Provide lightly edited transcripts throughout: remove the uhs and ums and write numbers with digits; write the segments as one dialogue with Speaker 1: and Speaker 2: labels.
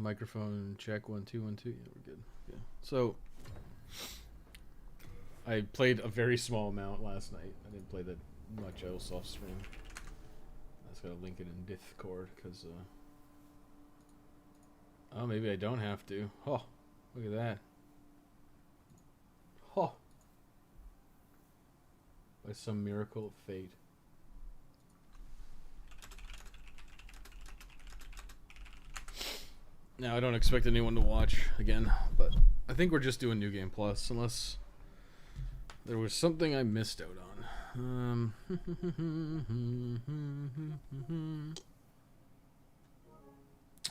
Speaker 1: Microphone check 1 2 1 2. Yeah, we're good. Yeah. So I played a very small amount last night. I didn't play that much else off stream. I just gotta link it in Discord because oh, maybe I don't have to. Oh, look at that. Oh, by some miracle of fate. Now, I don't expect anyone to watch again, but I think we're just doing New Game Plus, unless there was something I missed out on.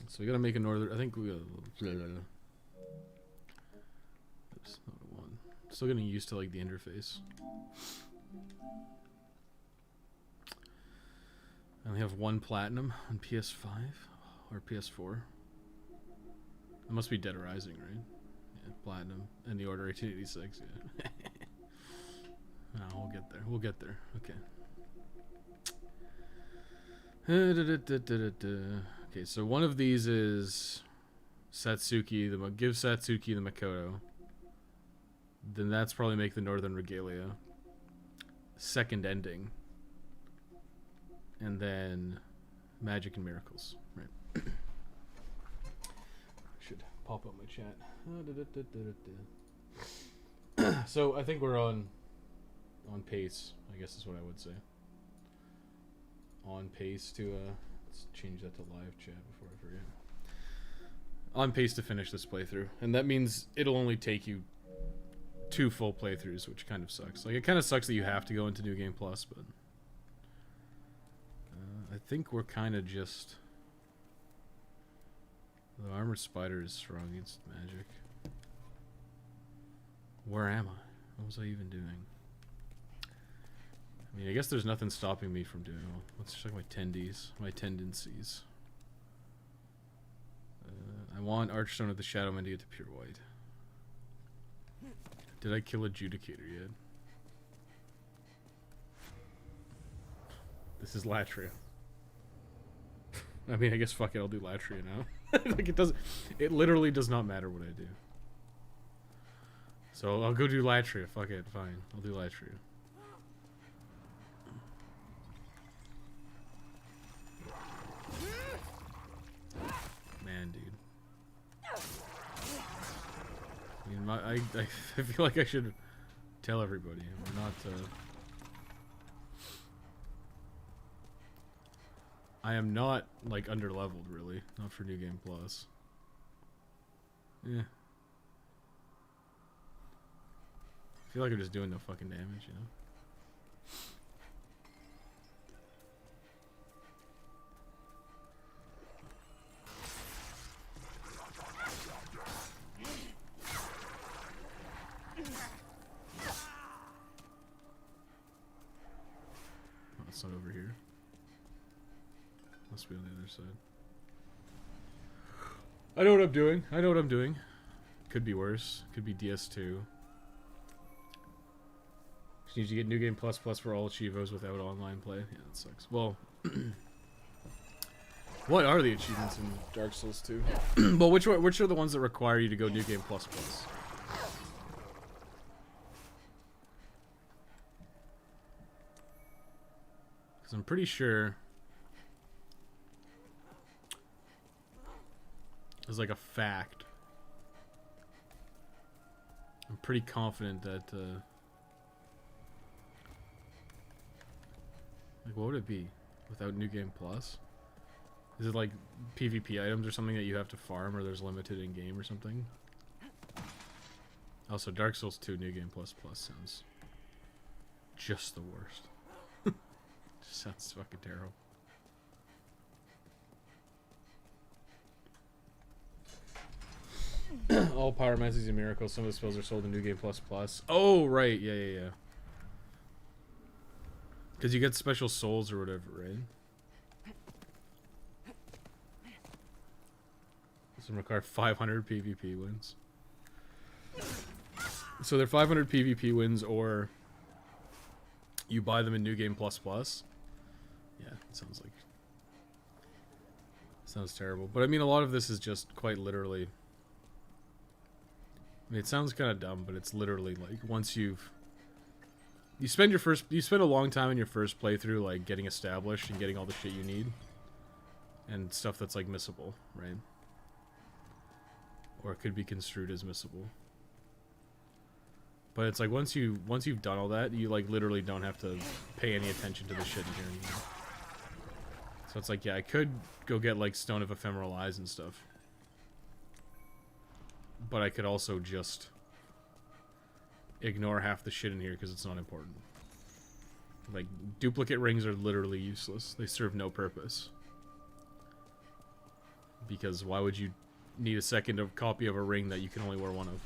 Speaker 1: So we gotta make a northern. I think we gotta. Oops, not one. Still getting used to like the interface. I only have 1 platinum on PS5 or PS4. It must be Dead Rising, right? Yeah, platinum and the Order 1886. Yeah. No, we'll get there. We'll get there. Okay. Okay, so one of these is Satsuki. Give Satsuki the Makoto. Then that's probably make the Northern Regalia. Second ending. And then Magic and Miracles. Right. Should pop up my chat. So I think we're on pace, I guess is what I would say. On pace to let's change that to live chat before I forget. On pace to finish this playthrough, and that means it'll only take you 2 full playthroughs, which kind of sucks. Like, it kind of sucks that you have to go into New Game Plus, but I think we're kind of just. The Armored Spider is strong against magic. Where am I? What was I even doing? I mean, I guess there's nothing stopping me from doing. Well, let's check my tendencies. I want Archstone of the Shadowman to get to pure white. Did I kill Adjudicator yet? This is Latria. I mean, I guess fuck it, I'll do Latria now. Like, it literally does not matter what I do. So I'll go do Latria. Fuck it, fine. I'll do Latria. Man, dude. I mean, I feel like I should tell everybody. I'm not, I am not, like, under-leveled, really. Not for New Game Plus. Yeah. I feel like I'm just doing no fucking damage, you know? Oh, it's not over here. Must be on the other side. I know what I'm doing. I know what I'm doing. Could be worse. Could be DS2. Just need to get New Game Plus for all Chivos without online play. Yeah, that sucks. Well, what are the achievements in Dark Souls 2? Well, which are the ones that require you to go New Game Plus? Because I'm pretty sure there's like a fact. I'm pretty confident that like, what would it be without New Game Plus? Is it like PvP items or something that you have to farm, or there's limited in game or something? Also, Dark Souls 2 New Game Plus sounds just the worst. Just sounds fucking terrible. All pyromancies and miracles. Some of the spells are sold in New Game Plus. Oh, right. Yeah. Because you get special souls or whatever, right? Some require 500 PvP wins. So they're 500 PvP wins, or you buy them in New Game Plus. Yeah, it Sounds terrible. But I mean, a lot of this is just quite literally... I mean, it sounds kind of dumb, but it's literally like once you've... You spend a long time in your first playthrough like getting established and getting all the shit you need. And stuff that's like missable, right? Or it could be construed as missable. But it's like once you've done all that, you like literally don't have to pay any attention to the shit in here anymore. So it's like, yeah, I could go get like Stone of Ephemeral Eyes and stuff. But I could also just ignore half the shit in here because it's not important. Like, duplicate rings are literally useless. They serve no purpose. Because why would you need a second copy of a ring that you can only wear one of?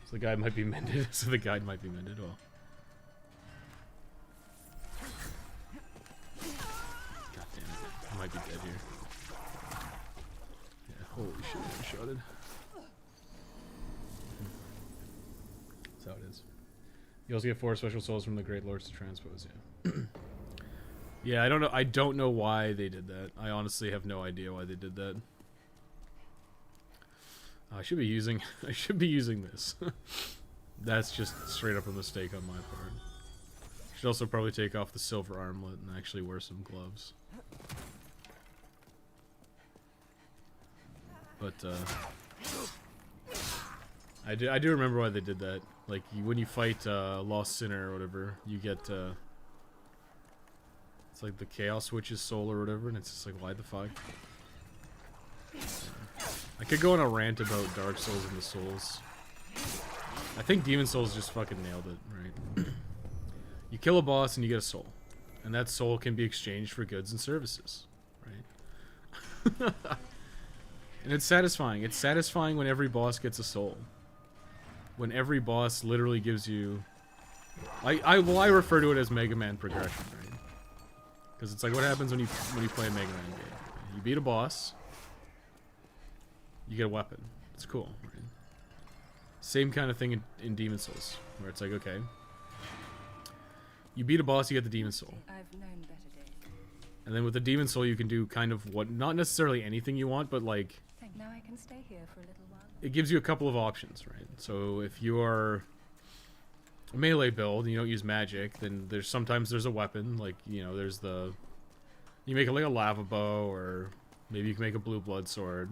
Speaker 1: So the guide might be mended. So the guide might be mended. Well. God damn it. I might be dead here. Yeah, holy shit, I'm shotted. That's how it is. You also get 4 special souls from the Great Lords to transpose, yeah. Yeah, I don't know why they did that. I honestly have no idea why they did that. I should be using this. That's just straight up a mistake on my part. Should also probably take off the silver armlet and actually wear some gloves. But I do remember why they did that. Like when you fight Lost Sinner or whatever, you get it's like the Chaos Witch's soul or whatever, and it's just like, why the fuck? I could go on a rant about Dark Souls and the Souls. I think Demon Souls just fucking nailed it, right? You kill a boss and you get a soul. And that soul can be exchanged for goods and services, right? And it's satisfying. It's satisfying when every boss gets a soul. When every boss literally gives you... I refer to it as Mega Man progression, right? Because it's like, what happens when you play a Mega Man game? You beat a boss... You get a weapon. It's cool, right? Same kind of thing in Demon Souls, where it's like, okay, you beat a boss, you get the Demon Soul.
Speaker 2: I've known better days.
Speaker 1: And then with the Demon Soul, you can do kind of what, not necessarily anything you want, but like...
Speaker 2: Now I can stay here for a little while.
Speaker 1: It gives you a couple of options, right? So if you are a melee build and you don't use magic, then sometimes there's a weapon, like, you know, there's the... You make it like a lava bow, or maybe you can make a blue blood sword.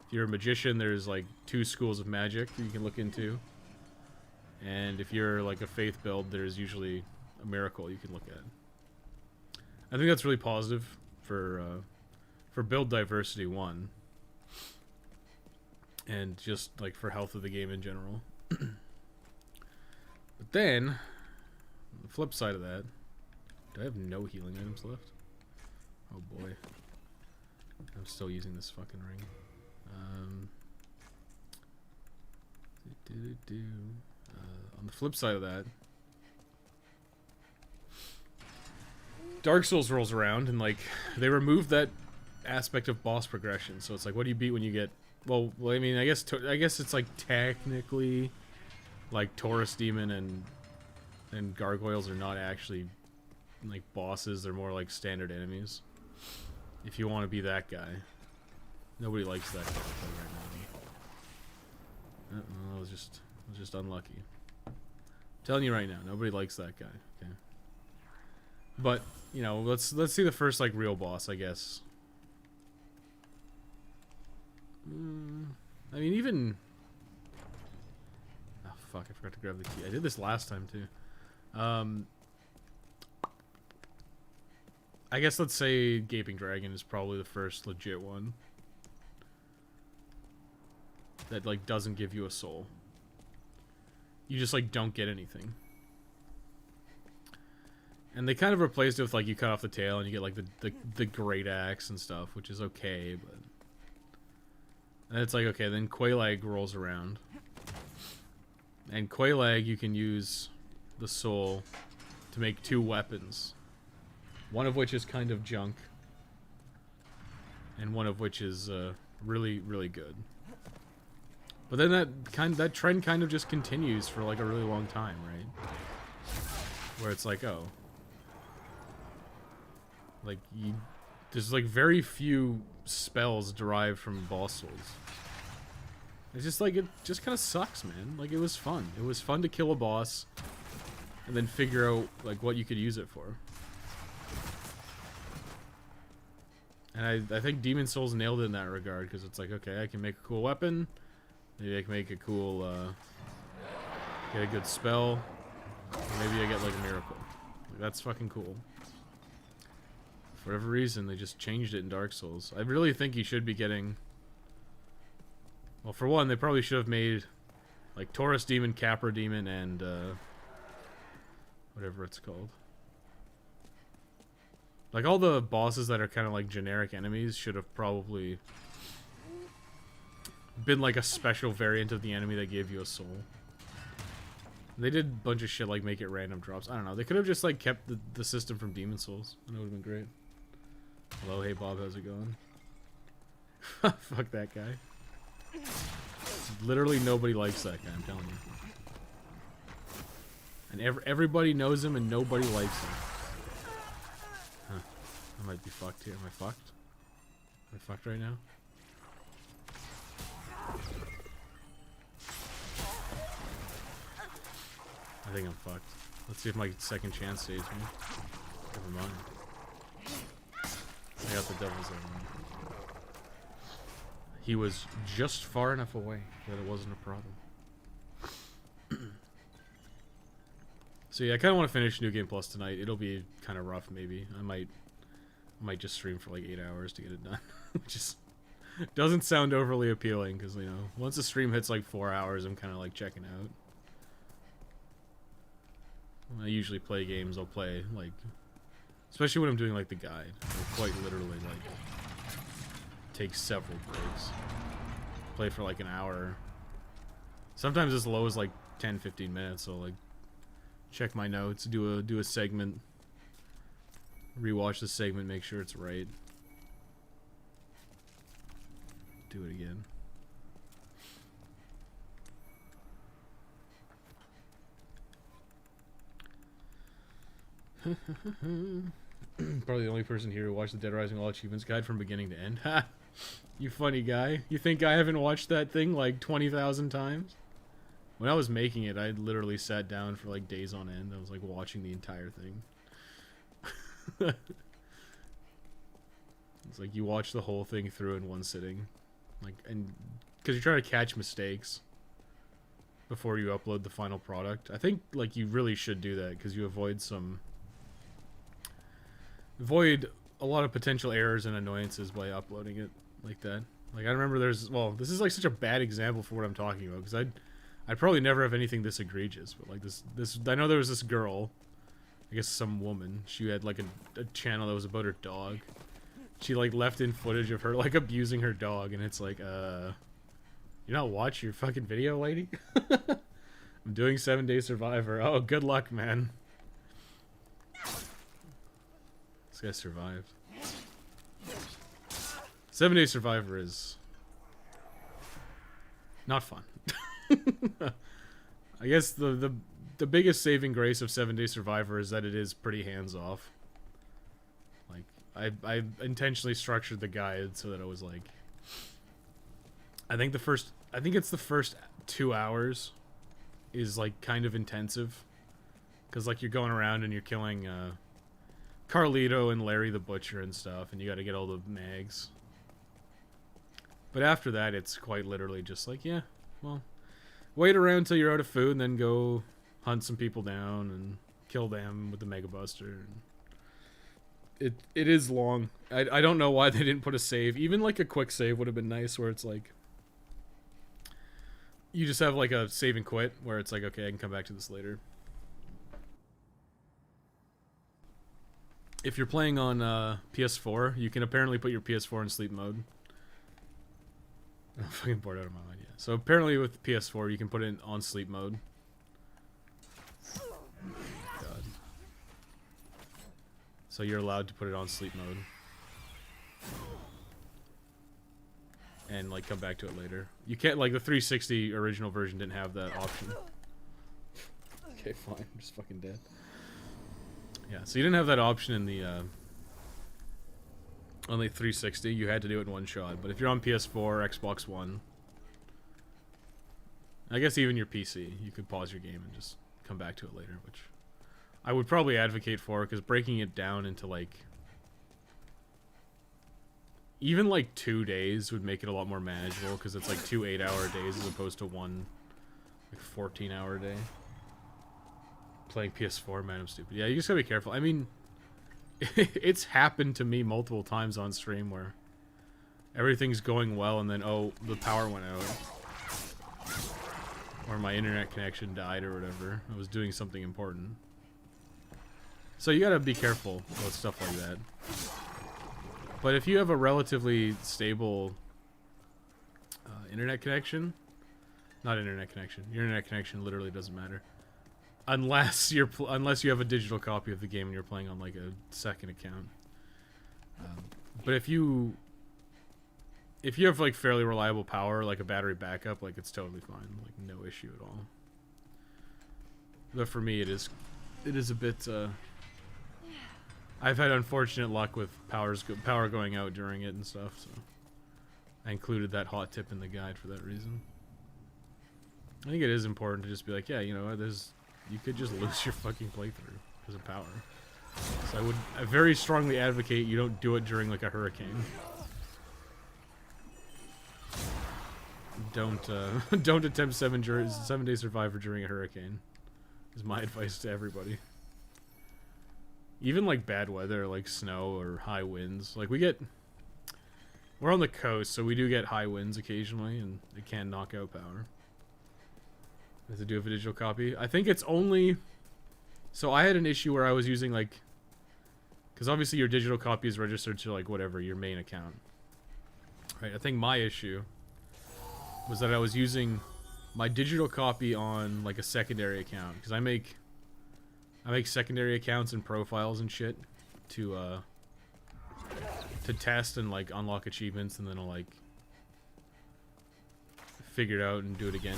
Speaker 1: If you're a magician, there's like 2 schools of magic that you can look into. And if you're like a faith build, there's usually a miracle you can look at. I think that's really positive for build diversity, one. And just like for health of the game in general. But then, on the flip side of that, do I have no healing items left? Oh boy. I'm still using this fucking ring. On the flip side of that, Dark Souls rolls around and like they removed that aspect of boss progression. So it's like, what do you beat when you get? Well, I mean, I guess it's like technically, like Taurus Demon and Gargoyles are not actually like bosses. They're more like standard enemies. If you want to be that guy. Nobody likes that guy right now. I was just unlucky. I'm telling you right now, nobody likes that guy. Okay. But you know, let's see the first like real boss, I guess. I mean, even. Oh fuck! I forgot to grab the key. I did this last time too. I guess let's say Gaping Dragon is probably the first legit one. That like doesn't give you a soul. You just like don't get anything. And they kind of replaced it with like you cut off the tail and you get like the great axe and stuff, which is okay, but and it's like, okay, then Quelaag rolls around. And Quelaag, you can use the soul to make 2 weapons. One of which is kind of junk. And one of which is really, really good. But then that trend kind of just continues for like a really long time, right? Where it's like, oh, like there's like very few spells derived from boss souls. It's just like, it just kind of sucks, man. Like, it was fun. It was fun to kill a boss and then figure out like what you could use it for. And I think Demon Souls nailed it in that regard, because it's like, okay, I can make a cool weapon, maybe I can make a cool, get a good spell, maybe I get like a miracle. Like, that's fucking cool. For whatever reason, they just changed it in Dark Souls. I really think you should be getting... Well, for one, they probably should have made like Taurus Demon, Capra Demon, and whatever it's called. Like, all the bosses that are kind of like generic enemies should have probably been like a special variant of the enemy that gave you a soul. They did a bunch of shit like make it random drops. I don't know. They could have just like kept the system from Demon Souls. And it would have been great. Hello, hey Bob, how's it going? Fuck that guy. Literally nobody likes that guy, I'm telling you. And everybody knows him and nobody likes him. Huh. I might be fucked here. Am I fucked? Am I fucked right now? I think I'm fucked. Let's see if my second chance saves me. Never mind. I got the devil's own. He was just far enough away that it wasn't a problem. So yeah, I kind of want to finish New Game Plus tonight. It'll be kind of rough, maybe. I might just stream for like 8 hours to get it done. Which is doesn't sound overly appealing, because, you know, once the stream hits like 4 hours, I'm kind of like checking out. When I usually play games, I'll play like, especially when I'm doing like the guide, I'll quite literally like take several breaks. Play for like an hour. Sometimes as low as like 10-15 minutes, so like check my notes, do a segment, rewatch the segment, make sure it's right. Do it again. Probably the only person here who watched the Dead Rising All Achievements Guide from beginning to end. Ha! You funny guy. You think I haven't watched that thing like 20,000 times? When I was making it, I literally sat down for like days on end. I was like watching the entire thing. It's like you watch the whole thing through in one sitting. Like, and because you're trying to catch mistakes before you upload the final product. I think like you really should do that, because you avoid a lot of potential errors and annoyances by uploading it like that. Like, I remember this is like such a bad example for what I'm talking about, because I'd probably never have anything this egregious, but like this I know there was this girl, I guess some woman, she had like a channel that was about her dog. She like left in footage of her like abusing her dog, and it's like, you not watch your fucking video, lady? I'm doing 7 Day Survivor. Oh, good luck, man. This guy survived. 7 Day Survivor is not fun. I guess the biggest saving grace of 7 Day Survivor is that it is pretty hands-off. Like, I intentionally structured the guide so that it was like, I think it's the first 2 hours is like kind of intensive, because like you're going around and you're killing Carlito and Larry the Butcher and stuff, and you got to get all the mags. But after that, it's quite literally just like, yeah, well, wait around till you're out of food, and then go hunt some people down and kill them with the Mega Buster. It is long. I don't know why they didn't put a save. Even like a quick save would have been nice, where it's like you just have like a save and quit, where it's like, okay, I can come back to this later. If you're playing on PS4, you can apparently put your PS4 in sleep mode. I'm fucking bored out of my mind, yeah. So apparently with PS4, you can put it on sleep mode. God. So you're allowed to put it on sleep mode. And like come back to it later. You can't, like the 360 original version didn't have that option. Okay, fine. I'm just fucking dead. Yeah, so you didn't have that option in the only 360, you had to do it in one shot. But if you're on PS4, Xbox One, I guess even your PC, you could pause your game and just come back to it later, which I would probably advocate for, because breaking it down into like even like 2 days would make it a lot more manageable, because it's like 2 8-hour days as opposed to one like 14-hour day. Playing PS4, man, I'm stupid. Yeah, you just gotta be careful. I mean, it's happened to me multiple times on stream where everything's going well and then, oh, the power went out. Or my internet connection died or whatever. I was doing something important. So you gotta be careful about stuff like that. But if you have a relatively stable internet connection, not internet connection. Your internet connection literally doesn't matter, unless you have a digital copy of the game and you're playing on like a second account. But if you have like fairly reliable power, like a battery backup, like it's totally fine, like no issue at all. But for me, it is a bit. I've had unfortunate luck with power going out during it and stuff, so I included that hot tip in the guide for that reason. I think it is important to just be like, yeah, you know, you could just lose your fucking playthrough because of power. So I very strongly advocate you don't do it during like a hurricane. Don't attempt 7-day survivor during a hurricane. Is my advice to everybody. Even like bad weather, like snow or high winds. Like we're on the coast, so we do get high winds occasionally, and it can knock out power. Does it do have a digital copy? I think it's only. So I had an issue where I was using like, because obviously your digital copy is registered to like whatever your main account. Right. I think my issue was that I was using my digital copy on like a secondary account, because I make secondary accounts and profiles and shit to test and like unlock achievements, and then I'll like figure it out and do it again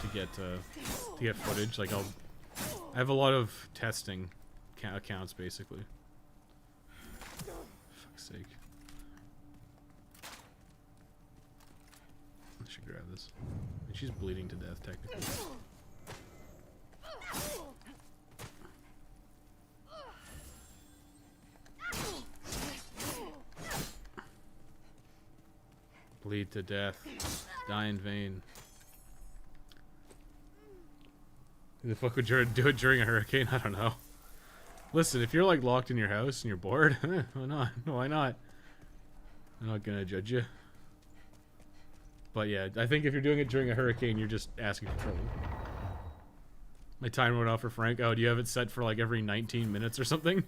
Speaker 1: to get footage. Like I have a lot of testing accounts basically. Fuck's sake. I should grab this. She's bleeding to death technically. Bleed to death. Die in vain. Who the fuck would do it during a hurricane? I don't know. Listen, if you're like locked in your house and you're bored, why not? Why not? I'm not gonna judge you. But yeah, I think if you're doing it during a hurricane, you're just asking for trouble. My timer went off for Frank. Oh, do you have it set for like every 19 minutes or something?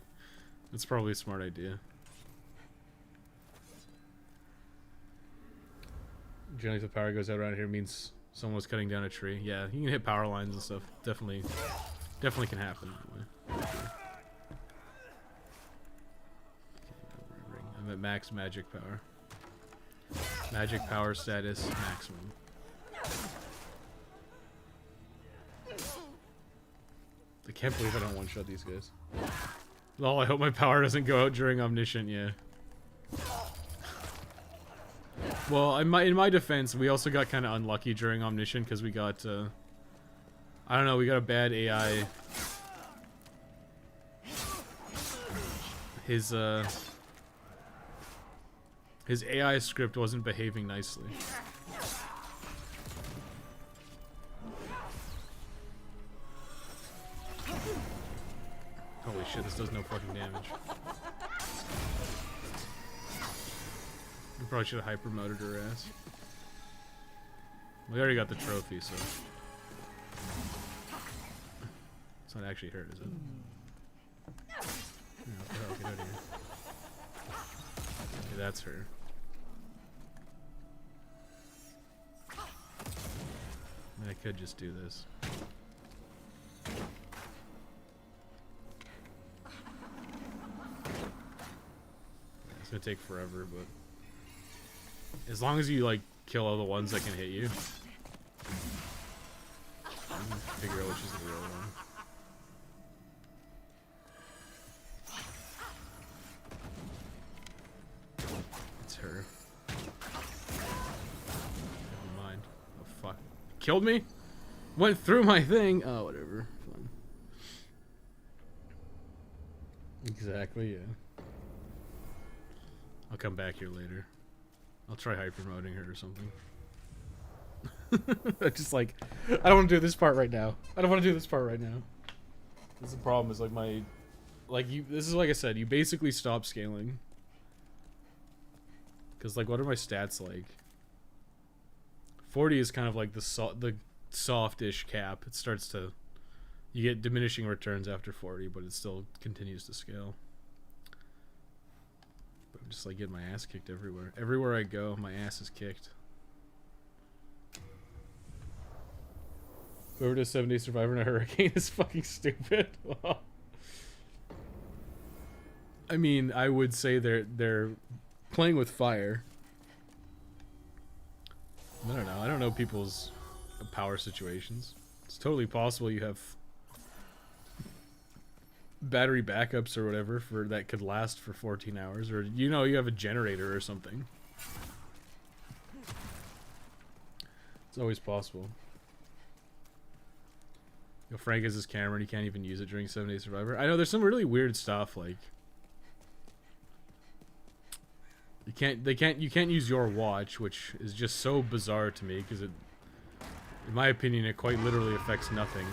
Speaker 1: That's probably a smart idea. Generally, if the power goes out around here, means someone was cutting down a tree. Yeah, you can hit power lines and stuff. Definitely can happen. I'm at max magic power. Magic power status maximum. I can't believe I don't one-shot these guys. Lol, I hope my power doesn't go out during Omniscient, yeah. Well, in my defense, we also got kind of unlucky during Omniscient because we got, I don't know, we got a bad AI. His AI script wasn't behaving nicely. Holy shit, this does no fucking damage. We probably should have hyper-moded her ass. We already got the trophy, so... It's not actually hurt, is it? Yeah, what the hell? Get out of here. Okay, that's her. I mean, I could just do this. Yeah, it's gonna take forever, but... As long as you, like, kill all the ones that can hit you. I'm gonna figure out which is the real one. killed me? Went through my thing? Oh, whatever. Fun. Exactly, yeah. I'll come back here later. I'll try hyper-moding her or something. Just like, I don't want to do this part right now. I don't want to do this part right now. This is the problem, is like my... Like, this is like I said, you basically stop scaling. Because, like, what are my stats like? 40 is kind of like the soft-ish cap. It starts to... You get diminishing returns after 40, but it still continues to scale. But I'm just, like, getting my ass kicked everywhere. Everywhere I go, my ass is kicked. Whoever does 7 Days Survivor in a hurricane is fucking stupid. I mean, I would say they're playing with fire. I don't know. I don't know people's power situations. It's totally possible you have battery backups or whatever for that could last for 14 hours, or you know, you have a generator or something. It's always possible. You know, Frank has his camera and he can't even use it during 7 Days Survivor. I know there's some really weird stuff, like you can't use your watch, which is just so bizarre to me because it, in my opinion, it quite literally affects nothing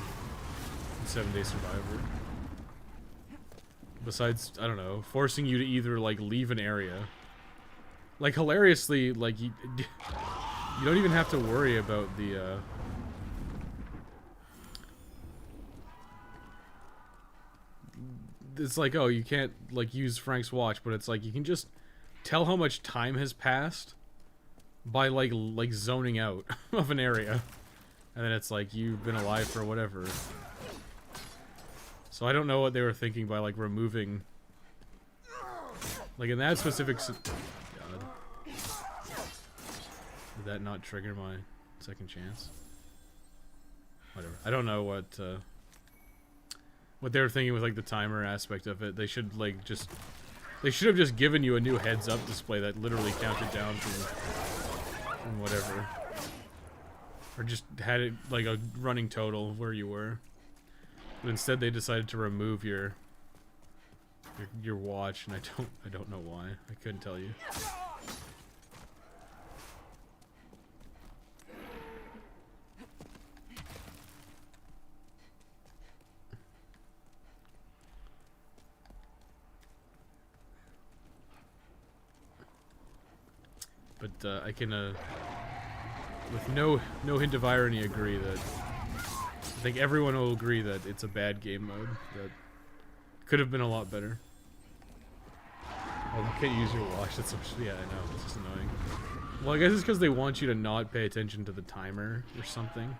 Speaker 1: in 7 Days Survivor. Besides, I don't know, forcing you to either like leave an area. Like hilariously, like you don't even have to worry about the it's like, oh, you can't like use Frank's watch, but it's like you can just tell how much time has passed by like zoning out of an area, and then it's like you've been alive for whatever. So I don't know what they were thinking by like removing, like in that specific God. Did that not trigger my second chance? Whatever. I don't know what they were thinking with like the timer aspect of it. They should like just, they should have just given you a new heads up display that literally counted down from whatever, or just had it like a running total of where you were. But instead they decided to remove your watch, and I don't know why. I couldn't tell you. But I can, with no hint of irony, agree that I think everyone will agree that it's a bad game mode that could have been a lot better. Oh, you can't use your watch. That's so, yeah, I know. It's just annoying. Well, I guess it's because they want you to not pay attention to the timer or something.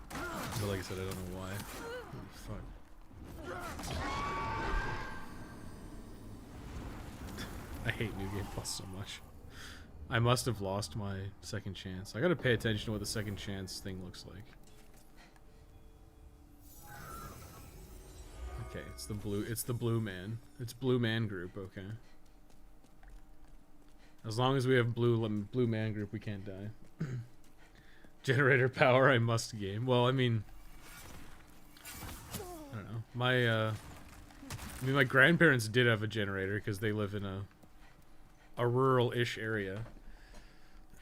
Speaker 1: But like I said, I don't know why. Oh, fuck. I hate New Game Plus so much. I must have lost my second chance. I gotta pay attention to what the second chance thing looks like. Okay, it's the blue man. It's blue man group, okay. As long as we have blue man group, we can't die. Generator power, I must game. Well, I mean, I don't know. My grandparents did have a generator because they live in a rural-ish area.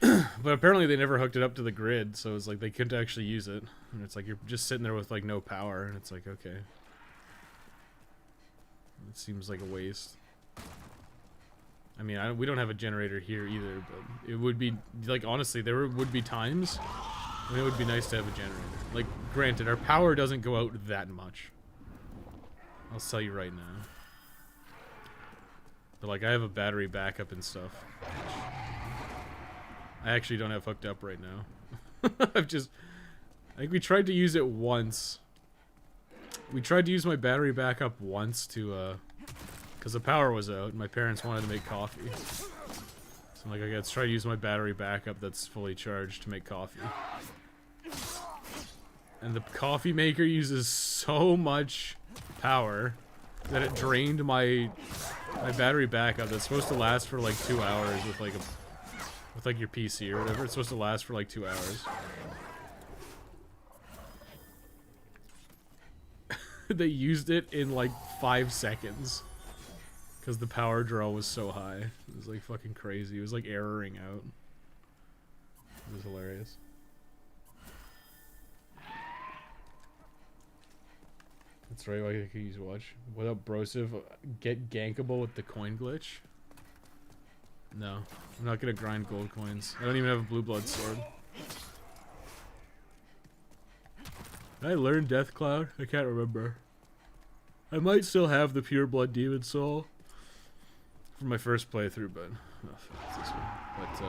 Speaker 1: But apparently they never hooked it up to the grid, so it's like they couldn't actually use it. And it's like you're just sitting there with like no power, and it's like, okay. It seems like a waste. I mean, we don't have a generator here either, but it would be, like, honestly, there would be times when it would be nice to have a generator. Like, granted, our power doesn't go out that much. I'll tell you right now. But, like, I have a battery backup and stuff. I actually don't have hooked up right now. I think we tried to use it once. We tried to use my battery backup once to, because the power was out and my parents wanted to make coffee. So I'm like, okay, let's try to use my battery backup that's fully charged to make coffee. And the coffee maker uses so much power that it drained my battery backup that's supposed to last for like 2 hours with like your PC or whatever. It's supposed to last for like 2 hours. they used it in like 5 seconds. Because the power draw was so high. It was like fucking crazy. It was like erroring out. It was hilarious. That's right, I could use watch. What up, Brosive? Get gankable with the coin glitch? No. I'm not gonna grind gold coins. I don't even have a blue blood sword. Did I learn Death Cloud? I can't remember. I might still have the pure blood demon soul from my first playthrough, but oh, fuck, it's this one. But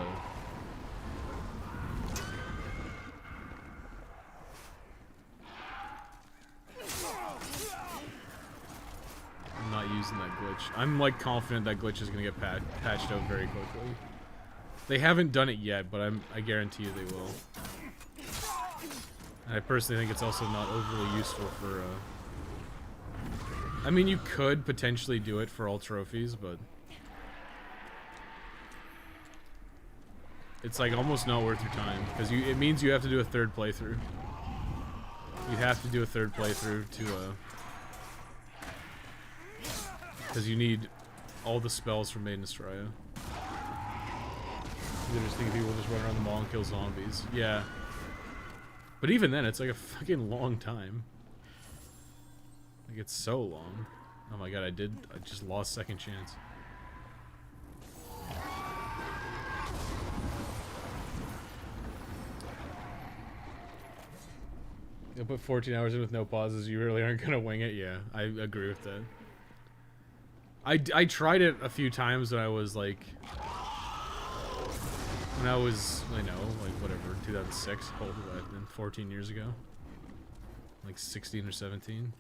Speaker 1: I'm not using that glitch. I'm like confident that glitch is gonna get patched out very quickly. They haven't done it yet, but I guarantee you they will. And I personally think it's also not overly useful for. I mean, you could potentially do it for all trophies, but it's like almost not worth your time because it means you have to do a third playthrough. You have to do a third playthrough to because you need all the spells from Maiden Estrella. You just think people just run around the mall and kill zombies. Yeah. But even then, it's like a fucking long time. Like, it's so long. Oh my god, I just lost second chance. You'll put 14 hours in with no pauses, you really aren't gonna wing it? Yeah, I agree with that. I tried it a few times when I was like... When I was, I know, like whatever, 2006, how old was I then? 14 years ago? Like 16 or 17?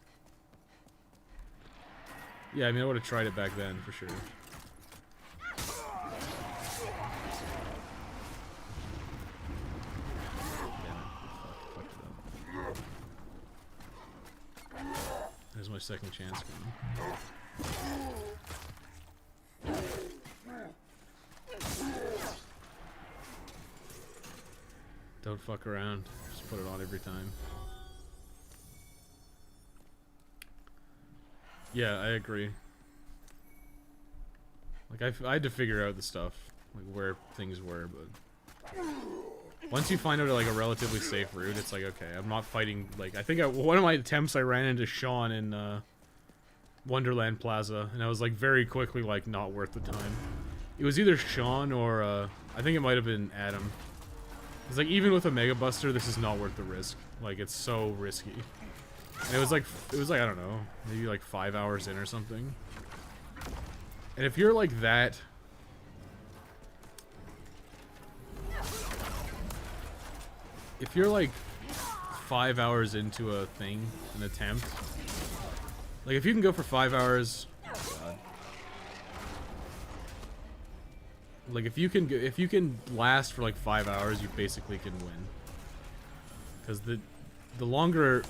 Speaker 1: Yeah, I mean, I would have tried it back then, for sure. There's my second chance coming. Don't fuck around. Just put it on every time. Yeah, I agree. Like, I had to figure out the stuff. Like, where things were, but... Once you find out, like, a relatively safe route, it's like, okay, I'm not fighting... Like, I think one of my attempts, I ran into Sean in, Wonderland Plaza, and I was, like, very quickly, like, not worth the time. It was either Sean or, I think it might have been Adam. It's like, even with a Mega Buster, this is not worth the risk. Like, it's so risky. And it was like, I don't know, maybe like 5 hours in or something. And if you're like that... If you're like 5 hours into a thing, an attempt... Like, if you can go for 5 hours... God. Like, if you can last for like 5 hours, you basically can win. Because the longer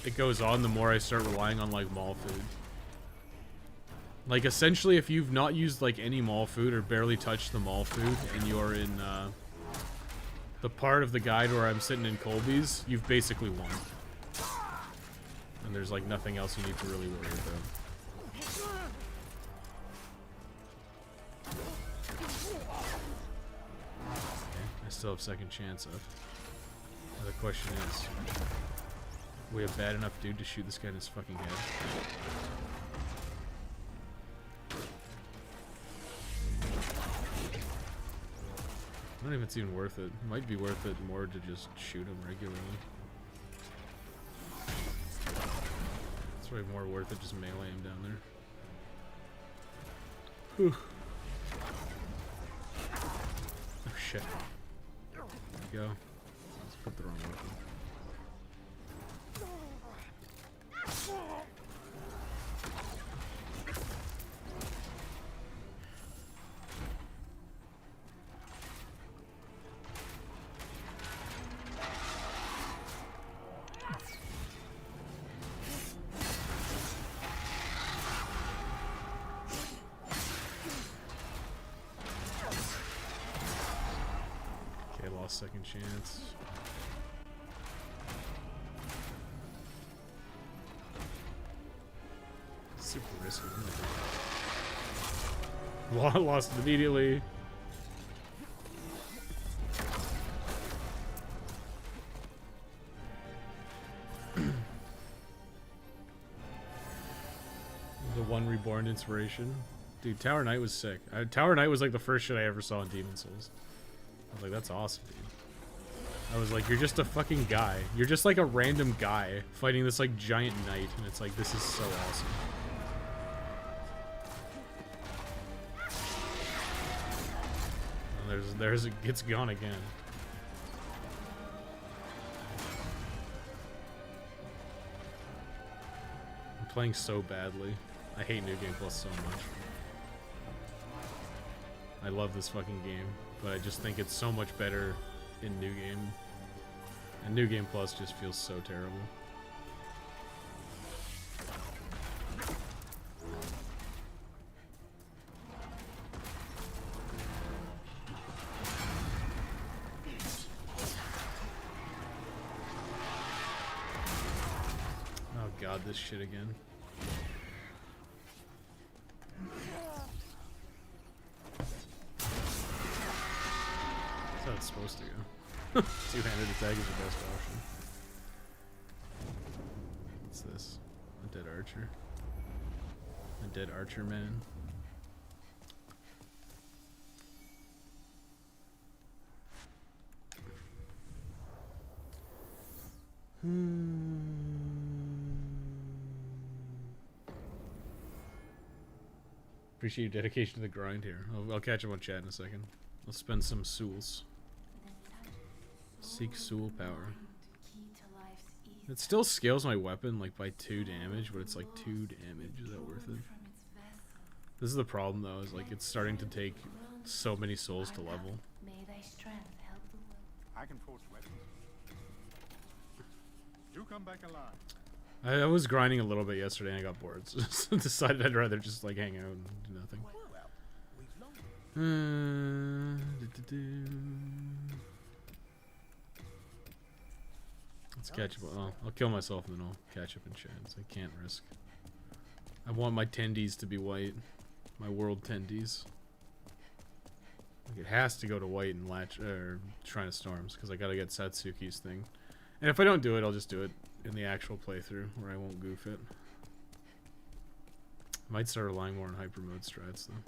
Speaker 1: it goes on, the more I start relying on like mall food. Like, essentially, if you've not used like any mall food or barely touched the mall food, and you're in the part of the guide where I'm sitting in Colby's, you've basically won. And there's like nothing else you need to really worry about. I still have second chance of. Now the question is, are we a bad enough dude to shoot this guy in his fucking head? I don't know if it's even worth it. It might be worth it more to just shoot him regularly. It's probably more worth it just melee him down there. Whew. Oh shit. There we go. Let's put the wrong weapon. Second chance. risky. Lost it immediately. The one reborn inspiration. Dude, Tower Knight was sick. Tower Knight was like the first shit I ever saw in Demon Souls. I was like, that's awesome, dude. I was like, you're just a fucking guy. You're just like a random guy fighting this like giant knight, and it's like, this is so awesome. And there's it gets gone again. I'm playing so badly. I hate New Game Plus so much. I love this fucking game, but I just think it's so much better in New Game. And New Game Plus just feels so terrible. Oh god, this shit again. That's how it's supposed to go. Two-handed attack is the best option. What's this? A dead archer. A dead archer man. Appreciate your dedication to the grind here. I'll catch up on chat in a second. I'll spend some souls. Seek soul power. It still scales my weapon like by 2 damage, but it's like 2 damage. Is that worth it? This is the problem though, is like it's starting to take so many souls to level.
Speaker 3: I can force weapons. You come back alive.
Speaker 1: I was grinding a little bit yesterday and I got bored, so decided I'd rather just like hang out and do nothing. Let's catch up. Oh, I'll kill myself and then I'll catch up in chat. So I can't risk. I want my tendies to be white. My world tendies. Like it has to go to white and latch or Shrine of Storms because I gotta get Satsuki's thing. And if I don't do it, I'll just do it in the actual playthrough where I won't goof it. Might start relying more on hyper mode strats though.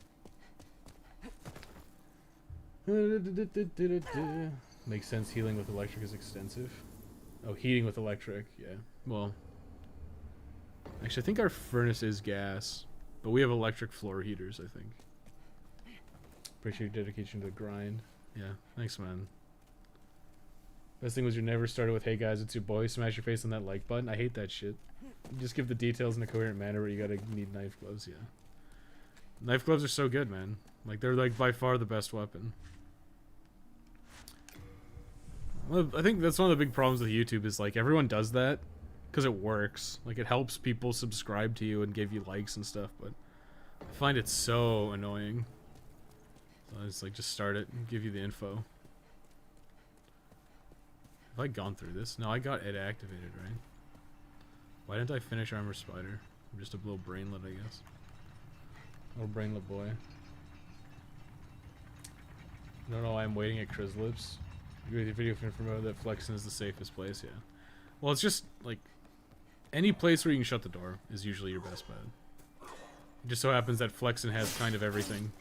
Speaker 1: Makes sense. Healing with electric is extensive. Oh, heating with electric. Yeah. Well, actually, I think our furnace is gas, but we have electric floor heaters. I think. Appreciate your dedication to the grind. Yeah. Thanks, man. Best thing was you never started with, "Hey guys, it's your boy. Smash your face on that like button." I hate that shit. You just give the details in a coherent manner, but you gotta need knife gloves. Yeah. Knife gloves are so good, man. Like they're like by far the best weapon. Well, I think that's one of the big problems with YouTube is like everyone does that because it works. Like it helps people subscribe to you and give you likes and stuff, but I find it so annoying. So I just like start it and give you the info. Have I gone through this? No, I got it activated, right? Why didn't I finish Armor Spider? I'm just a little brainlet, I guess. Little brainlet boy. I don't know why I'm waiting at Chryslip's. The video confirmed that flexing is the safest place, yeah. Well, it's just, like, any place where you can shut the door is usually your best bet. It just so happens that Flexen has kind of everything.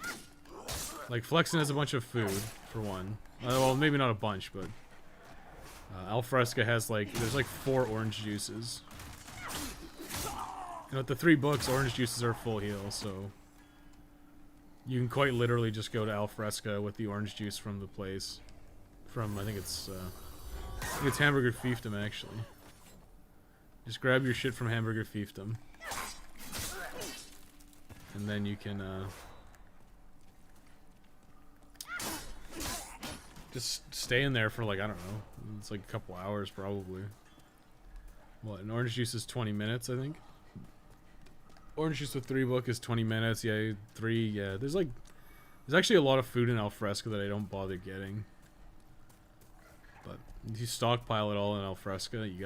Speaker 1: Like, Flexen has a bunch of food, for one. Well, maybe not a bunch, but... Alfresca has, like, there's like 4 orange juices. And with the 3 books, orange juices are full heal, so... You can quite literally just go to Alfresca with the orange juice from the place. From, I think it's Hamburger Fiefdom, actually. Just grab your shit from Hamburger Fiefdom. And then you can, just stay in there for, like, I don't know. It's like a couple hours, probably. What, an orange juice is 20 minutes, I think? Orange juice with 3 book is 20 minutes. Yeah, 3, yeah. There's actually a lot of food in Alfresca that I don't bother getting. But if you stockpile it all in Alfresca, you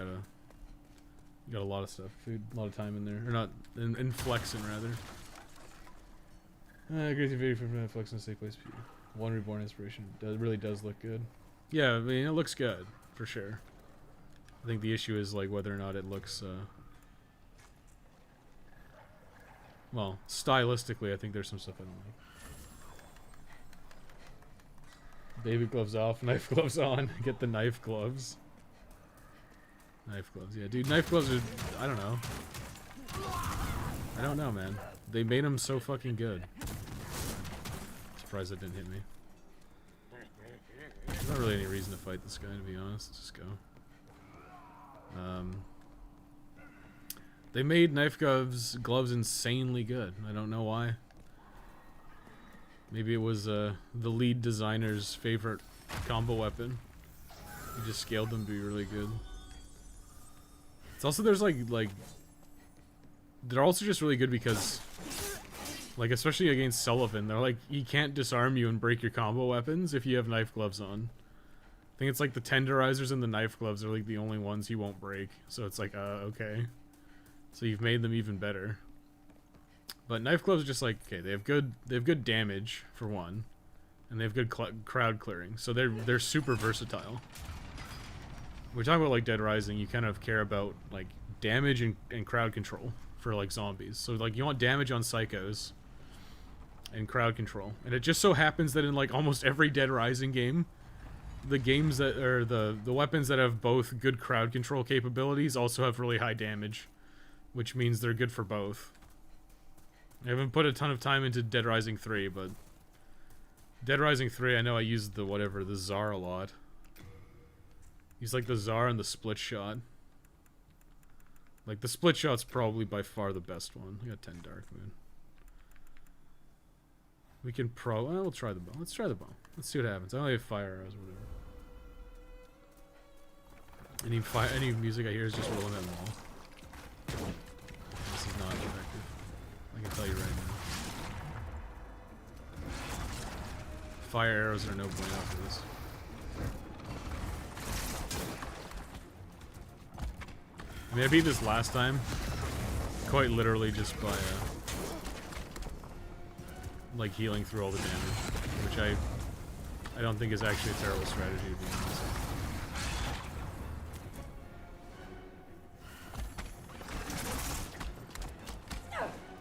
Speaker 1: You got a lot of stuff, food, a lot of time in there, or not, in flexing rather. Crazy video from Flex and Safe Place. One Reborn inspiration really does look good. Yeah, I mean it looks good for sure. I think the issue is like whether or not it looks. Well, stylistically, I think there's some stuff I don't like. Baby gloves off, knife gloves on. Get the knife gloves. Knife gloves, yeah, dude. Knife gloves are. I don't know. I don't know, man. They made them so fucking good. Surprised that didn't hit me. There's not really any reason to fight this guy, to be honest. Just go. They made knife gloves insanely good. I don't know why. Maybe it was the lead designer's favorite combo weapon. He just scaled them to be really good. It's also there's like they're also just really good because like especially against Sullivan, they're like he can't disarm you and break your combo weapons if you have knife gloves on. I think it's like the tenderizers and the knife gloves are like the only ones he won't break. So it's like okay. So you've made them even better. But knife gloves are just like okay, they have good damage for one, and they have good crowd clearing. So they're super versatile. We're talking about like Dead Rising. You kind of care about like damage and crowd control for like zombies. So like you want damage on psychos and crowd control. And it just so happens that in like almost every Dead Rising game, the games that are the weapons that have both good crowd control capabilities also have really high damage, which means they're good for both. I haven't put a ton of time into Dead Rising 3, but Dead Rising 3, I know I used the Tsar a lot. Use like the Tsar and the split shot. Like the split shot's probably by far the best one. I got 10 Dark Moon. We can well, we'll try the bow. Let's try the bow. Let's see what happens. I only have fire arrows or whatever. Any music I hear is just rolling at them all. This is not effective. I can tell you right now. Fire arrows are no bueno for this. I mean, I beat this last time, quite literally just by, like, healing through all the damage, which I don't think is actually a terrible strategy, to be honest.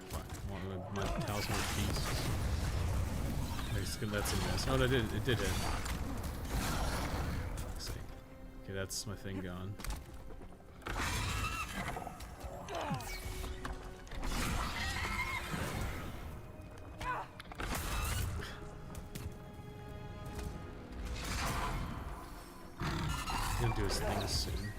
Speaker 1: Fuck, my talisman of peace. That's a miss. Oh, it did hit. Fuck's sake. Okay, that's my thing gone. Gonna do his thing soon.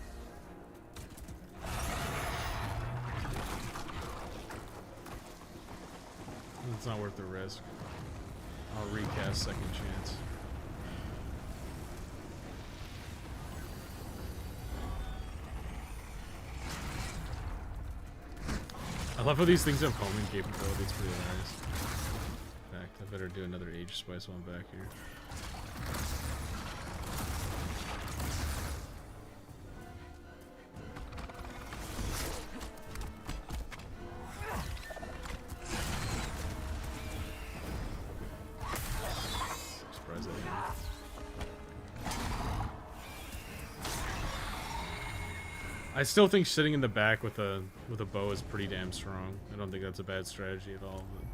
Speaker 1: It's not worth the risk. I'll recast second chance. I love how these things have homing capability. It's pretty nice. In fact, I better do another age spice while I'm back here. I still think sitting in the back with a bow is pretty damn strong. I don't think that's a bad strategy at all. But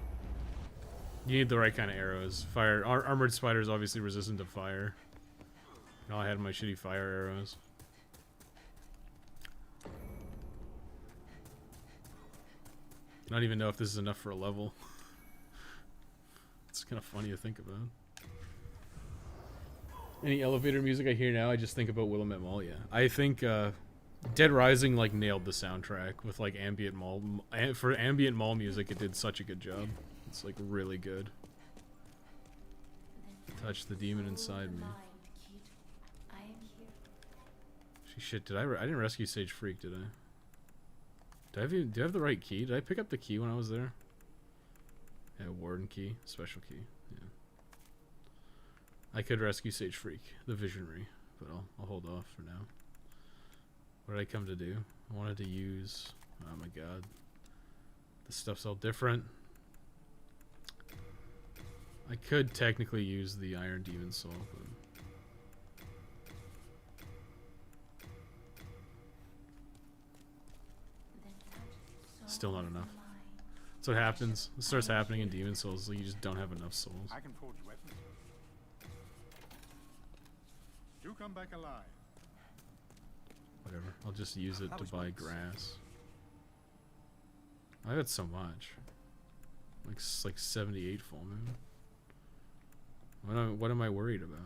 Speaker 1: you need the right kind of arrows. Armored spider is obviously resistant to fire. And I had my shitty fire arrows. I don't even know if this is enough for a level. It's kind of funny to think about. Any elevator music I hear now, I just think about Willamette Mall. Yeah, I think. Dead Rising like nailed the soundtrack with like ambient mall for ambient mall music. It did such a good job. It's like really good. Touch the demon inside me. Shit, I didn't rescue Sage Freak, did I? Do I have the right key? Did I pick up the key when I was there? Yeah, warden key, special key. Yeah. I could rescue Sage Freak, the visionary, but I'll hold off for now. What did I come to do? I wanted to use... Oh my god. This stuff's all different. I could technically use the Iron Demon Soul, but... Still not enough. That's what happens. It starts happening in Demon Souls. Like you just don't have enough souls.
Speaker 3: I can forge weapons. You come back alive.
Speaker 1: Whatever. I'll just use it to buy grass. I got so much. Like 78 full moon. What am I worried about?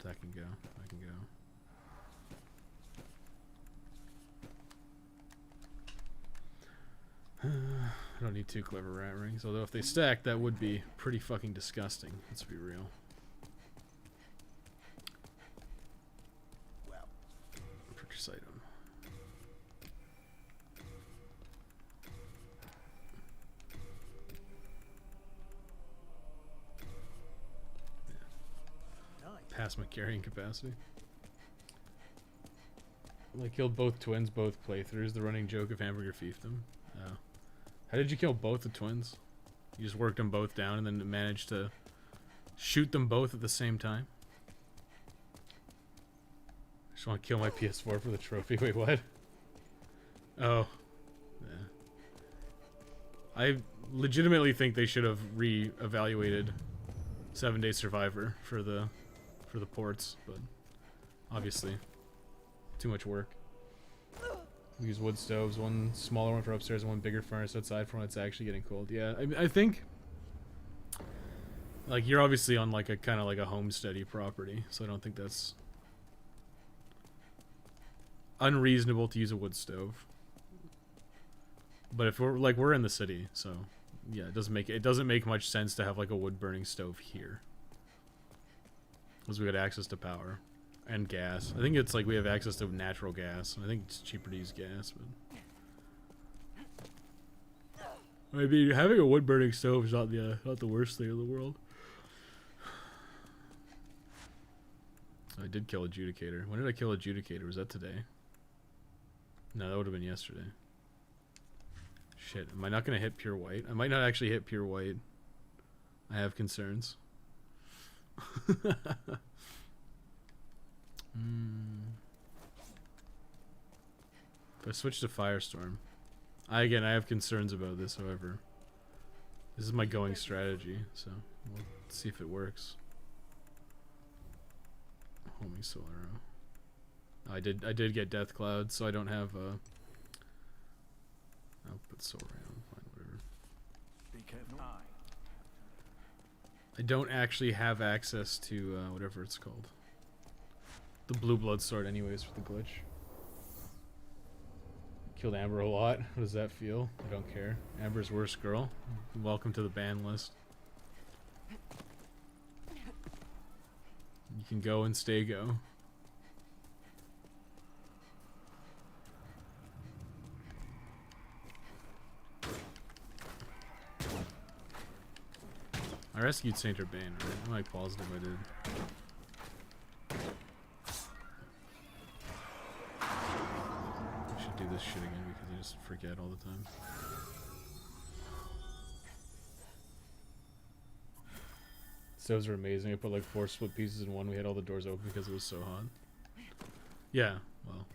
Speaker 1: That can go. I can go. I don't need 2 clever rat rings, although if they stack, that would be pretty fucking disgusting. Let's be real.
Speaker 3: Well,
Speaker 1: purchase item. Past my carrying capacity. I killed both twins, both playthroughs. The running joke of Hamburger Fiefdom. Oh. How did you kill both the twins? You just worked them both down and then managed to shoot them both at the same time? I just want to kill my PS4 for the trophy. Wait, what? Oh. Yeah. I legitimately think they should have re-evaluated 7 Day Survivor for the ports, but obviously too much work. We use wood stoves, one smaller one for upstairs and one bigger furnace outside for when it's actually getting cold. Yeah, I think like you're obviously on like a kind of like a homesteady property, so I don't think that's unreasonable to use a wood stove. But if we're in the city, so yeah, it doesn't make much sense to have like a wood burning stove here. Because we got access to power and gas. I think it's like we have access to natural gas. I think it's cheaper to use gas, but I mean, having a wood burning stove is not the worst thing in the world. I did kill Adjudicator. When did I kill Adjudicator? Was that today? No, that would have been yesterday. Shit, am I not gonna hit pure white? I might not actually hit pure white. I have concerns. If I switch to Firestorm, I have concerns about this. However, this is my going strategy, so we'll see if it works. Homing soul arrow. I did get Death Cloud, so I don't have I'll put soul arrow. Fine, whatever.
Speaker 3: be careful.
Speaker 1: I don't actually have access to whatever it's called. The blue blood sword anyways for the glitch. Killed Amber a lot. How does that feel? I don't care. Amber's worst girl. Welcome to the ban list. You can go and stay go. I rescued Saint Urbain, right? I'm like positive I did. I should do this shit again because I just forget all the time. Stoves are amazing. I put like 4 split pieces in one. We had all the doors open because it was so hot. Yeah, well.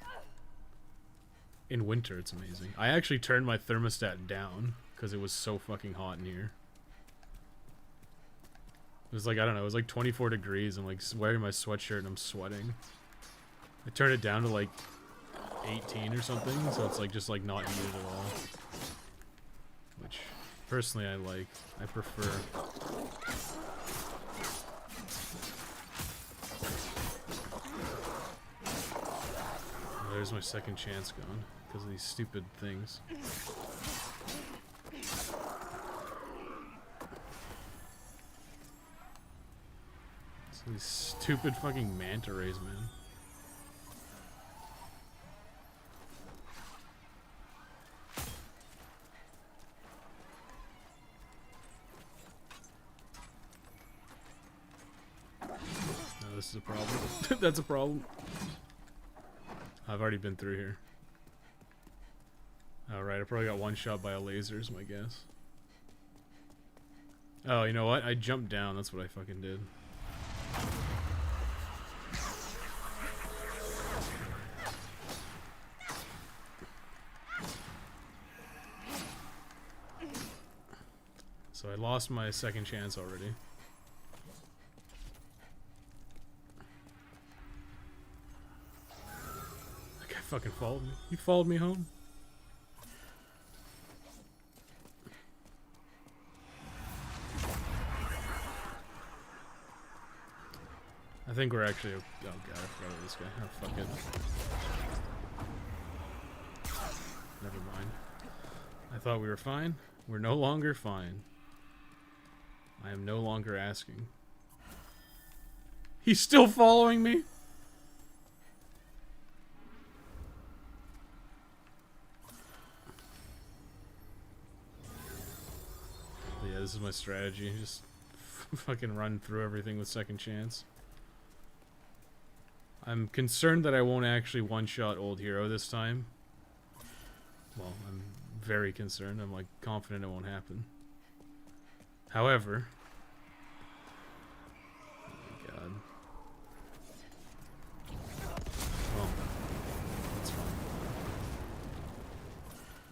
Speaker 1: In winter, it's amazing. I actually turned my thermostat down because it was so fucking hot in here. It was like, I don't know, it was like 24 degrees. I'm like wearing my sweatshirt and I'm sweating. I turned it down to like 18 or something, so it's like just like not heated at all. Which, personally, I like. I prefer. Oh, there's my second chance gone because of these stupid things. These stupid fucking manta rays, man. a problem. That's a problem. I've already been through here. Alright, I probably got one shot by a laser is my guess. Oh, you know what? I jumped down. That's what I fucking did. So I lost my second chance already. That guy fucking followed me. He followed me home. I think we're actually... Oh god, I forgot about this guy. Oh, fuck it. Never mind. I thought we were fine. We're no longer fine. I am no longer asking. He's still following me? But yeah, this is my strategy. Just fucking run through everything with second chance. I'm concerned that I won't actually one-shot Old Hero this time. Well, I'm very concerned. I'm like confident it won't happen. However, oh my god. Well, that's fine.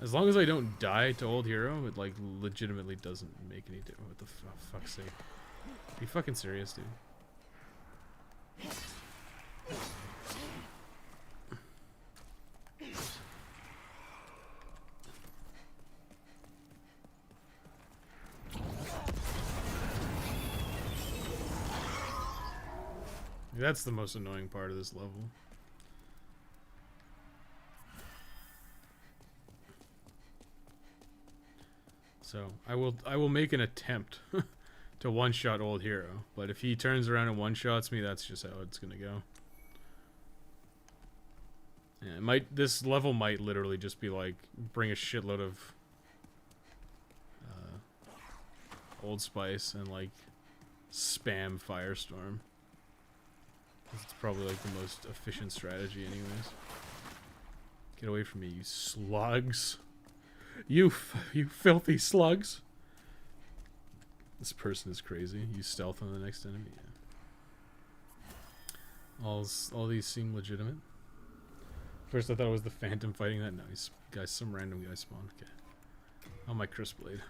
Speaker 1: As long as I don't die to Old Hero, it like legitimately doesn't make any difference. What the fuck's sake? Are you fucking serious, dude? That's the most annoying part of this level. So I will make an attempt to one-shot Old Hero, but if he turns around and one-shots me, that's just how it's gonna go. Yeah, it might. This level might literally just be like bring a shitload of Old Spice and like spam Firestorm. It's probably like the most efficient strategy anyways. Get away from me, you slugs. You filthy slugs. This person is crazy. You stealth on the next enemy. Yeah. All these seem legitimate. First I thought it was the Phantom fighting that. No, some random guy spawned. Okay. Oh, my Crisp Blade.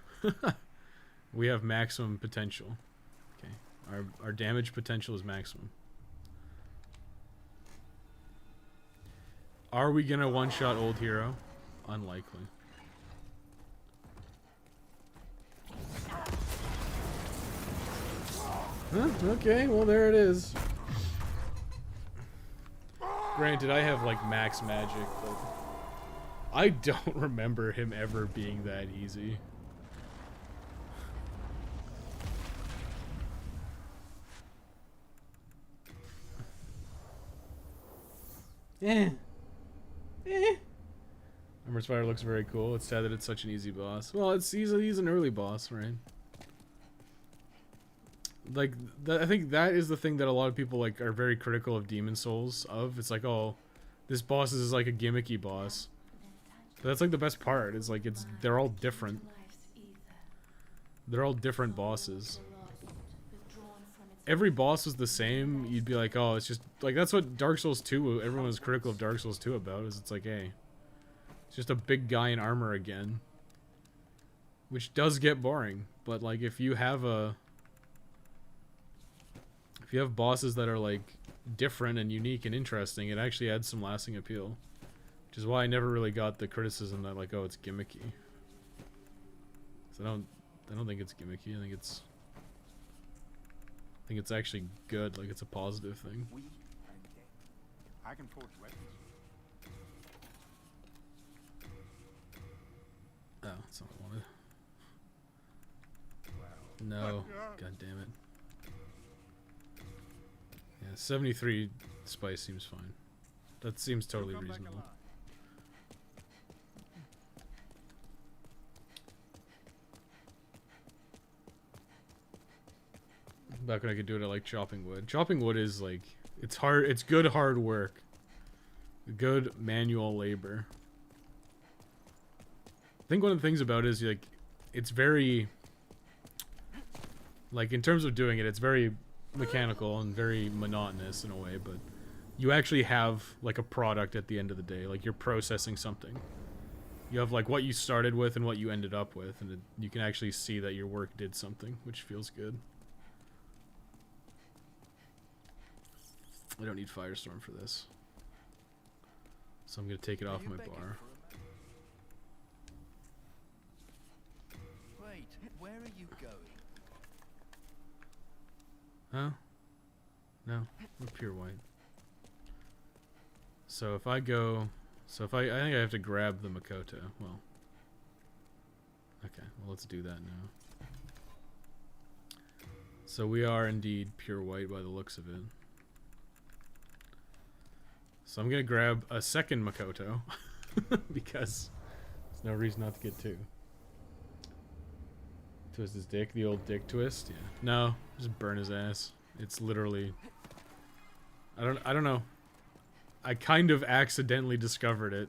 Speaker 1: We have maximum potential. Okay. Our damage potential is maximum. Are we gonna one-shot Old Hero? Unlikely. Huh? Okay, well there it is. Granted, I have like max magic, but I don't remember him ever being that easy. Armor Spider looks very cool. It's sad that it's such an easy boss. Well, he's an early boss, right? Like, I think that is the thing that a lot of people like are very critical of Demon Souls of. It's like, oh, this boss is like a gimmicky boss. But that's like the best part. It's like they're all different. They're all different bosses. Every boss was the same. You'd be like, oh, it's just like that's what Dark Souls 2. Everyone was critical of Dark Souls 2 about. Is it's like, hey, it's just a big guy in armor again, which does get boring. But like, if you have bosses that are like different and unique and interesting, it actually adds some lasting appeal. Which is why I never really got the criticism that like, oh, it's gimmicky. So I don't think it's gimmicky. I think it's actually good. Like, it's a positive thing.
Speaker 3: I can forge weapons.
Speaker 1: Oh, that's not what I wanted. No, god damn it. Yeah, 73 spice seems fine. That seems totally reasonable. Back when I could do it, I like chopping wood. Chopping wood is like It's hard. It's good hard work. Good manual labor. I think one of the things about it is like, it's very, like in terms of doing it, it's very mechanical and very monotonous in a way, but you actually have like a product at the end of the day. Like you're processing something. You have like what you started with and what you ended up with, and you can actually see that your work did something, which feels good. I don't need Firestorm for this, so I'm gonna take it off my bar.
Speaker 4: Wait, where are you going?
Speaker 1: Huh? No, we're pure white. So if I go, I think I have to grab the Makoto. Well, okay, well let's do that now. So we are indeed pure white by the looks of it. So I'm gonna grab a second Makoto because there's no reason not to get two. Twist his dick, the old dick twist. Yeah. No, just burn his ass. It's literally. I don't know. I kind of accidentally discovered it.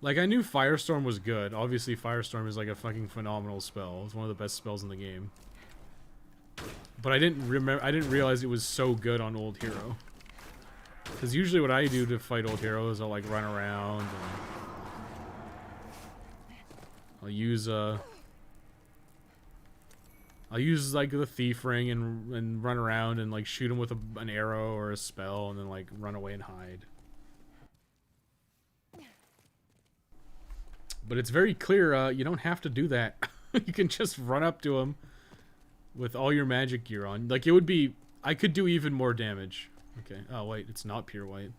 Speaker 1: Like I knew Firestorm was good. Obviously, Firestorm is like a fucking phenomenal spell. It's one of the best spells in the game. But I didn't realize it was so good on Old Hero. Because usually what I do to fight Old Hero is I'll like run around and I'll use like the Thief Ring and run around and like shoot him with an arrow or a spell and then like run away and hide. But it's very clear you don't have to do that. You can just run up to him with all your magic gear on. Like it would be, I could do even more damage. Okay. Oh wait, it's not pure white.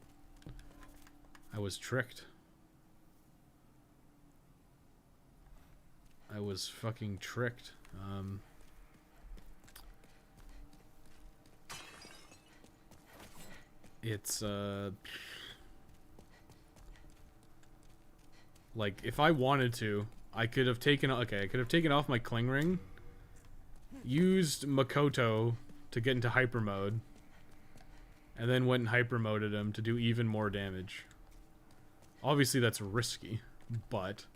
Speaker 1: I was tricked. I was fucking tricked. It's like if I wanted to, I could have taken off my cling ring, used Makoto to get into hyper mode, and then went and hyper moded him to do even more damage. Obviously that's risky, but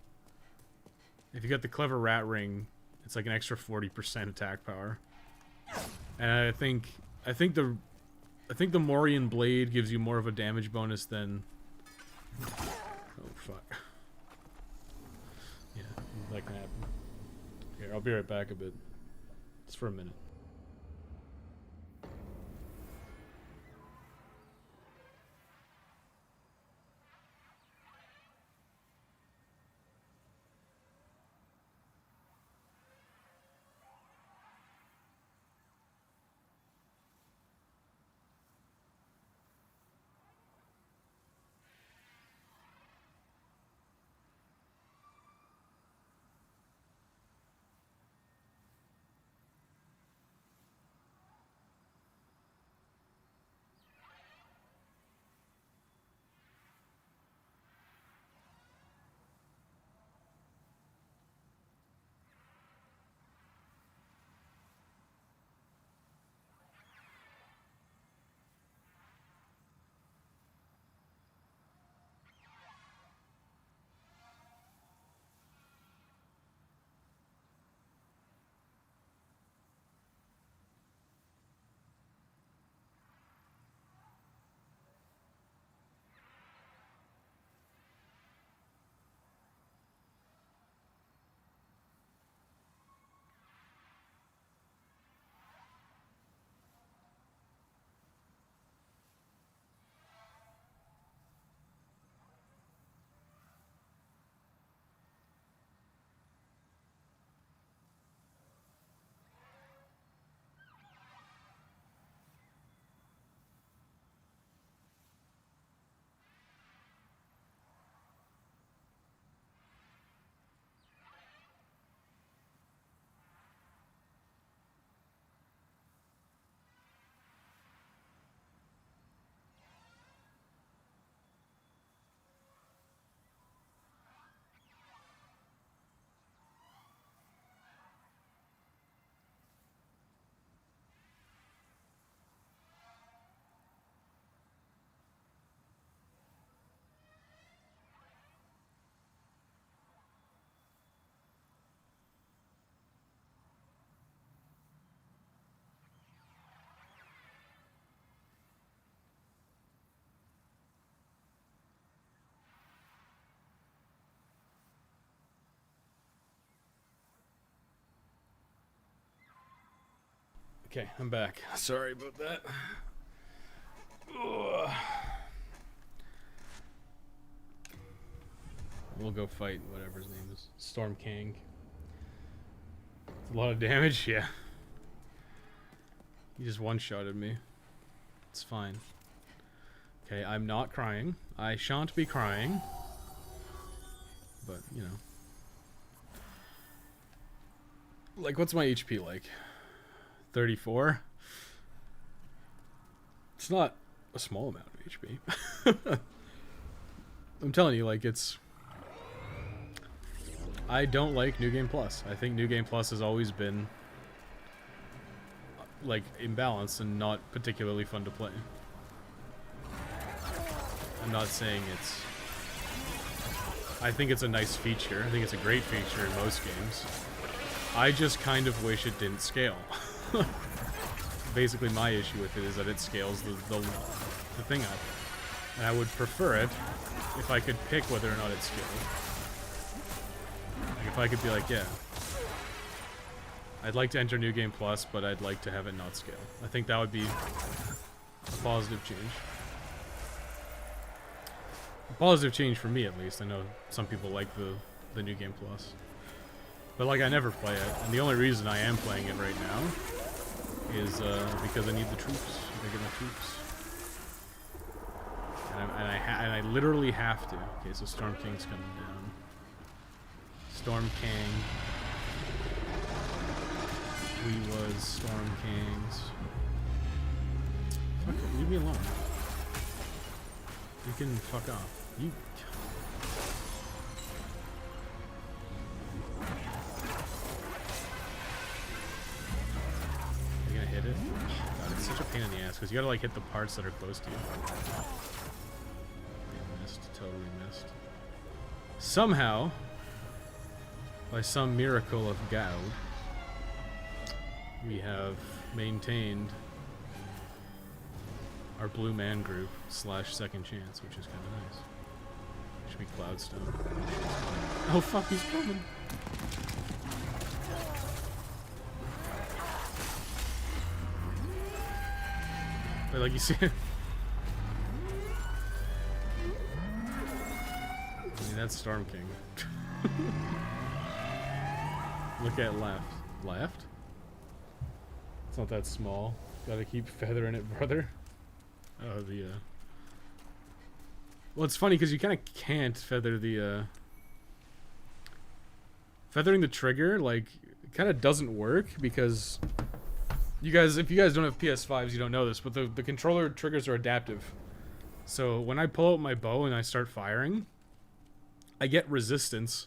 Speaker 1: if you got the clever rat ring, it's like an extra 40% attack power. And I think the Morian Blade gives you more of a damage bonus than... Oh, fuck. Yeah, that can happen. Here, I'll be right back a bit. Just for a minute. Okay, I'm back. Sorry about that. Ugh. We'll go fight whatever his name is. Storm King. It's a lot of damage, yeah. He just one-shotted me. It's fine. Okay, I'm not crying. I shan't be crying. But, you know. Like, what's my HP like? 34? It's not a small amount of HP. I'm telling you, like, it's... I don't like New Game Plus. I think New Game Plus has always been, like, imbalanced and not particularly fun to play. I'm not saying it's... I think it's a nice feature. I think it's a great feature in most games. I just kind of wish it didn't scale. Basically, my issue with it is that it scales the thing up. And I would prefer it if I could pick whether or not it scales. Like, if I could be like, yeah, I'd like to enter New Game Plus, but I'd like to have it not scale. I think that would be a positive change. A positive change for me, at least. I know some people like the New Game Plus. But, like, I never play it. And the only reason I am playing it right now is because I need the troops. I gotta get my troops. And I literally have to. Okay, so Storm King's coming down. Storm King. We was Storm Kings. Fuck it, leave me alone. You can fuck off. You... Are you gonna hit it? God, it's such a pain in the ass, because you gotta, like, hit the parts that are close to you. I missed. Totally missed. Somehow, by some miracle of God, we have maintained our Blue Man Group / Second Chance, which is kind of nice. Should be Cloudstone. Oh fuck, he's coming! But like you see, I mean, that's Storm King. Look at left. Left? It's not that small. Gotta keep feathering it, brother. Oh, the, Well, it's funny because you kind of can't feather the, Feathering the trigger, like, kind of doesn't work because... You guys, if you guys don't have PS5s, you don't know this, but the controller triggers are adaptive. So when I pull out my bow and I start firing, I get resistance.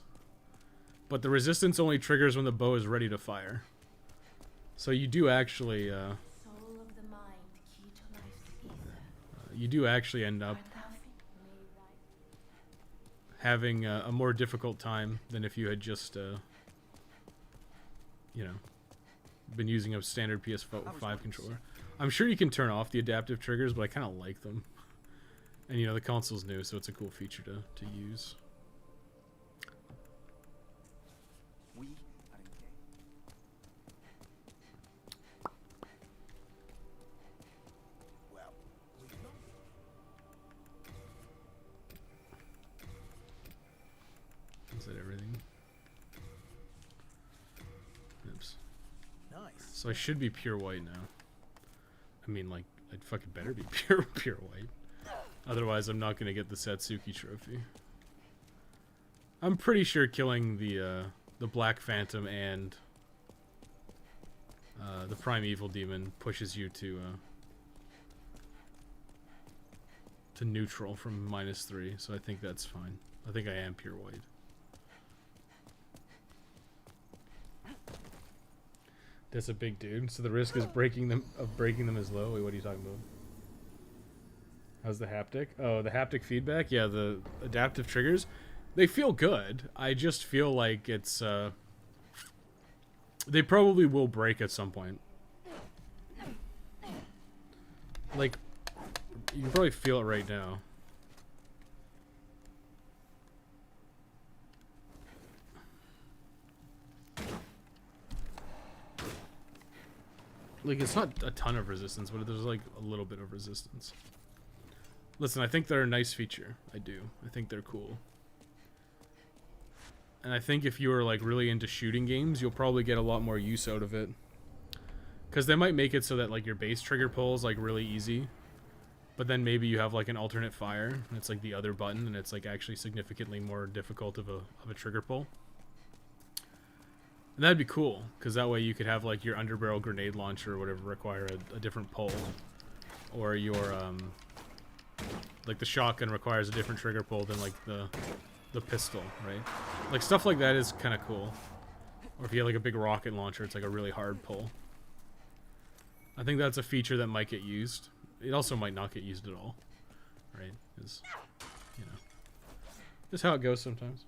Speaker 1: But the resistance only triggers when the bow is ready to fire. So you do actually,
Speaker 4: Soul of the mind, key to life's ether.
Speaker 1: you do actually end up having a more difficult time than if you had just, you know, been using a standard PS5 controller. I'm sure you can turn off the adaptive triggers, but I kind of like them. And, you know, the console's new, so it's a cool feature to use.
Speaker 3: We are in game. Well, we know.
Speaker 1: Is that everything? Oops.
Speaker 3: Nice.
Speaker 1: So I should be pure white now. I mean, like, I'd fucking better be pure white. Otherwise, I'm not gonna get the Satsuki trophy. I'm pretty sure killing the Black Phantom and the Primeval Demon pushes you to neutral from -3, so I think that's fine. I think I am pure white. That's a big dude. So the risk is breaking them is low. Wait, what are you talking about? How's the haptic? Oh, the haptic feedback? Yeah, the adaptive triggers. They feel good. I just feel like it's they probably will break at some point. Like, you can probably feel it right now. Like, it's not a ton of resistance, but there's like a little bit of resistance. Listen, I think they're a nice feature. I do. I think they're cool. And I think if you are like really into shooting games, you'll probably get a lot more use out of it. Because they might make it so that like your base trigger pull is like really easy. But then maybe you have like an alternate fire, and it's like the other button, and it's like actually significantly more difficult of a trigger pull. And that'd be cool, because that way you could have like your underbarrel grenade launcher or whatever require a different pull. Or your, like the shotgun requires a different trigger pull than like the pistol, right? Like stuff like that is kind of cool. Or if you have like a big rocket launcher, it's like a really hard pull. I think that's a feature that might get used. It also might not get used at all, right? Because, you know, just how it goes sometimes.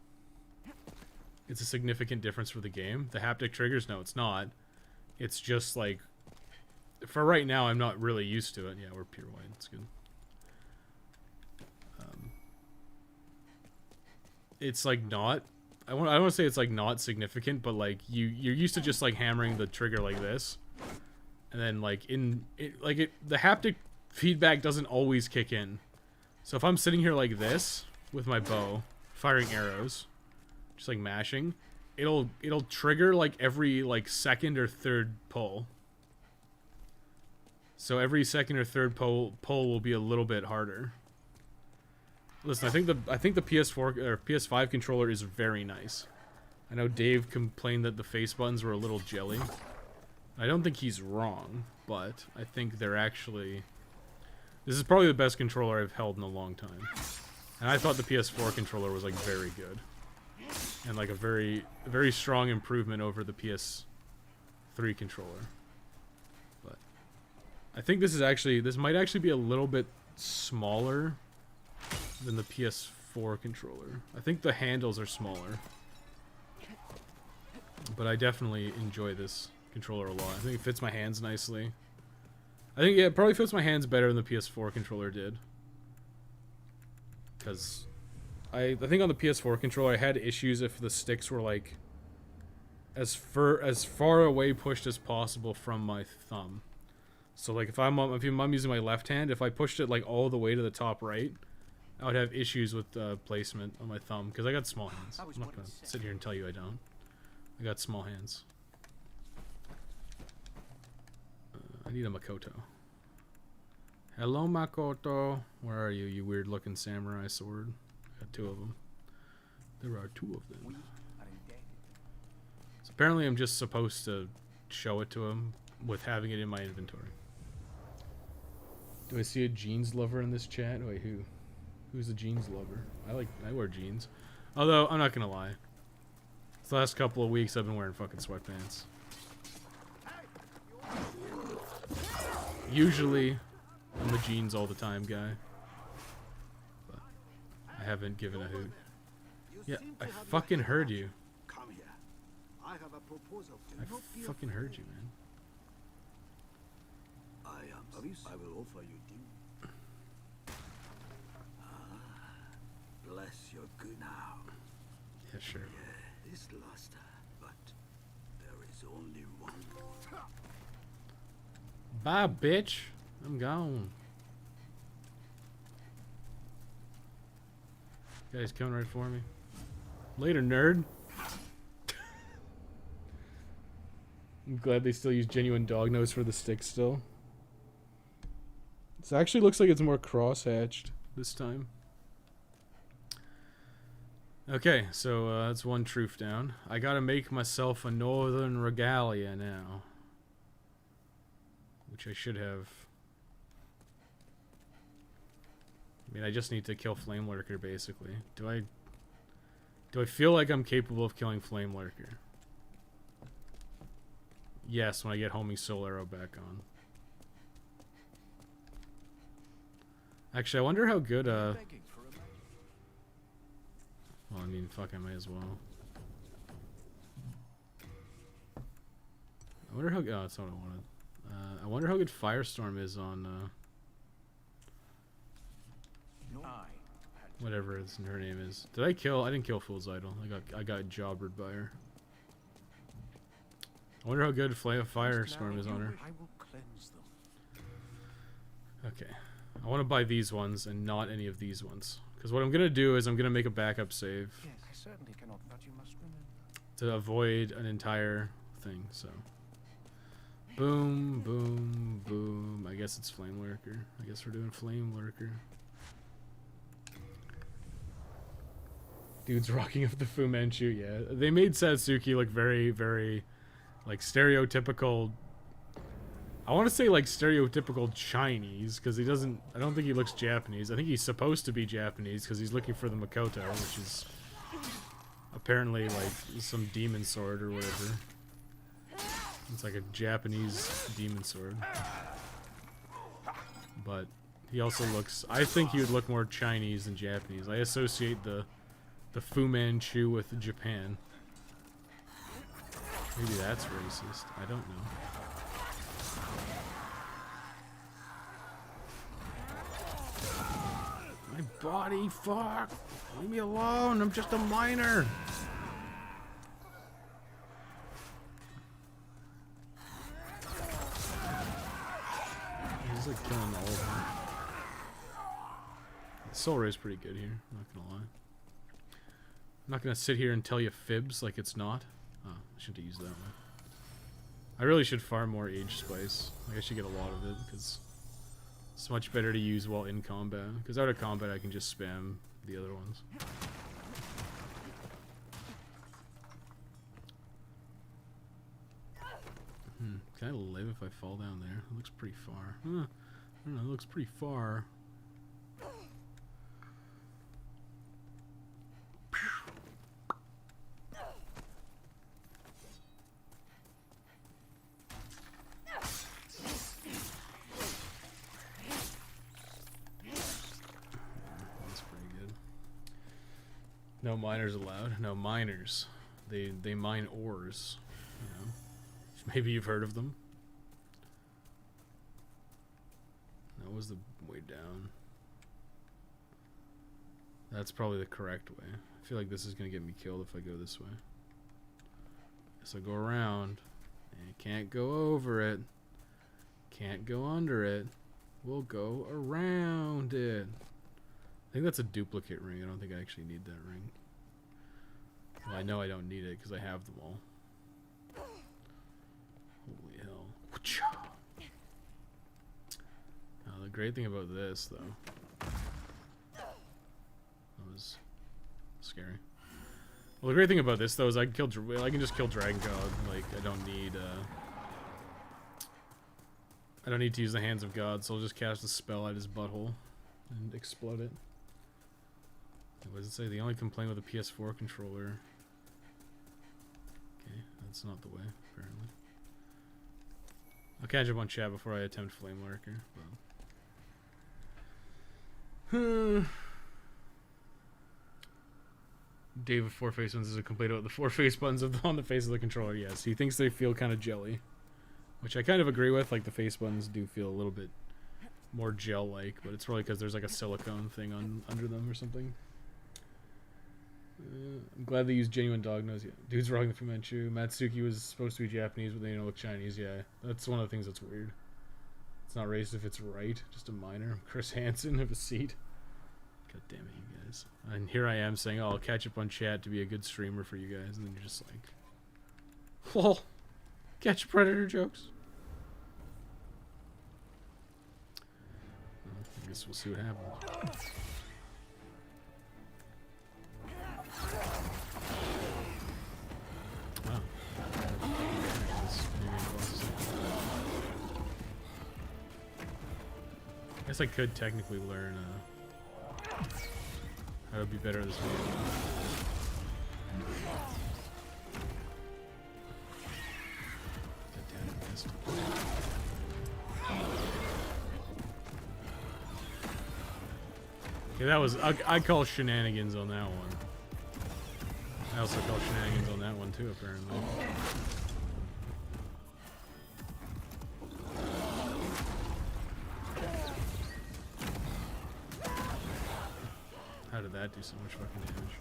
Speaker 1: It's a significant difference for the game. The haptic triggers, no, it's not. It's just like, for right now, I'm not really used to it. Yeah, we're pure white. It's good. It's like not. I want to say it's like not significant, but like you're used to just like hammering the trigger like this, and then like the haptic feedback doesn't always kick in. So if I'm sitting here like this with my bow, firing arrows, just like mashing, it'll trigger like every like second or third pull. So every second or third pull will be a little bit harder. Listen, I think the PS4 or PS5 controller is very nice. I know Dave complained that the face buttons were a little jelly. I don't think he's wrong, but I think they're actually... This is probably the best controller I've held in a long time. And I thought the PS4 controller was like very good. And like a very strong improvement over the PS3 controller. But I think this might actually be a little bit smaller than the PS4 controller. I think the handles are smaller. But I definitely enjoy this controller a lot. I think it fits my hands nicely. I think, yeah, it probably fits my hands better than the PS4 controller did. Because I think on the PS4 controller I had issues if the sticks were like as far away pushed as possible from my thumb. So like if I'm using my left hand, if I pushed it like all the way to the top right, I would have issues with placement on my thumb because I got small hands. I'm not gonna sit here and tell you I don't. I got small hands. I need a Makoto. Hello, Makoto. Where are you, you weird-looking samurai sword? I got two of them. There are two of them. So apparently I'm just supposed to show it to him with having it in my inventory. Do I see a jeans lover in this chat? Wait, who? Who's the jeans lover? I wear jeans. Although, I'm not gonna lie. This last couple of weeks I've been wearing fucking sweatpants. Usually, I'm the jeans all the time guy. But I haven't given a hoot. Yeah, I fucking heard you.
Speaker 3: Come here. I have a proposal.
Speaker 1: I fucking heard you, man.
Speaker 3: I will offer you dinner. Bless your good now.
Speaker 1: Yeah, sure.
Speaker 3: Yeah, this luster, but there is only one.
Speaker 1: Bye, bitch. I'm gone. Guy's coming right for me. Later, nerd. I'm glad they still use genuine dog nose for the stick still. It actually looks like it's more cross-hatched this time. Okay, so that's one truth down. I gotta make myself a northern regalia now. Which I should have. I mean, I just need to kill Flame Lurker, basically. Do I feel like I'm capable of killing Flame Lurker? Yes, when I get Homing Soul Arrow back on. Actually, I wonder how good, well, I mean, fuck, I might as well. I wonder how... Oh, that's not what I wanted. I wonder how good Firestorm is on, whatever her name is. I didn't kill Fool's Idol. I got jobbered by her. I wonder how good Firestorm is on her.
Speaker 3: I will cleanse them.
Speaker 1: Okay. I want to buy these ones and not any of these ones. Because what I'm going to do is I'm going to make a backup save.
Speaker 3: Yes, I certainly cannot, but you must remember.
Speaker 1: To avoid an entire thing, so. Boom, boom, boom. I guess it's Flame Lurker. I guess we're doing Flame Lurker. Dude's rocking up the Fu Manchu, yeah. They made Satsuki look very, very, like, stereotypical. I want to say, like, stereotypical Chinese, because he doesn't, I don't think he looks Japanese. I think he's supposed to be Japanese, because he's looking for the Makoto, which is apparently, like, some demon sword or whatever. It's like a Japanese demon sword. But he also looks, I think he would look more Chinese than Japanese. I associate the Fu Manchu with Japan. Maybe that's racist. I don't know. My body, fuck! Leave me alone, I'm just a miner! He's like killing all of them. The Soul Ray is pretty good here, I'm not gonna lie. I'm not gonna sit here and tell you fibs like it's not. Oh, I shouldn't have used that one. I really should farm more Age Spice. Like I should get a lot of it, because it's much better to use while in combat. Because out of combat I can just spam the other ones. Can I live if I fall down there? It looks pretty far. I don't know, it looks pretty far. No miners allowed. No miners. They mine ores. You know. Maybe you've heard of them. That was the way down. That's probably the correct way. I feel like this is gonna get me killed if I go this way. Guess I'll go around. And can't go over it. Can't go under it. We'll go around it. I think that's a duplicate ring. I don't think I actually need that ring. Well, I know I don't need it because I have them all. Holy hell. The great thing about this, though... That was scary. Well, the great thing about this, though, is I can just kill Dragon God. Like, I don't need to use the Hands of God, so I'll just cast a spell at his butthole and explode it. What does it say? The only complaint with a PS4 controller. Okay, that's not the way, apparently. I'll catch up on chat before I attempt Flame Lurker. Dave of FourFaceButtons is a complaint about the FourFaceButtons on the face of the controller. Yes, he thinks they feel kind of jelly. Which I kind of agree with. Like, the face buttons do feel a little bit more gel-like, but it's probably because there's like a silicone thing under them or something. I'm glad they used genuine dog nose. Yeah. Dude's rocking the Fu Manchu. Matsuki was supposed to be Japanese, but they don't look Chinese. Yeah, that's one of the things that's weird. It's not racist if it's right. Just a minor. Chris Hansen of a seat. God damn it, you guys. And here I am saying, oh, I'll catch up on chat to be a good streamer for you guys, and then you're just like, lol, catch predator jokes. Well, I guess we'll see what happens. Wow. I guess I could technically learn how to be better at this game. God damn it, missed. Okay, that was I call shenanigans on that one. I also call shenanigans on that one too, apparently. How did that do so much fucking damage?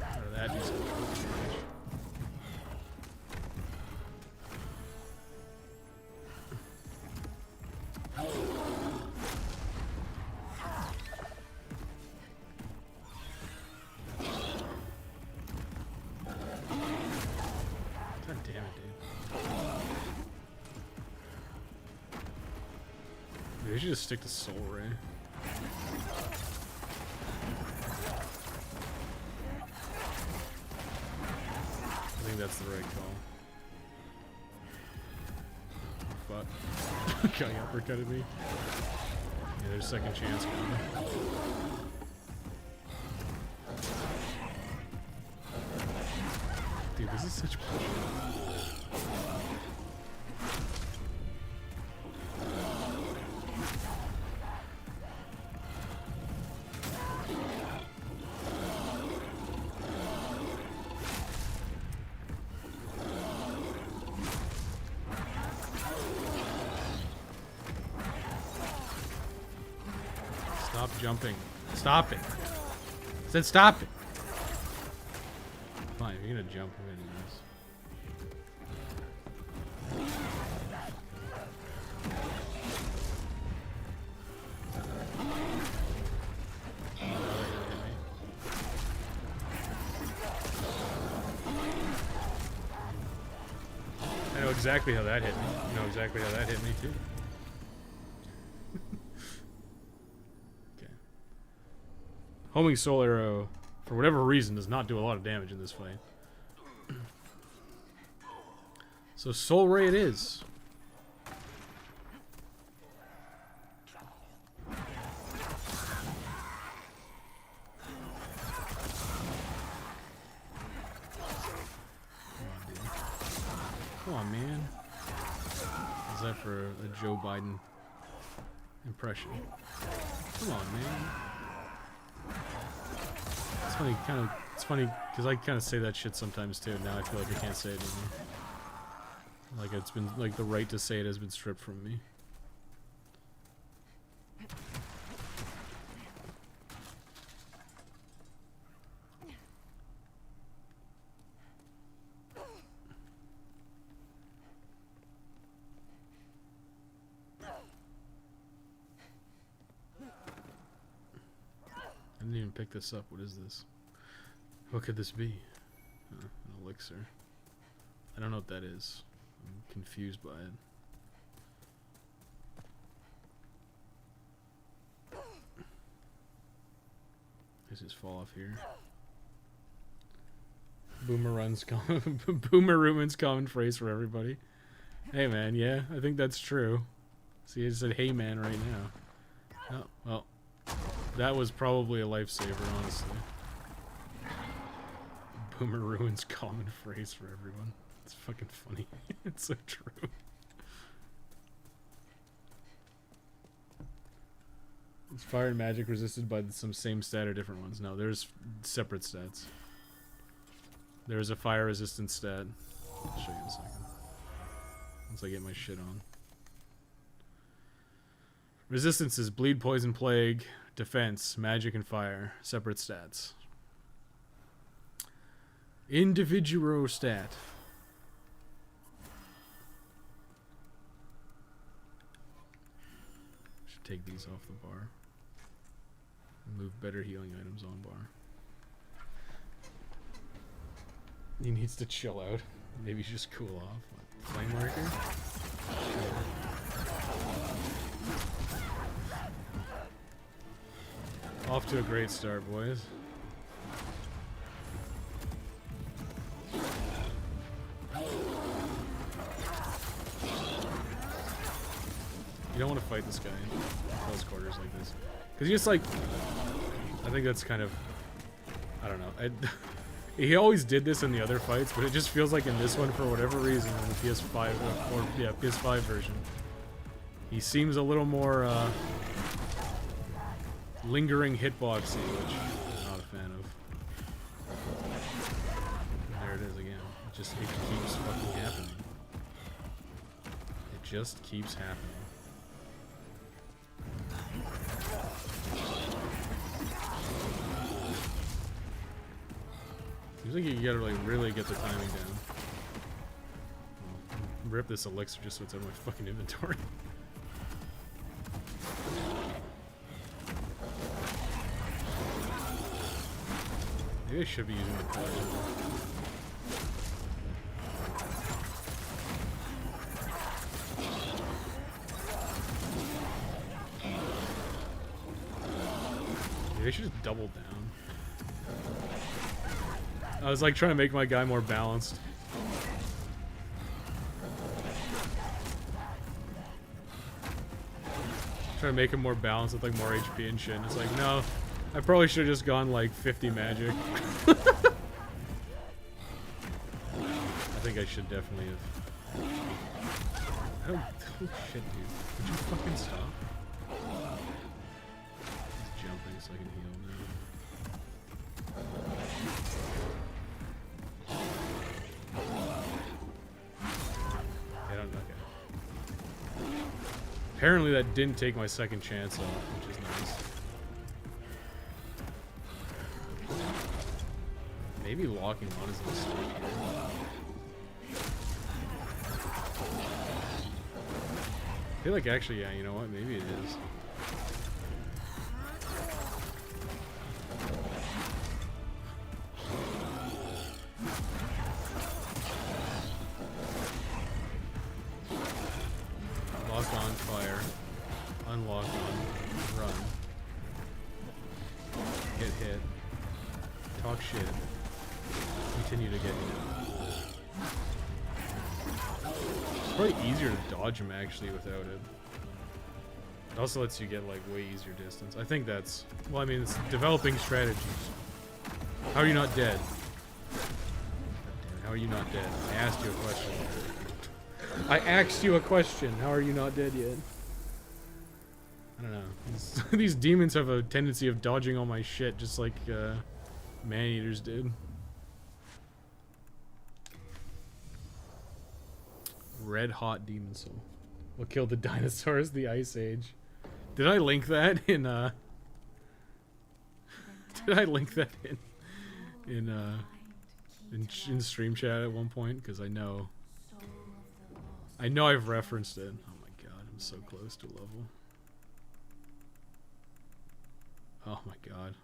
Speaker 1: How did that do so much fucking damage? Maybe we should just stick to Soul Ray. I think that's the right call. Fuck. Guy uppercutted me. Yeah, there's a second chance coming. Dude, this is such bullshit. Stop jumping. Stop it. I said stop it. Fine, if you're gonna jump, I'm gonna do this. I know exactly how that hit me. You know exactly how that hit me too. Homing Soul Arrow, for whatever reason, does not do a lot of damage in this fight. So Soul Ray it is. Come on, man. Is that for a Joe Biden impression? Come on, man. It's funny because I kind of say that shit sometimes too. Now I feel like I can't say it anymore. Like it's been like the right to say it has been stripped from me. I didn't even pick this up. What is this? What could this be? An elixir. I don't know what that is. I'm confused by it. Let's just fall off here. Boomerang's common phrase for everybody. Hey man, yeah, I think that's true. See, I just said hey man right now. Oh, well. That was probably a lifesaver, honestly. Boomer ruins common phrase for everyone. It's fucking funny. It's so true. Is fire and magic resisted by some same stat or different ones? No, there's separate stats. There's a fire resistance stat. I'll show you in a second. Once I get my shit on. Resistance is bleed, poison, plague, defense, magic, and fire. Separate stats. Individual stat. Should take these off the bar. Move better healing items on bar. He needs to chill out. Maybe just cool off. What, flame marker? Off to a great start, boys. You don't want to fight this guy in close quarters like this. Because he just like... I think that's kind of... I don't know. He always did this in the other fights, but it just feels like in this one, for whatever reason, in the PS5, PS5 version, he seems a little more, lingering hitboxy, which I'm not a fan of. There it is again. It keeps fucking happening. It just keeps happening. Seems like you gotta like really get the timing down. Well, rip this elixir just so it's out of my fucking inventory. Maybe I should be using the collection. Maybe I should just double down. I was like trying to make my guy more balanced. Trying to make him more balanced with like more HP and shit. And it's like, no, I probably should have just gone like 50 magic. I think I should definitely have. Holy shit, dude. Would you fucking stop? He's jumping so I can heal now. I don't know. Okay. Apparently that didn't take my second chance off, which is nice. Maybe locking on is a mistake here. I feel like actually, yeah, you know what? Maybe it is. Lock on, fire. Unlock on, run. Get hit. Talk shit. Continue to get hit. It's probably easier to dodge him actually without it. It also lets you get like way easier distance. I think that's, well, I mean, it's developing strategies. How are you not dead? How are you not dead? I asked you a question. I asked you a question. How are you not dead yet? I don't know. These demons have a tendency of dodging all my shit, just like man-eaters did. Red hot demon soul. What killed the dinosaurs? The Ice Age. Did I link that in Did I link that in stream chat at one point? Because I know I've referenced it. Oh my god, I'm so close to level. Oh my god.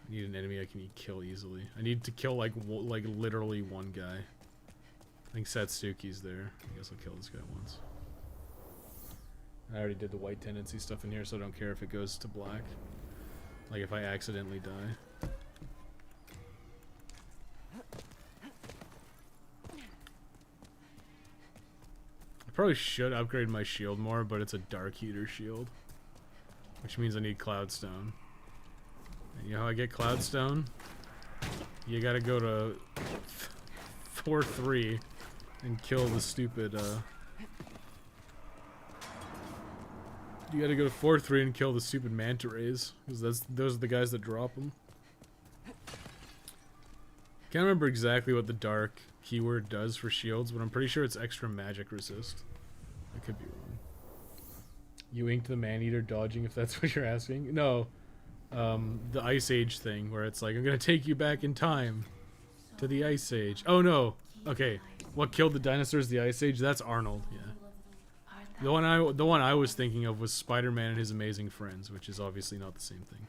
Speaker 1: I need an enemy I can kill easily. I need to kill like literally one guy. I think Satsuki's there. I guess I'll kill this guy once. I already did the white tendency stuff in here, so I don't care if it goes to black. Like if I accidentally die. I probably should upgrade my shield more, but it's a Dark Heater shield. Which means I need Cloudstone. And you know how I get Cloudstone? You gotta go to 4-3 and kill the stupid, you gotta go to 4-3 and kill the stupid manta rays, because those are the guys that drop them. Can't remember exactly what the dark keyword does for shields, but I'm pretty sure it's extra magic resist. I could be wrong. You inked the man-eater dodging, if that's what you're asking? No. The Ice Age thing, where it's like, I'm gonna take you back in time to the Ice Age. Oh no! Okay, what killed the dinosaurs? The Ice Age? That's Arnold, yeah. The one I was thinking of was Spider-Man and His Amazing Friends, which is obviously not the same thing.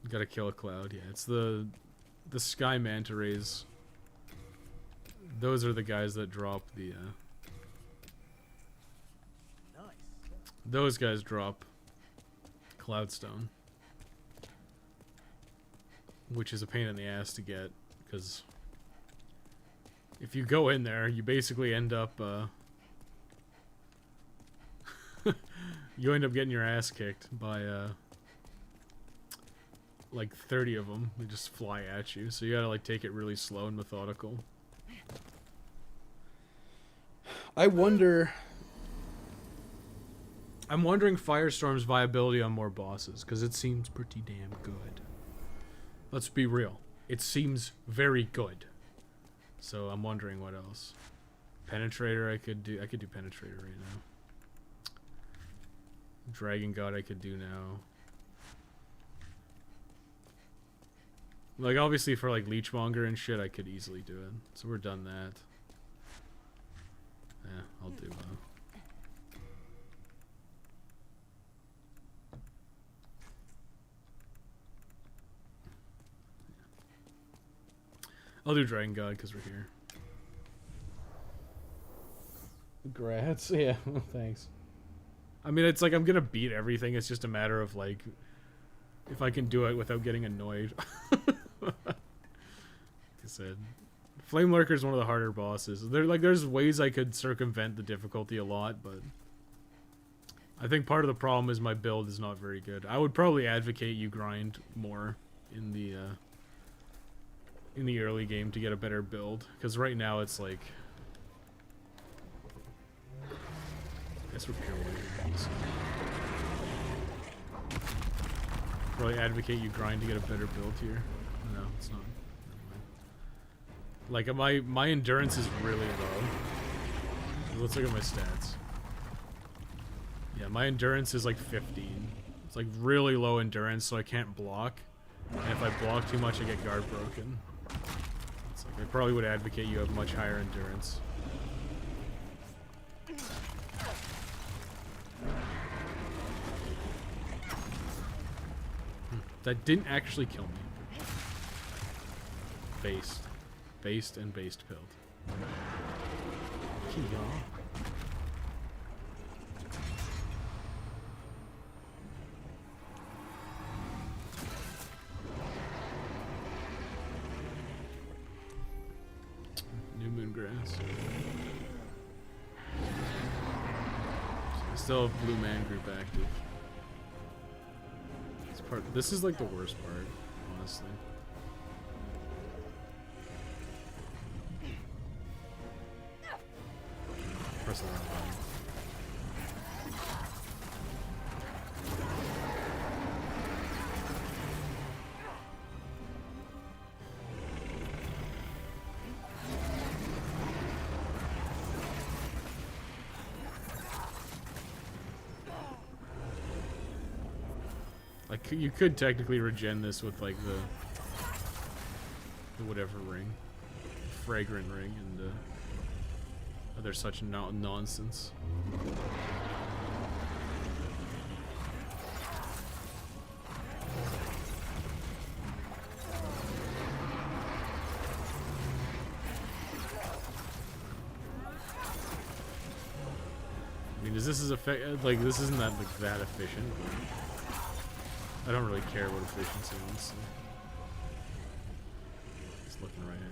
Speaker 1: You gotta kill a cloud, yeah. It's the Sky Manta Rays. Those are the guys that drop the, those guys drop Cloudstone. Which is a pain in the ass to get, because if you go in there, you basically end up, you end up getting your ass kicked by, like 30 of them. They just fly at you, so you gotta, like, take it really slow and methodical. I'm wondering Firestorm's viability on more bosses, because it seems pretty damn good. Let's be real. It seems very good. So I'm wondering what else. Penetrator I could do Penetrator right now. Dragon God I could do now. Like obviously for like Leechmonger and shit I could easily do it. So we're done that. Yeah, I'll do I'll do Dragon God because we're here. Grats, yeah, thanks. I mean, it's like I'm gonna beat everything. It's just a matter of like if I can do it without getting annoyed. Like I said, Flame Lurker is one of the harder bosses. There's ways I could circumvent the difficulty a lot, but I think part of the problem is my build is not very good. I would probably advocate you grind more in the early game to get a better build, because right now it's like, I guess repair warrior. Probably advocate you grind to get a better build here. No, it's not. Like my endurance is really low. Let's look at my stats. Yeah, my endurance is like 15. It's like really low endurance, so I can't block. And if I block too much, I get guard broken. It's like I probably would advocate you have much higher endurance. That didn't actually kill me. Based and based build. Yeah. New moon grass. I still have blue man group active. This is like the worst part, honestly. Press the wrong button. Like, you could technically regen this with like the whatever ring, fragrant ring, and there's such nonsense. I mean, this isn't that like that efficient. I don't really care what efficiency, honestly. Just looking right at me.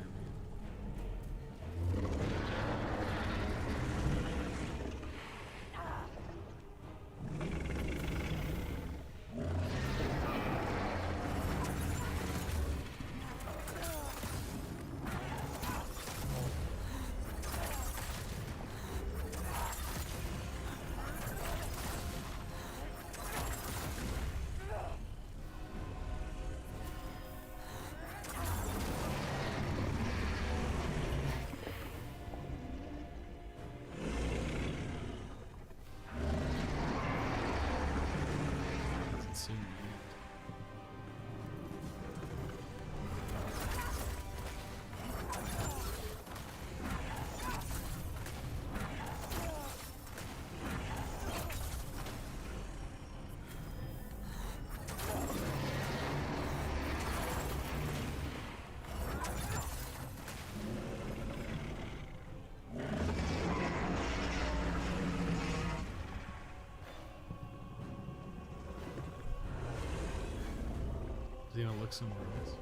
Speaker 1: Look somewhere else.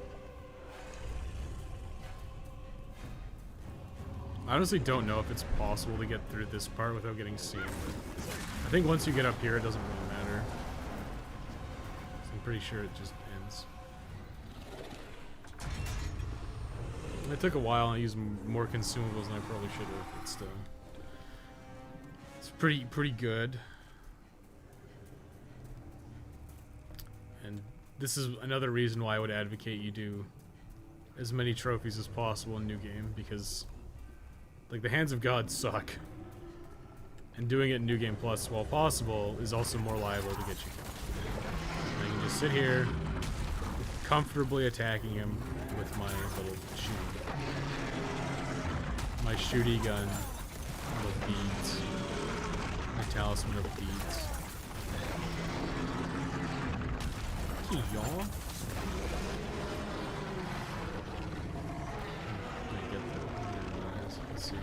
Speaker 1: I honestly don't know if it's possible to get through this part without getting seen. I think once you get up here, it doesn't really matter. So I'm pretty sure it just ends. It took a while, and I used more consumables than I probably should have, but still. It's pretty good. And this is another reason why I would advocate you do as many trophies as possible in New Game, because like the Hands of God suck. And doing it in New Game Plus, while possible, is also more liable to get you killed. I can just sit here, comfortably attacking him with my little shoot. My shooty gun of beads. My talisman of beads. Y'all. Let's see.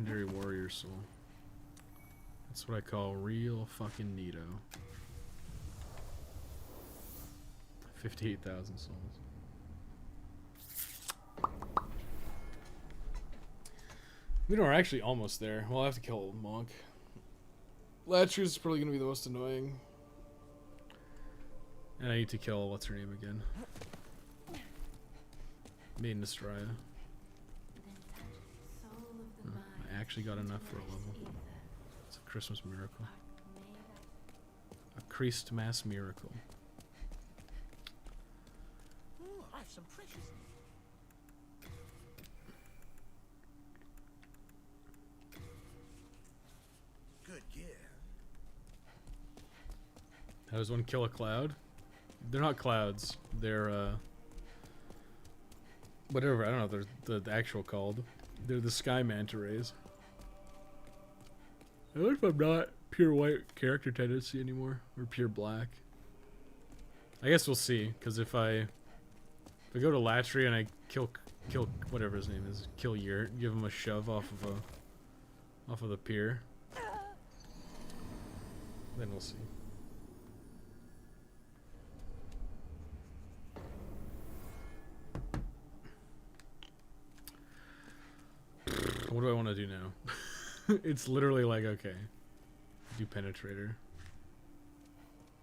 Speaker 1: Legendary Warrior Soul. That's what I call real fucking neato. 58,000 souls. We are actually almost there. We'll have to kill Monk. Latchers is probably going to be the most annoying. And I need to kill, what's her name again? Maiden Estraya. I actually got enough for a level. It's a Christmas miracle. A Christ Mass miracle.
Speaker 3: Ooh, I have some precious. Good gear.
Speaker 1: How does one kill a cloud? They're not clouds. They're, whatever, I don't know what they're the actual called. They're the sky manta rays. I wonder if I'm not pure white character tendency anymore, or pure black. I guess we'll see, because if I go to Latry and I kill whatever his name is, kill Yurt, give him a shove off of the pier, then we'll see. What do I want to do now? It's literally like, okay, do Penetrator.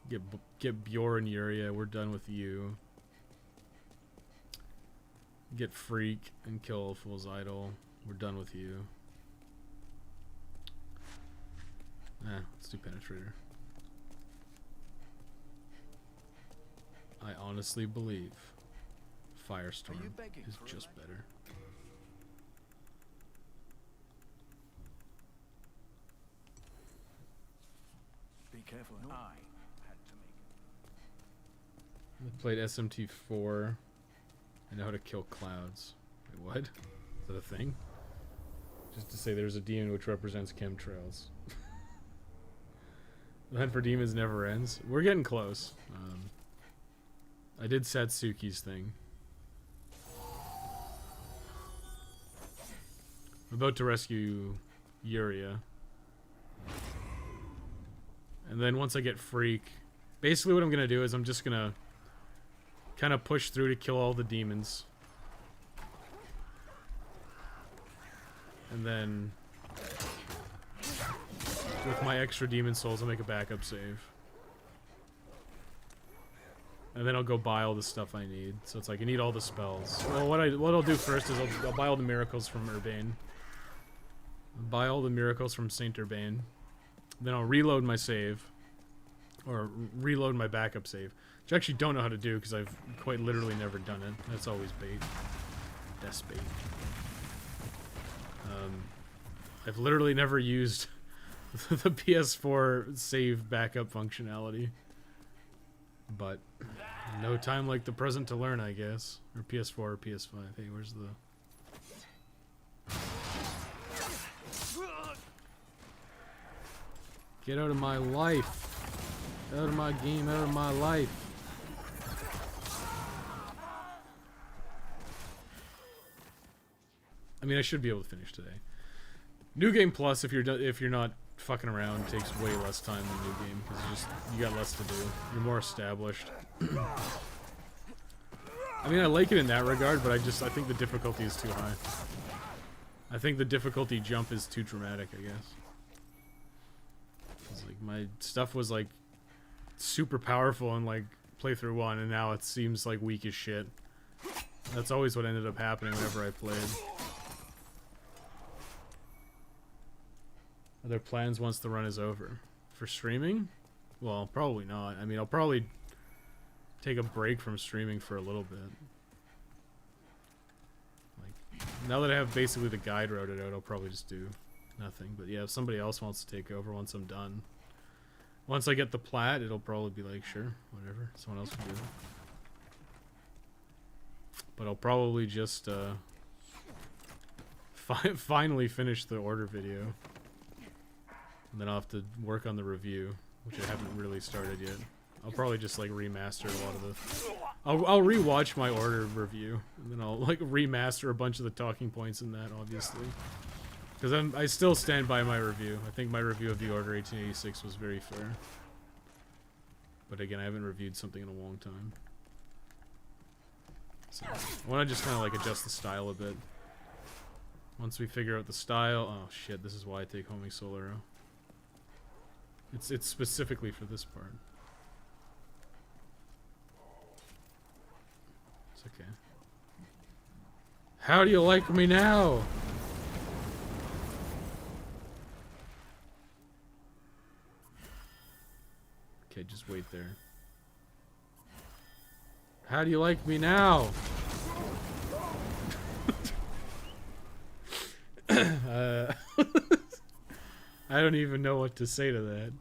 Speaker 1: Get Bjorn and Yuria, we're done with you. Get Freak and kill Fool's Idol, we're done with you. Let's do Penetrator. I honestly believe Firestorm is just better.
Speaker 3: Be careful. No. I had to make.
Speaker 1: I played SMT4. I know how to kill clouds. Wait, what? Is that a thing? Just to say there's a demon which represents chemtrails. The hunt for demons never ends. We're getting close. I did Satsuki's thing. I'm about to rescue Yuria. And then once I get Freak, basically what I'm going to do is I'm just going to kind of push through to kill all the demons. And then with my extra demon souls, I'll make a backup save. And then I'll go buy all the stuff I need. So it's like I need all the spells. Well, what I'll do first is I'll buy all the miracles from Urbane. Buy all the miracles from Saint Urbane. Then I'll reload my save. Or reload my backup save. Which I actually don't know how to do because I've quite literally never done it. That's always bait. Death bait. I've literally never used the PS4 save backup functionality. But no time like the present to learn, I guess. Or PS4 or PS5. Hey, where's the... Get out of my life. Out of my game, out of my life. I mean, I should be able to finish today. New Game Plus, if you're not fucking around, takes way less time than New Game because you got less to do. You're more established. I mean, I like it in that regard, but I think the difficulty is too high. I think the difficulty jump is too dramatic, I guess. It's like my stuff was like super powerful in like playthrough 1, and now it seems like weak as shit. That's always what ended up happening whenever I played. Are there plans once the run is over? For streaming? Well, probably not. I mean, I'll probably take a break from streaming for a little bit. Like, now that I have basically the guide routed out, I'll probably just do nothing. But yeah, if somebody else wants to take over once I'm done. Once I get the plat, it'll probably be like, sure, whatever. Someone else can do it. But I'll probably just finally finish the order video. And then I'll have to work on the review, which I haven't really started yet. I'll probably just like remaster a lot of the... I'll rewatch my order review, and then I'll like remaster a bunch of the talking points in that, obviously. Because I still stand by my review. I think my review of The Order 1886 was very fair. But again, I haven't reviewed something in a long time. So I want to just kind of like adjust the style a bit. Once we figure out the style... Oh shit, this is why I take Homing Soul Arrow. It's specifically for this part. It's okay. How do you like me now? Okay, just wait there. How do you like me now? I don't even know what to say to that.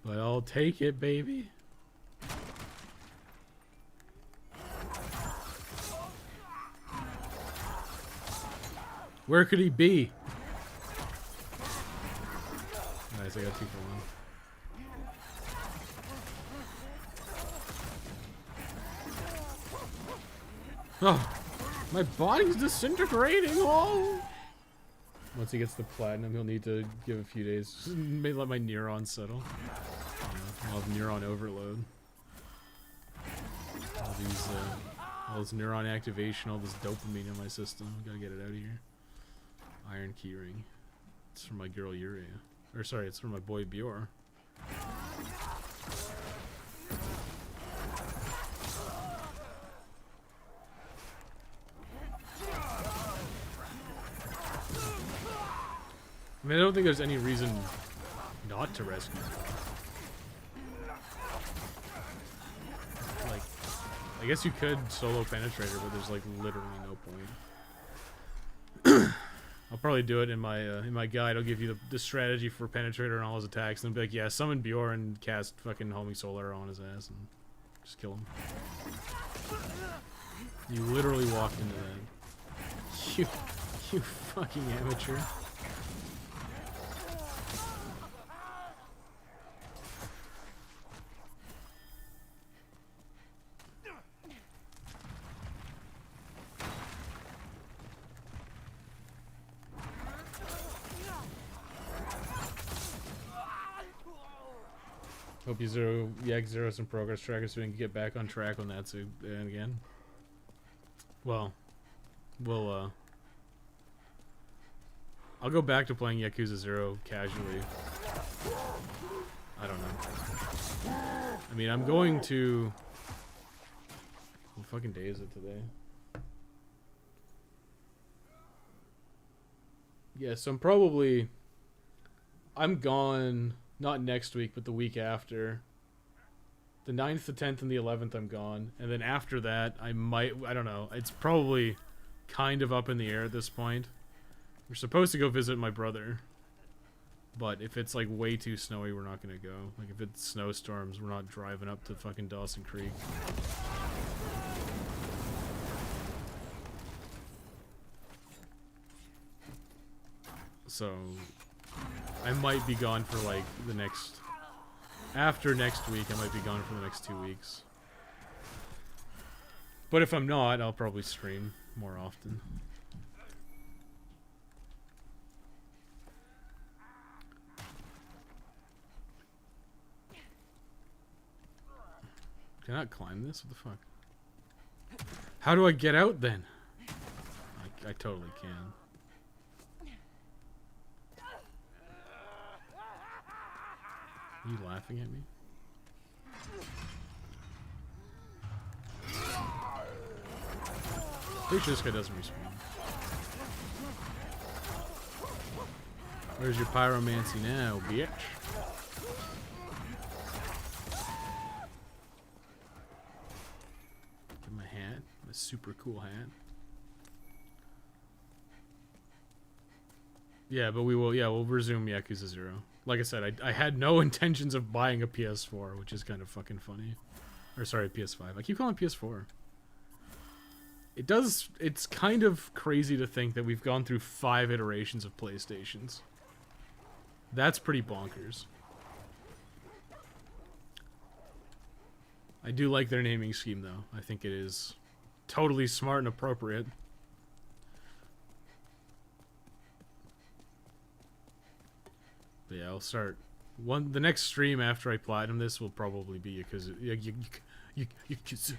Speaker 1: But I'll take it, baby. Where could he be? Nice, I got 2 for 1. Oh, my body's disintegrating. Oh. Once he gets the platinum, he'll need to give a few days. Just maybe let my neurons settle. I'll have neuron overload. All this neuron activation, all this dopamine in my system. Gotta get it out of here. Iron keyring. It's for my girl Urea. Or sorry, it's for my boy Bjor. I mean, I don't think there's any reason not to rescue. Like, I guess you could solo Penetrator, but there's like literally no point. I'll probably do it in my guide. I'll give you the strategy for Penetrator and all his attacks, and be like, yeah, summon Bjorn and cast fucking Homing Soul Arrow on his ass and just kill him. You literally walked into that. You fucking amateur. Hope you zero some progress trackers so we can get back on track on that too. And again, well, we'll I'll go back to playing Yakuza 0 casually. I don't know. I mean, I'm going to. What fucking day is it today? Yeah, so I'm gone. Not next week, but the week after. The 9th, the 10th, and the 11th I'm gone. And then after that, I don't know. It's probably kind of up in the air at this point. We're supposed to go visit my brother. But if it's like way too snowy, we're not going to go. Like if it's snowstorms, we're not driving up to fucking Dawson Creek. So... I might be gone for like the next... After next week, I might be gone for the next 2 weeks. But if I'm not, I'll probably stream more often. Can I not climb this? What the fuck? How do I get out then? I totally can. Are you laughing at me? Pretty sure this guy doesn't respawn. Where's your pyromancy now, bitch? Get my hat, my super cool hat. Yeah, but we'll resume Yakuza 0. Like I said, I had no intentions of buying a PS4, which is kind of fucking funny. Or sorry, PS5. I keep calling it PS4. It's kind of crazy to think that we've gone through 5 iterations of PlayStations. That's pretty bonkers. I do like their naming scheme, though. I think it is totally smart and appropriate. I'll start the next stream after I platinum this will probably be because it'll be Yakuza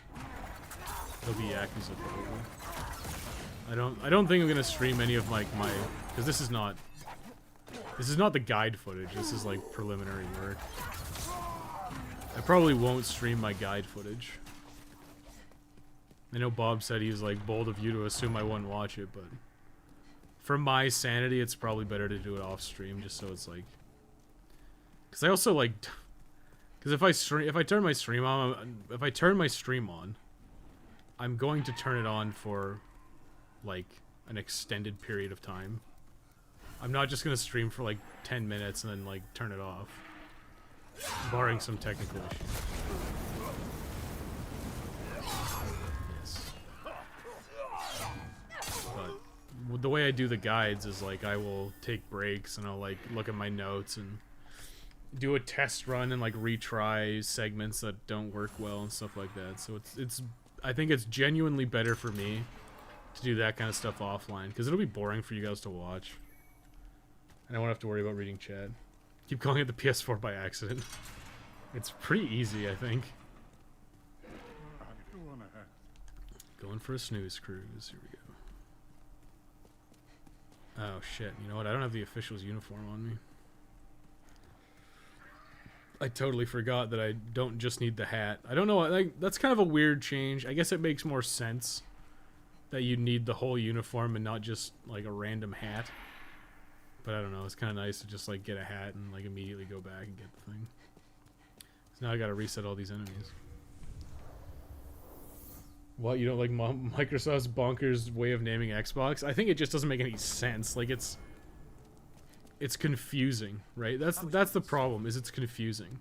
Speaker 1: probably. I don't think I'm gonna stream any of my because this is not the guide footage. This is like preliminary work. I probably won't stream my guide footage. I know Bob said he was like bold of you to assume I wouldn't watch it, but for my sanity, it's probably better to do it off stream just so it's like. Because I also like, because if I turn my stream on, I'm going to turn it on for like an extended period of time. I'm not just gonna stream for like 10 minutes and then like turn it off, barring some technical issues. Yes. But the way I do the guides is like I will take breaks and I'll like look at my notes and do a test run and like retry segments that don't work well and stuff like that. So it's I think it's genuinely better for me to do that kind of stuff offline because it'll be boring for you guys to watch. And I won't have to worry about reading chat. Keep calling it the PS4 by accident. It's pretty easy, I think. Going for a snooze cruise. Here we go. Oh shit, you know what? I don't have the official's uniform on me. I totally forgot that I don't just need the hat. I don't know, like that's kind of a weird change. I guess it makes more sense that you need the whole uniform and not just like a random hat. But I don't know, it's kind of nice to just like get a hat and like immediately go back and get the thing. So now I gotta reset all these enemies. What, you don't like Microsoft's bonkers way of naming Xbox? I think it just doesn't make any sense. Like it's confusing, right? That's the problem, is it's confusing.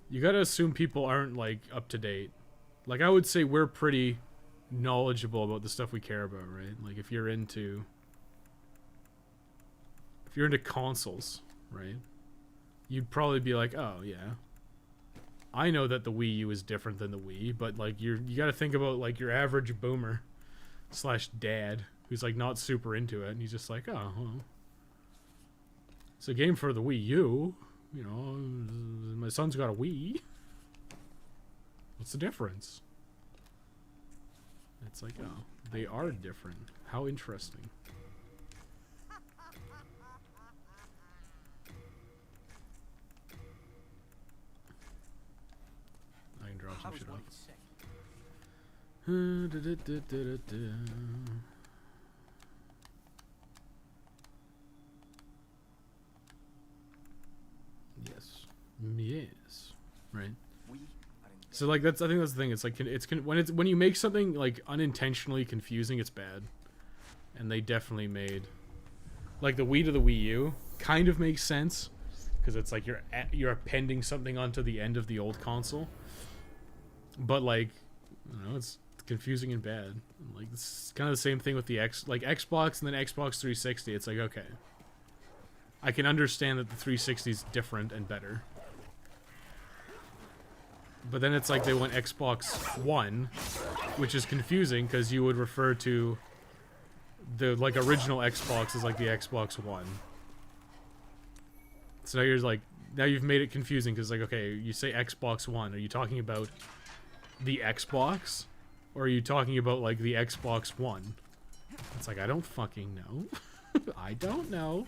Speaker 1: You gotta assume people aren't like up to date. Like I would say we're pretty knowledgeable about the stuff we care about, right? Like if you're into consoles, right? You'd probably be like, oh yeah, I know that the Wii U is different than the Wii, but like you gotta think about like your average boomer / dad who's like not super into it, and he's just like, oh, well, it's a game for the Wii U, you know, my son's got a Wii. What's the difference? It's like, oh, they are different. How interesting. I can drop some shit off. Yes. Right. So like I think that's the thing. It's like when you make something like unintentionally confusing, it's bad. And they definitely made like the Wii to the Wii U kind of makes sense because it's like you're appending something onto the end of the old console. But like, I don't know, it's confusing and bad. Like it's kind of the same thing with the Xbox and then Xbox 360. It's like, okay, I can understand that the 360 is different and better. But then it's like they went Xbox One, which is confusing because you would refer to the like original Xbox as like the Xbox One. So now you've made it confusing because like, okay, you say Xbox One, are you talking about the Xbox, or are you talking about like the Xbox One? It's like, I don't fucking know. I don't know.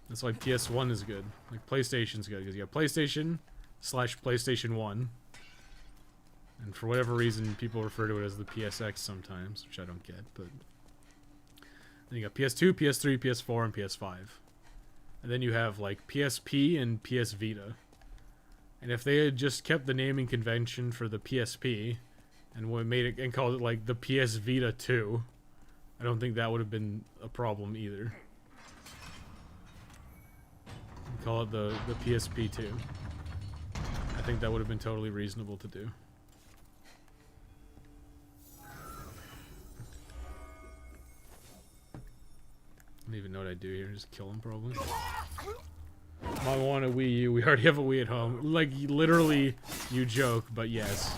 Speaker 1: That's why PS1 is good. Like PlayStation's good because you have PlayStation / PlayStation 1. And for whatever reason, people refer to it as the PSX sometimes, which I don't get, but then you got PS2, PS3, PS4, and PS5. And then you have like PSP and PS Vita. And if they had just kept the naming convention for the PSP and made it and called it like the PS Vita 2, I don't think that would have been a problem either. Call it the PSP 2. I think that would have been totally reasonable to do. I don't even know what I'd do here. Just kill him, probably. I want a Wii U. We already have a Wii at home. Like, literally, you joke, but yes.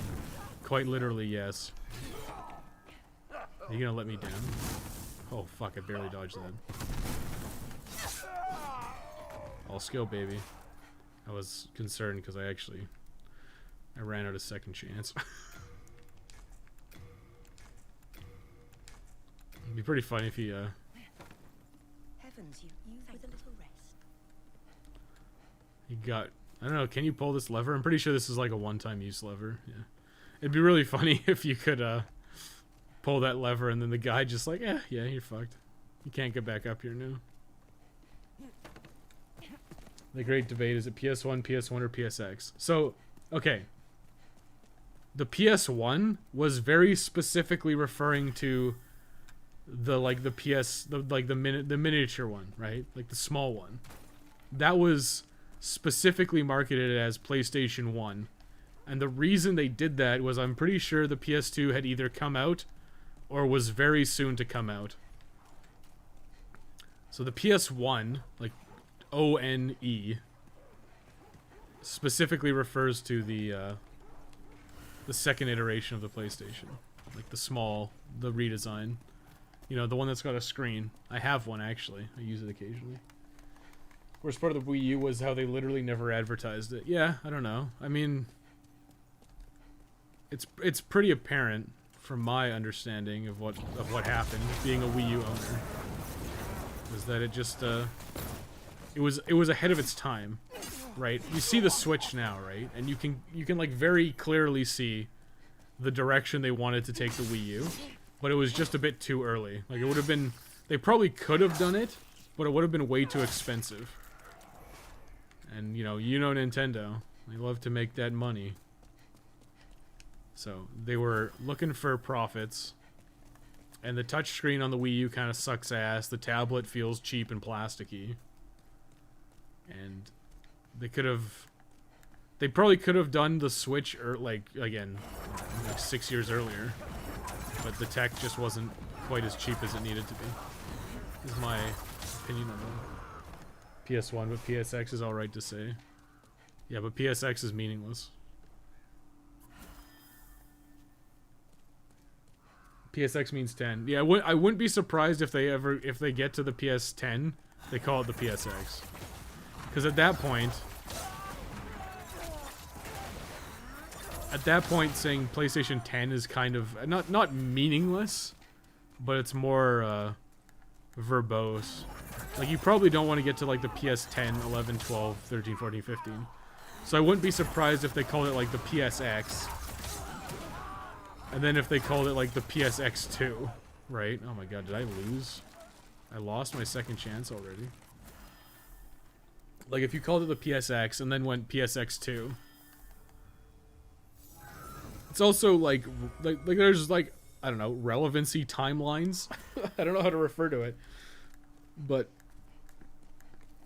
Speaker 1: Quite literally, yes. Are you gonna let me down? Oh, fuck, I barely dodged that. All skill, baby. I was concerned because I ran out of second chance. It'd be pretty funny if he
Speaker 2: Heavens, you with a little rest.
Speaker 1: he got, I don't know, can you pull this lever? I'm pretty sure this is like a one-time use lever. Yeah. It'd be really funny if you could pull that lever and then the guy just like, yeah, you're fucked. You can't get back up here now. The great debate, is it PS1, PS1, or PSX? So, okay. The PS1 was very specifically referring to the miniature one, right? Like the small one. That was specifically marketed as PlayStation 1. And the reason they did that was I'm pretty sure the PS2 had either come out or was very soon to come out. So the PS1, like ONE, specifically refers to the second iteration of the PlayStation. Like the redesign. You know, the one that's got a screen. I have one, actually. I use it occasionally. Worst part of the Wii U was how they literally never advertised it. Yeah, I don't know. I mean, it's pretty apparent from my understanding of what happened being a Wii U owner. Was that it just it was ahead of its time, right? You see the Switch now, right? And you can like very clearly see the direction they wanted to take the Wii U. But it was just a bit too early. Like, it would have been... They probably could have done it, but it would have been way too expensive. And, you know Nintendo. They love to make that money. So, they were looking for profits. And the touchscreen on the Wii U kind of sucks ass. The tablet feels cheap and plasticky. And they could have... They probably could have done the Switch, like 6 years earlier. But the tech just wasn't quite as cheap as it needed to be. Is my opinion on the PS1, but PSX is alright to say. Yeah, but PSX is meaningless. PSX means 10. Yeah, I wouldn't be surprised if they get to the PS10, they call it the PSX. Because at that point, saying PlayStation 10 is kind of not meaningless, but it's more verbose. Like, you probably don't want to get to like the PS10, 11, 12, 13, 14, 15. So I wouldn't be surprised if they called it like the PSX. And then if they called it like the PSX2, right? Oh my god, did I lose? I lost my second chance already. Like, if you called it the PSX and then went PSX2. It's also like there's like, I don't know, relevancy timelines. I don't know how to refer to it. But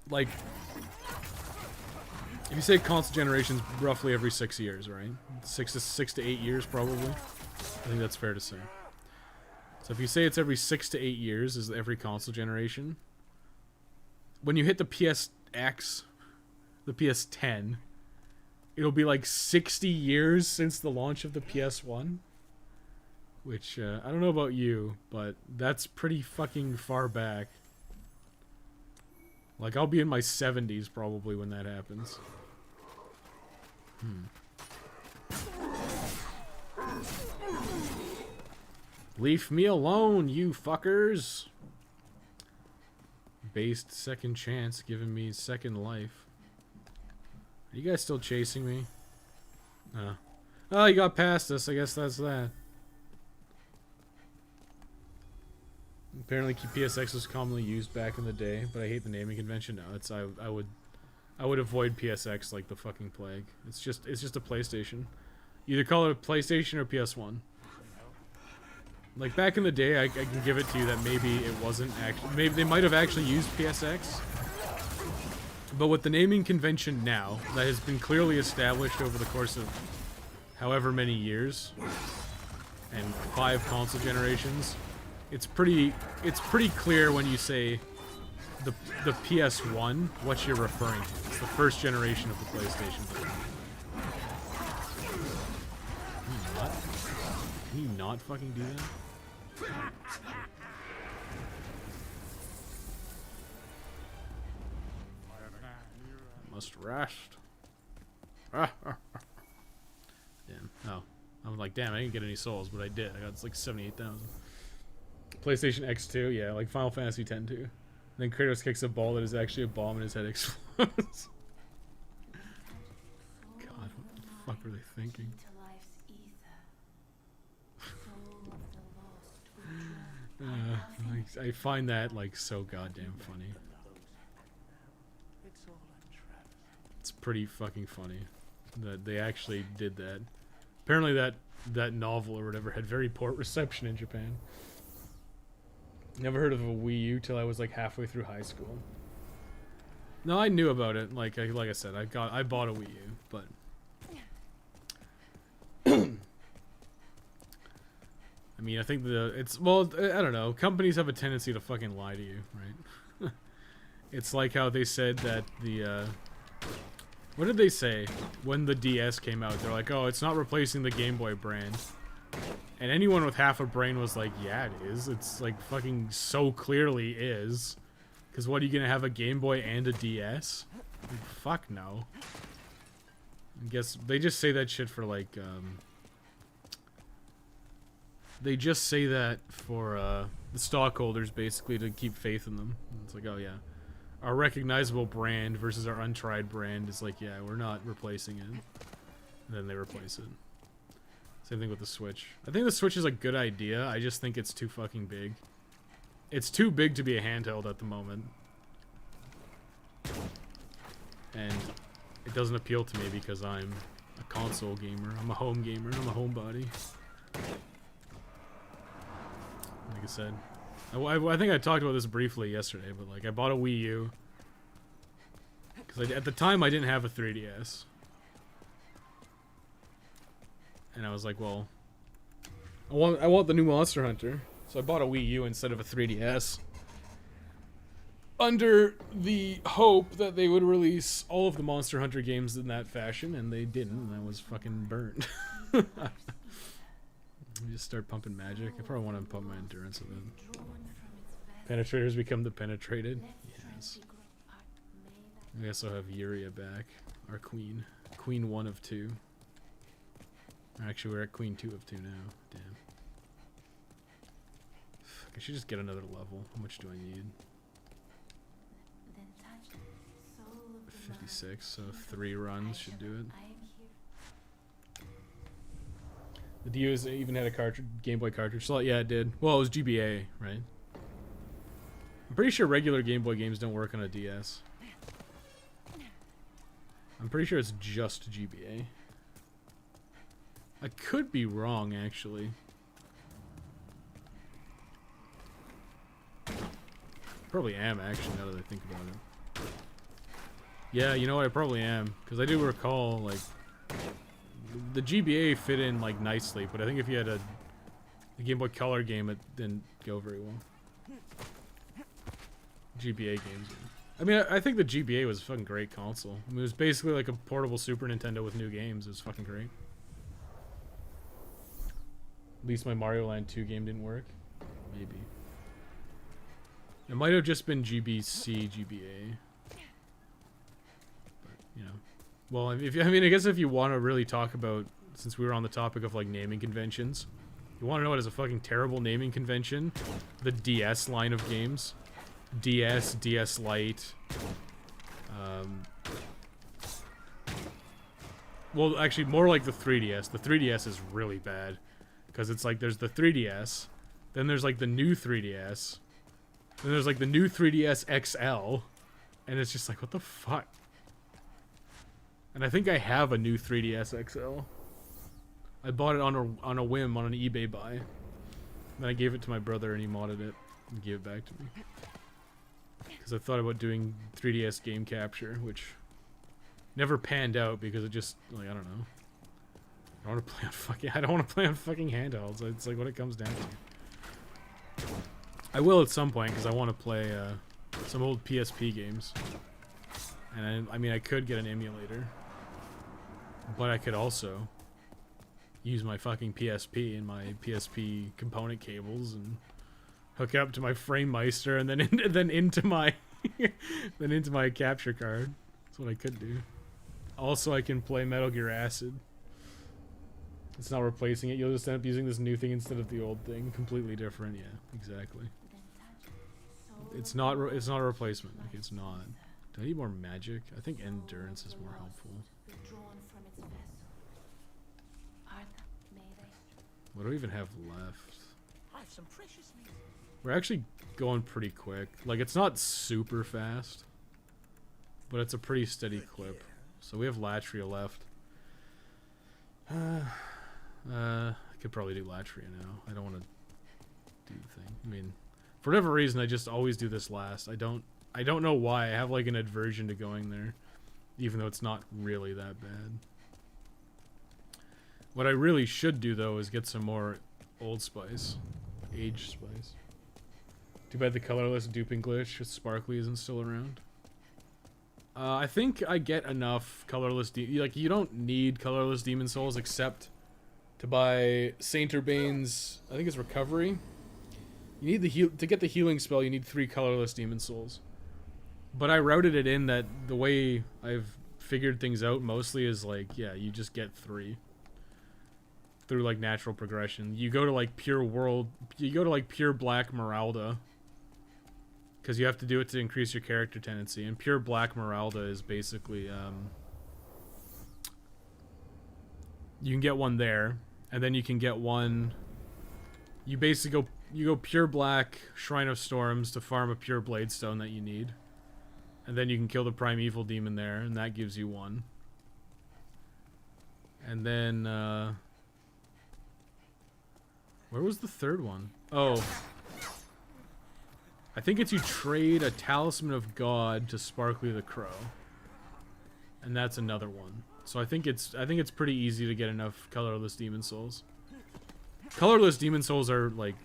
Speaker 1: like, if you say console generations roughly every 6 years, right? 6 to 8 years probably. I think that's fair to say. So if you say it's every 6 to 8 years is every console generation, when you hit the PSX, the PS10, it'll be like 60 years since the launch of the PS1. Which, I don't know about you, but that's pretty fucking far back. Like, I'll be in my 70s probably when that happens. Leave me alone, you fuckers! Based second chance, giving me second life. Are you guys still chasing me? Oh, you got past us. I guess that's that. Apparently PSX was commonly used back in the day, but I hate the naming convention. No, it's I would avoid PSX like the fucking plague. It's just a PlayStation. Either call it a PlayStation or PS1. Like, back in the day, I can give it to you that maybe it wasn't actually... Maybe they might have actually used PSX. But with the naming convention now, that has been clearly established over the course of however many years, and 5 console generations, it's pretty clear when you say the PS1 what you're referring to. It's the first generation of the PlayStation. Can you not fucking do that? must rest. Damn. Oh. I'm like, damn, I didn't get any souls, but I did. I got like 78,000. PlayStation X2, yeah, like Final Fantasy X too. And then Kratos kicks a ball that is actually a bomb and his head explodes. God, what the fuck were they thinking? I find that like so goddamn funny. It's pretty fucking funny that they actually did that. Apparently that novel or whatever had very poor reception in Japan. Never heard of a Wii U till I was like halfway through high school. No, I knew about it. Like I said, I bought a Wii U, but I mean, I think I don't know. Companies have a tendency to fucking lie to you, right? It's like how they said that what did they say when the DS came out? They're like, oh, it's not replacing the Game Boy brand. And anyone with half a brain was like, yeah, it is. It's like fucking so clearly is. Because what, are you going to have a Game Boy and a DS? Like, fuck no. I guess they just say that shit for like, they just say that for the stockholders, basically, to keep faith in them. And it's like, oh yeah. Our recognizable brand versus our untried brand is like, yeah, we're not replacing it. And then they replace it. Same thing with the Switch. I think the Switch is a good idea. I just think it's too fucking big. It's too big to be a handheld at the moment. And it doesn't appeal to me because I'm a console gamer. I'm a home gamer. I'm a homebody. Like I said. I think I talked about this briefly yesterday, but like I bought a Wii U. Because at the time I didn't have a 3DS. And I was like, well, I want the new Monster Hunter. So I bought a Wii U instead of a 3DS. Under the hope that they would release all of the Monster Hunter games in that fashion, and they didn't, and I was fucking burned. Just start pumping magic. I probably want to pump my endurance a bit. Penetrators become the penetrated. Yes. We also have Yuria back, our queen. Queen 1 of 2. Actually, we're at Queen 2 of 2 now. Damn. Fuck, I should just get another level. How much do I need? 56, so 3 runs should do it. The DS even had a cartridge, Game Boy cartridge slot. Yeah, it did. Well, it was GBA, right? I'm pretty sure regular Game Boy games don't work on a DS. I'm pretty sure it's just GBA. I could be wrong, actually. Probably am, actually, now that I think about it. Yeah, you know what? I probably am. Because I do recall, like, the GBA fit in, like, nicely. But I think if you had a Game Boy Color game, it didn't go very well. GBA games. I mean, I think the GBA was a fucking great console. I mean, it was basically like a portable Super Nintendo with new games. It was fucking great. At least my Mario Land 2 game didn't work. Maybe. It might have just been GBC, GBA. But, you know. Well, I guess if you want to really talk about, since we were on the topic of, like, naming conventions, you want to know what is a fucking terrible naming convention? The DS line of games. DS, DS Lite. Well, actually, more like the 3DS. The 3DS is really bad. Because it's like, there's the 3DS, then there's like the new 3DS, then there's like the new 3DS XL, and it's just like, what the fuck? And I think I have a new 3DS XL. I bought it on a whim on an eBay buy. Then I gave it to my brother and he modded it and gave it back to me. Because I thought about doing 3DS game capture, which never panned out because it just, like, I don't know. I don't want to play on fucking handhelds. It's like what it comes down to. I will at some point because I want to play some old PSP games. And I mean, I could get an emulator. But I could also use my fucking PSP and my PSP component cables and hook it up to my FrameMeister and then into my then into my capture card. That's what I could do. Also, I can play Metal Gear Acid. It's not replacing it. You'll just end up using this new thing instead of the old thing. Completely different. Yeah, exactly. It's not a replacement. Like, it's not. Do I need more magic? I think endurance is more helpful. What do we even have left? We're actually going pretty quick. Like, it's not super fast, but it's a pretty steady clip. So we have Latria left. I could probably do Latria now. I don't want to do the thing. I mean, for whatever reason, I just always do this last. I don't know why. I have like an aversion to going there, even though it's not really that bad. What I really should do though is get some more Old Spice, aged spice. Too bad the colorless duping glitch with Sparkly isn't still around. I think I get enough colorless like, you don't need colorless demon souls except to buy Saint Urbain's, I think it's recovery. You need to get the healing spell, you need 3 colorless demon souls. But I routed it in that the way I've figured things out mostly is like, yeah, you just get 3 through like natural progression. You go to like pure black Meralda, because you have to do it to increase your character tendency, and pure black Meralda is basically you can get one there, and then you can get one, you basically go pure black Shrine of Storms to farm a pure Bladestone that you need, and then you can kill the primeval demon there, and that gives you one. And then where was the third one? Oh, I think it's you trade a Talisman of God to Sparkly the Crow, and that's another one. So I think it's pretty easy to get enough colorless demon souls. Colorless demon souls are like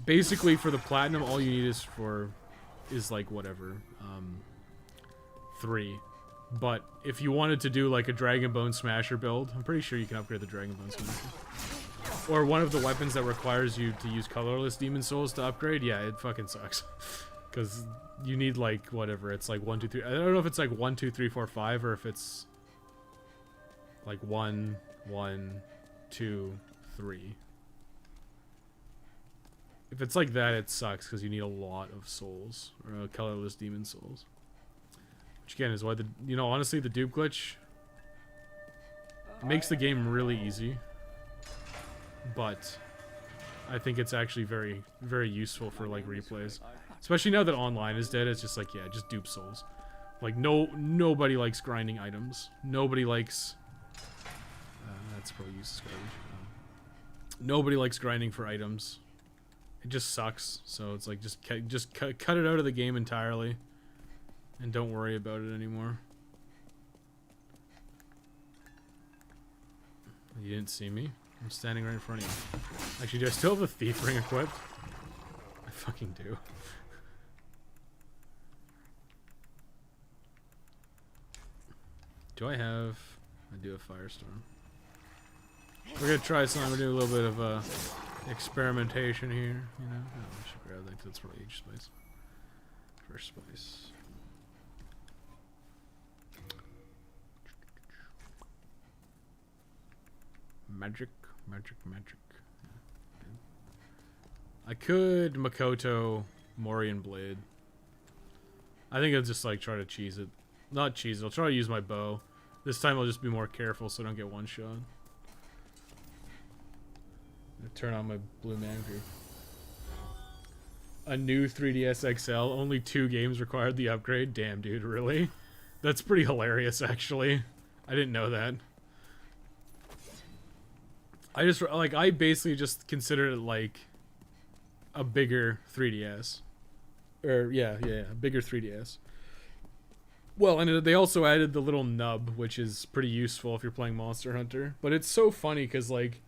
Speaker 1: basically for the platinum. All you need is like whatever 3. But if you wanted to do like a Dragon Bone Smasher build, I'm pretty sure you can upgrade the Dragon Bone Smasher. Or one of the weapons that requires you to use colorless demon souls to upgrade, yeah, it fucking sucks. Because you need like whatever, it's like 1, 2, 3. I don't know if it's like 1, 2, 3, 4, 5, or if it's like 1, 1, 2, 3. If it's like that, it sucks because you need a lot of souls, or colorless demon souls. Which again is why honestly the dupe glitch makes the game really easy. But I think it's actually very, very useful for like replays, especially now that online is dead. It's just like, yeah, just dupe souls. Like nobody likes grinding items. Nobody likes. That's probably useless garbage. Nobody likes grinding for items. It just sucks. So it's like just cut it out of the game entirely, and don't worry about it anymore. You didn't see me? I'm standing right in front of you. Actually, do I still have the Thief Ring equipped? I fucking do. Do I have... I do have Firestorm. We're gonna try something. We're doing a little bit of experimentation here, you know? Oh, I should grab that. That's probably H spice. First spice. Magic. I could Makoto Morian Blade. I think I'll just like try to cheese it. Not cheese it, I'll try to use my bow. This time I'll just be more careful so I don't get one shot. Turn on my blue Mangrove. A new 3DS XL, only 2 games required the upgrade. Damn dude, really? That's pretty hilarious actually. I didn't know that. I basically just considered it like a bigger 3DS. Or, yeah, a bigger 3DS. Well, and they also added the little nub, which is pretty useful if you're playing Monster Hunter. But it's so funny, because, like,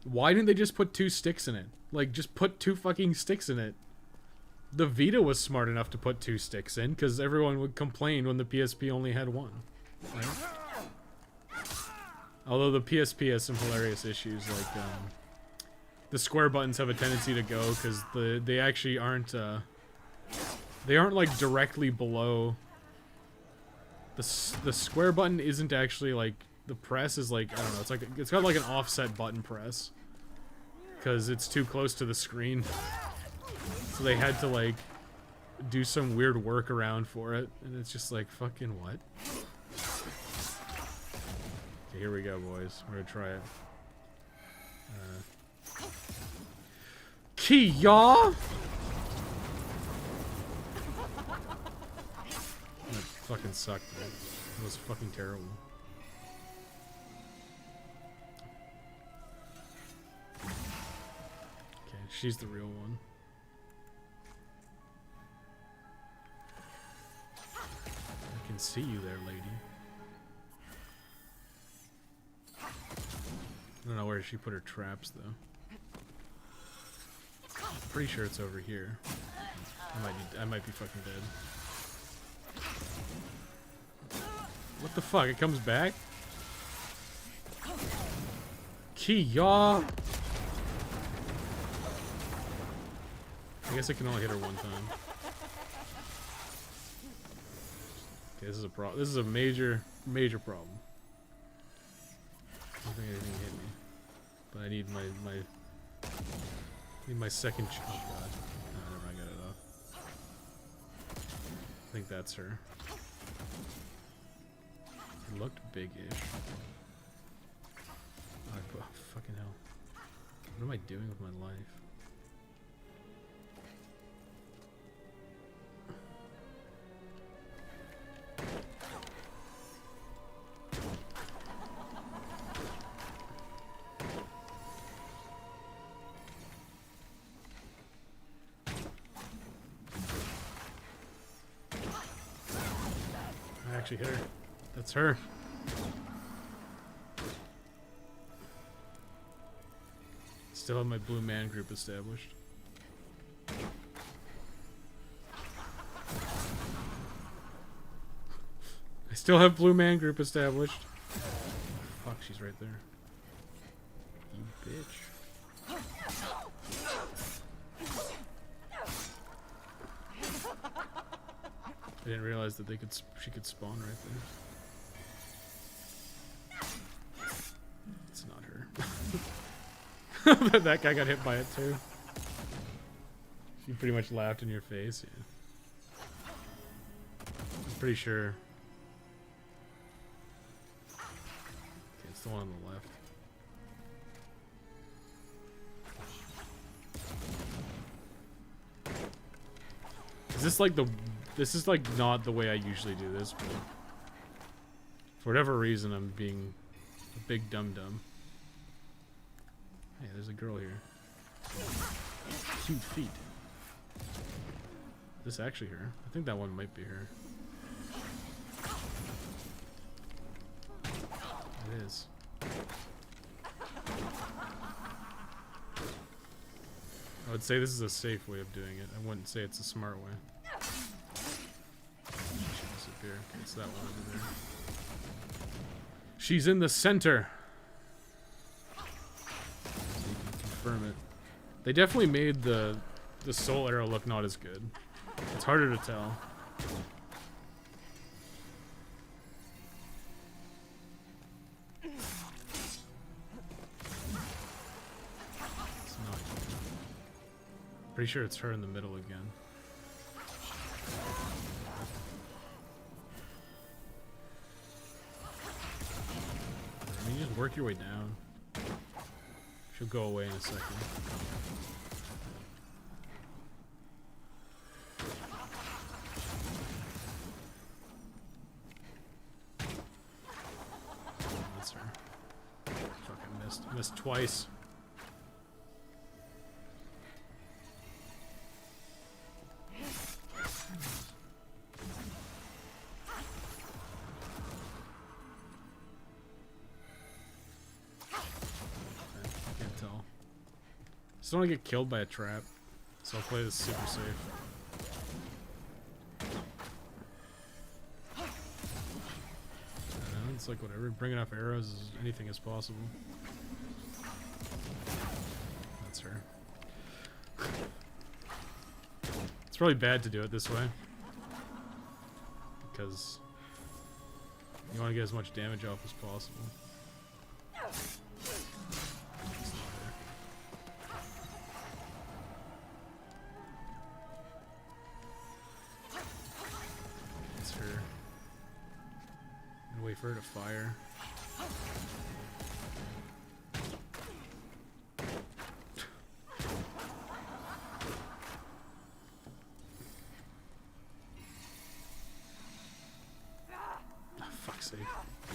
Speaker 1: why didn't they just put 2 sticks in it? Like, just put 2 fucking sticks in it. The Vita was smart enough to put 2 sticks in, because everyone would complain when the PSP only had 1. Right? Although the PSP has some hilarious issues, like the square buttons have a tendency to go because they actually aren't they aren't like directly below the square button isn't actually like the press is like I don't know. It's like it's got like an offset button press because it's too close to the screen. So they had to like do some weird workaround for it, and it's just like fucking what? Okay, here we go, boys. We're gonna try it. Kia! That fucking sucked, man. It was fucking terrible. Okay, she's the real one. I can see you there, lady. I don't know where she put her traps, though. I'm pretty sure it's over here. I might be fucking dead. What the fuck? It comes back? Kia! I guess I can only hit her one time. Okay, this is a problem. This is a major problem. I don't think anything hit me. But I need my second oh god. Oh, never mind, I got it off. I think that's her. It looked big-ish. Oh, fucking hell. What am I doing with my life? I actually hit her. That's her. Still have my blue man group established. I still have blue man group established. Fuck, she's right there. You bitch. I didn't realize that she could spawn right there. It's not her. That guy got hit by it too. She pretty much laughed in your face, yeah. I'm pretty sure. Okay, it's the one on the left. Is this like the... This is like not the way I usually do this, but for whatever reason I'm being a big dum-dum. Hey, there's a girl here. Cute feet. Is this actually her? I think that one might be her. It is. I would say this is a safe way of doing it. I wouldn't say it's a smart way. Okay, it's that one over there. She's in the center. So you can confirm it. They definitely made the soul arrow look not as good. It's harder to tell. It's not good. Pretty sure it's her in the middle again. You just work your way down. She'll go away in a second. That's her. Fucking missed twice. Just don't want to get killed by a trap, so I'll play this super safe. I don't know, it's like whatever, bring enough arrows as anything is possible. That's her. It's probably bad to do it this way, because You want to get as much damage off as possible. It's her. And wait for her to fire.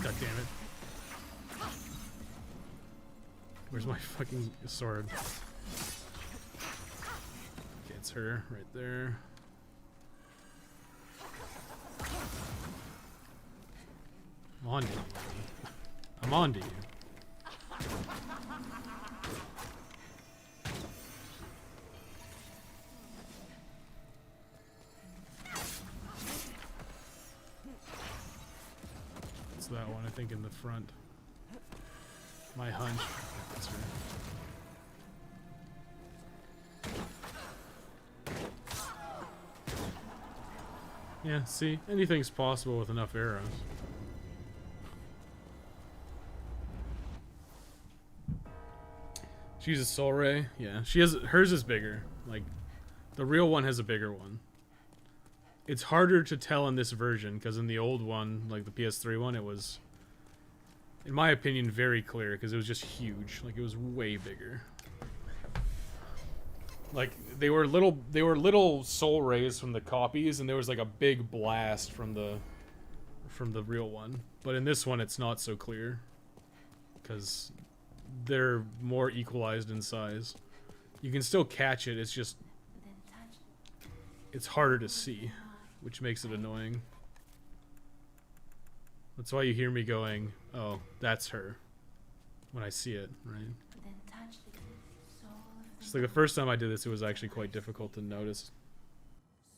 Speaker 1: God damn it. Where's my fucking sword? Okay, it's her right there. I'm on to you. I'm on to you. That one, I think, in the front. My hunch. That's right. Yeah, see? Anything's possible with enough arrows. She uses Soul Ray. Yeah, she has. Hers is bigger. Like, the real one has a bigger one. It's harder to tell in this version, because in the old one, like the PS3 one, it was, in my opinion, very clear, because it was just huge. Like, it was way bigger. Like, they were little soul rays from the copies, and there was like a big blast from the real one. But in this one, it's not so clear, because they're more equalized in size. You can still catch it, it's just, it's harder to see, which makes it annoying. That's why you hear me going, oh, that's her, when I see it, right? Just like the first time I did this, it was actually quite difficult to notice.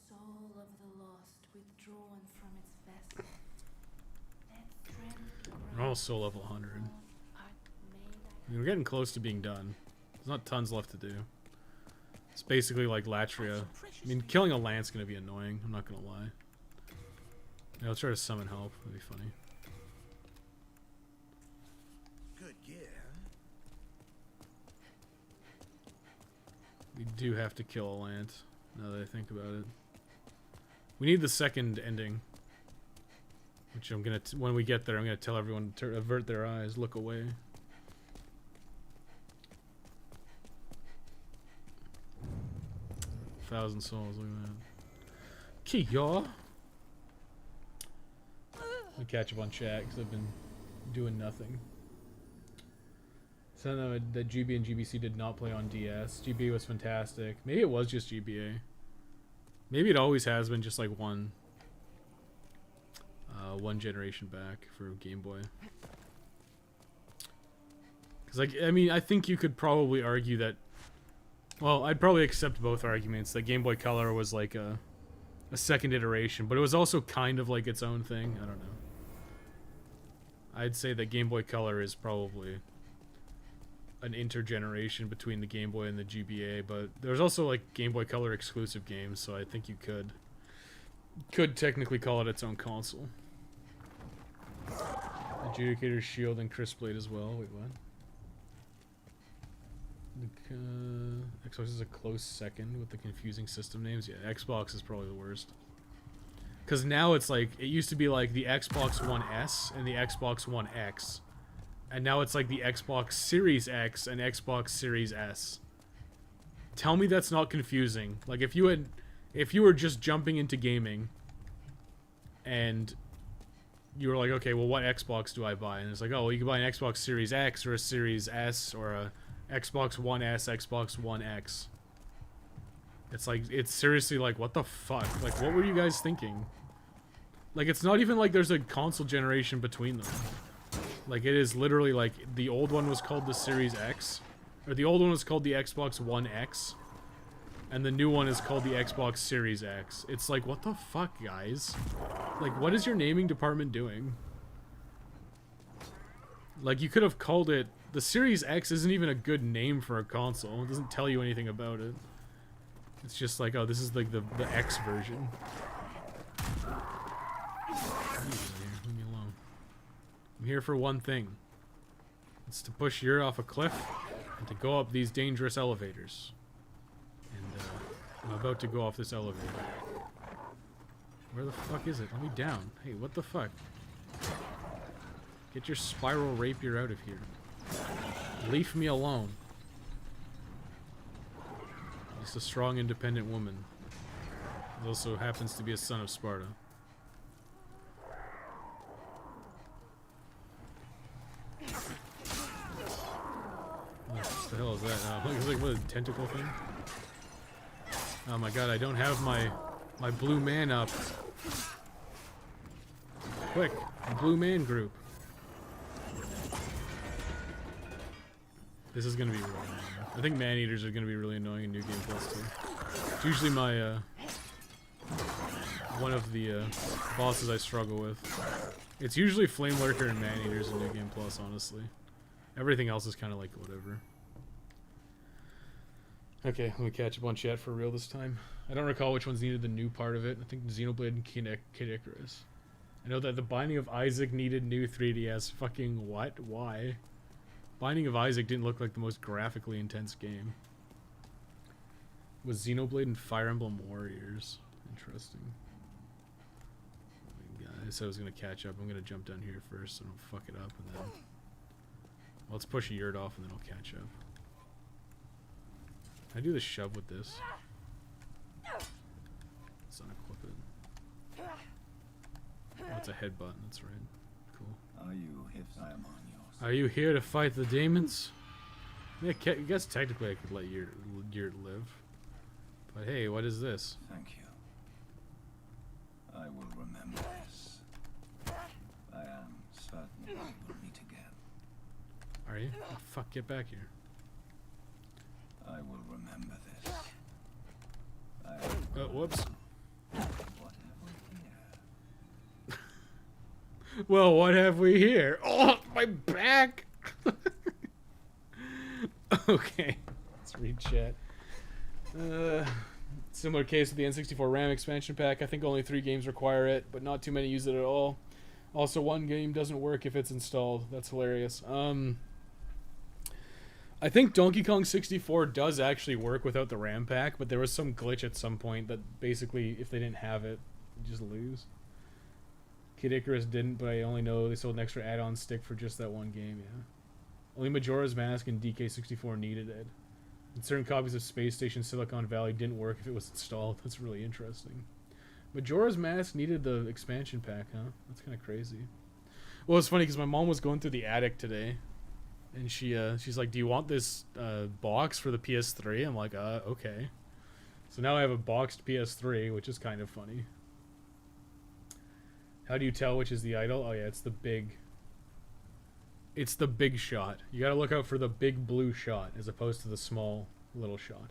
Speaker 4: Soul of the lost withdrawn from its vessel. Let strength
Speaker 1: We're almost soul level 100. I mean, we're getting close to being done. There's not tons left to do. It's basically like Latria. I mean, killing a lance is going to be annoying, I'm not going to lie. Yeah, I'll try to summon help, that'd be funny.
Speaker 3: Good gear.
Speaker 1: We do have to kill a lance, now that I think about it. We need the second ending. Which I'm going to, when we get there, I'm going to tell everyone to avert their eyes, look away. Thousand souls, look at that. Kia! I'll catch up on chat because I've been doing nothing. So that GB and GBC did not play on DS. GB was fantastic. Maybe it was just GBA. Maybe it always has been just like one generation back for Game Boy. Because, like, I mean, I think you could probably argue that, well, I'd probably accept both arguments. That Game Boy Color was like a second iteration, but it was also kind of like its own thing. I don't know. I'd say that Game Boy Color is probably an intergeneration between the Game Boy and the GBA, but there's also like Game Boy Color exclusive games, so I think you could technically call it its own console. Adjudicator's Shield and Crisp Blade as well. Wait, what? Xbox is a close second with the confusing system names. Yeah, Xbox is probably the worst. Because now it's like, it used to be like the Xbox One S and the Xbox One X. And now it's like the Xbox Series X and Xbox Series S. Tell me that's not confusing. Like, if you were just jumping into gaming and you were like, okay, well, what Xbox do I buy? And it's like, oh, well, you can buy an Xbox Series X or a Series S or a Xbox One S, Xbox One X. It's like, it's seriously like, what the fuck? Like, what were you guys thinking? Like, it's not even like there's a console generation between them. Like, it is literally like, the old one was called the Series X, or the old one was called the Xbox One X, and the new one is called the Xbox Series X. It's like, what the fuck, guys? Like, what is your naming department doing? Like, you could have called it, the Series X isn't even a good name for a console. It doesn't tell you anything about it. It's just like, oh, this is like the X version. Leave me alone. I'm here for one thing. It's to push Yuri off a cliff and to go up these dangerous elevators. And I'm about to go off this elevator. Where the fuck is it? Let me down. Hey, what the fuck? Get your spiral rapier out of here. Leave me alone. Just a strong, independent woman. Who also happens to be a son of Sparta. What the hell is that? Look, what a tentacle thing. Oh my god, I don't have my blue man up. Quick, blue man group. This is gonna be really annoying. I think man-eaters are gonna be really annoying in New Game Plus too. It's usually my one of the bosses I struggle with. It's usually Flame Lurker and man-eaters in New Game Plus, honestly. Everything else is kind of like whatever. Okay, let me catch up on chat for real this time. I don't recall which ones needed the new part of it. I think Xenoblade and Kid Icarus. I know that the Binding of Isaac needed new 3DS. Fucking what? Why? Binding of Isaac didn't look like the most graphically intense game. It was Xenoblade and Fire Emblem Warriors. Interesting. I said I was going to catch up. I'm going to jump down here first so I don't fuck it up. And then... Well, let's push a yurt off and then I'll catch up. Can I do the shove with this? Let's unequip it. Oh, it's a head button. That's right. Cool.
Speaker 3: Are you if I am on yours?
Speaker 1: Are you here to fight the demons? Yeah, I guess technically I could let Yurt live. But hey, what is this?
Speaker 3: Thank you. I will remember this. I am certain we will meet again.
Speaker 1: Are you? Oh, fuck, get back here.
Speaker 3: I will remember this.
Speaker 1: Whoops.
Speaker 3: What have we here?
Speaker 1: Well, what have we here? Oh, my back! Okay, let's read chat. Similar case with the N64 RAM expansion pack. I think only 3 games require it, but not too many use it at all. Also, 1 game doesn't work if it's installed. That's hilarious. I think Donkey Kong 64 does actually work without the RAM pack, but there was some glitch at some point that basically, if they didn't have it, you just lose. Kid Icarus didn't, but I only know they sold an extra add-on stick for just that 1 game, yeah. Only Majora's Mask and DK64 needed it. And certain copies of Space Station Silicon Valley didn't work if it was installed. That's really interesting. Majora's Mask needed the expansion pack, huh? That's kind of crazy. Well, it's funny because my mom was going through the attic today. And she's like, do you want this box for the PS3? I'm like, okay. So now I have a boxed PS3, which is kind of funny. How do you tell which is the idol? Oh yeah, it's the big shot. You gotta look out for the big blue shot as opposed to the small little shot.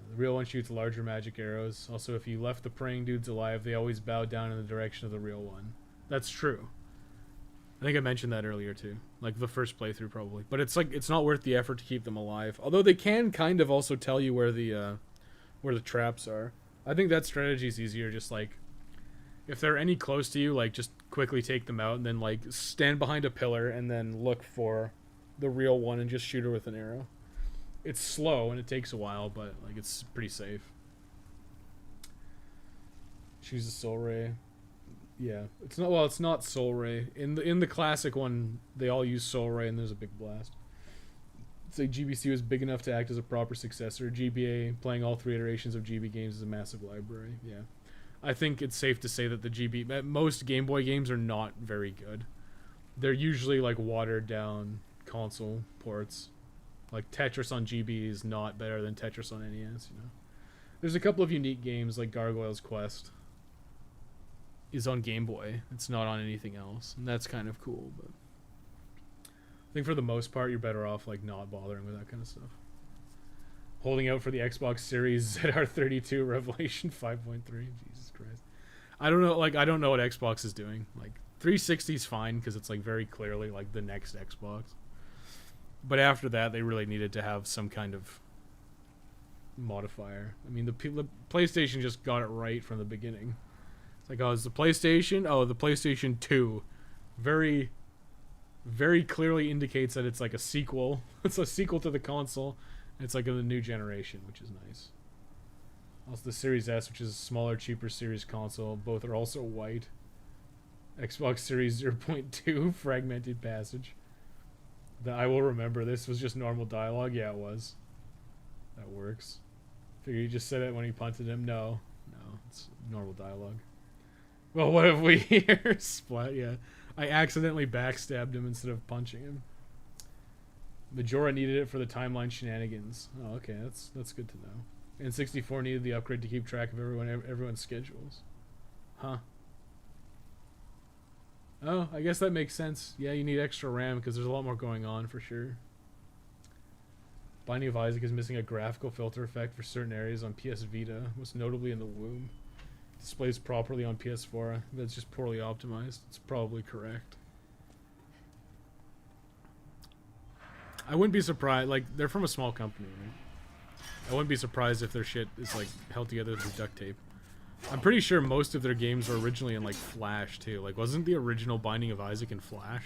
Speaker 1: The real one shoots larger magic arrows. Also, if you left the praying dudes alive, they always bow down in the direction of the real one. That's true. I think I mentioned that earlier too. Like the first playthrough probably. But it's like it's not worth the effort to keep them alive. Although they can kind of also tell you where the traps are. I think that strategy is easier, just like if they're any close to you, like just quickly take them out and then like stand behind a pillar and then look for the real one and just shoot her with an arrow. It's slow and it takes a while, but like it's pretty safe. Choose a soul ray. Yeah, it's not Soul Ray. In the classic one, they all use Soul Ray, and there's a big blast. It's like GBC was big enough to act as a proper successor. GBA, playing all 3 iterations of GB games, is a massive library. Yeah, I think it's safe to say that the most Game Boy games are not very good. They're usually like watered down console ports. Like Tetris on GB is not better than Tetris on NES. You know, there's a couple of unique games like Gargoyle's Quest. Is on Game Boy. It's not on anything else, and that's kind of cool. But I think for the most part, you're better off like not bothering with that kind of stuff. Holding out for the Xbox Series ZR32 Revelation 5.3. Jesus Christ, I don't know. Like I don't know what Xbox is doing. Like 360 is fine because it's like very clearly like the next Xbox. But after that, they really needed to have some kind of modifier. I mean, the PlayStation just got it right from the beginning. It's like, oh, it's the PlayStation? Oh, the PlayStation 2 very, very clearly indicates that it's like a sequel. It's a sequel to the console. It's like of the new generation, which is nice. Also, the Series S, which is a smaller, cheaper Series console. Both are also white. Xbox Series 0.2, fragmented passage. The I will remember this was just normal dialogue. Yeah, it was. That works. Figure you just said it when he punted him. No, it's normal dialogue. Well, what if we hear splat? Yeah, I accidentally backstabbed him instead of punching him. Majora needed it for the timeline shenanigans. Oh, okay, that's good to know. And 64 needed the upgrade to keep track of everyone's schedules. Huh. Oh, I guess that makes sense. Yeah, you need extra RAM because there's a lot more going on for sure. Binding of Isaac is missing a graphical filter effect for certain areas on PS Vita, most notably in the womb. Displays properly on PS4, that's just poorly optimized. It's probably correct. I wouldn't be surprised, like, they're from a small company, right? I wouldn't be surprised if their shit is, like, held together through duct tape. I'm pretty sure most of their games were originally in, like, Flash, too. Like, wasn't the original Binding of Isaac in Flash?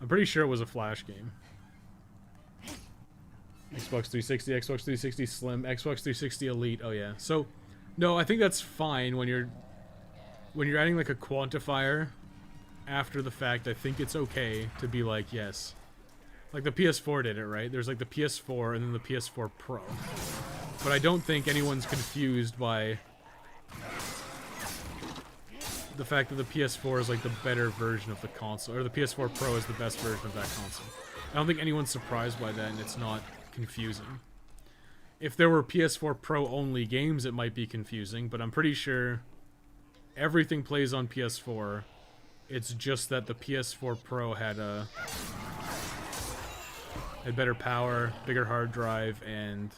Speaker 1: I'm pretty sure it was a Flash game. Xbox 360, Xbox 360 Slim, Xbox 360 Elite, oh yeah. So, no, I think that's fine when you're adding, like, a quantifier after the fact. I think it's okay to be like, yes. Like, the PS4 did it, right? There's, like, the PS4 and then the PS4 Pro. But I don't think anyone's confused by the fact that the PS4 is, like, the better version of the console. Or the PS4 Pro is the best version of that console. I don't think anyone's surprised by that, and it's not confusing. If there were PS4 Pro only games, it might be confusing, but I'm pretty sure everything plays on PS4. It's just that the PS4 Pro had better power, bigger hard drive, and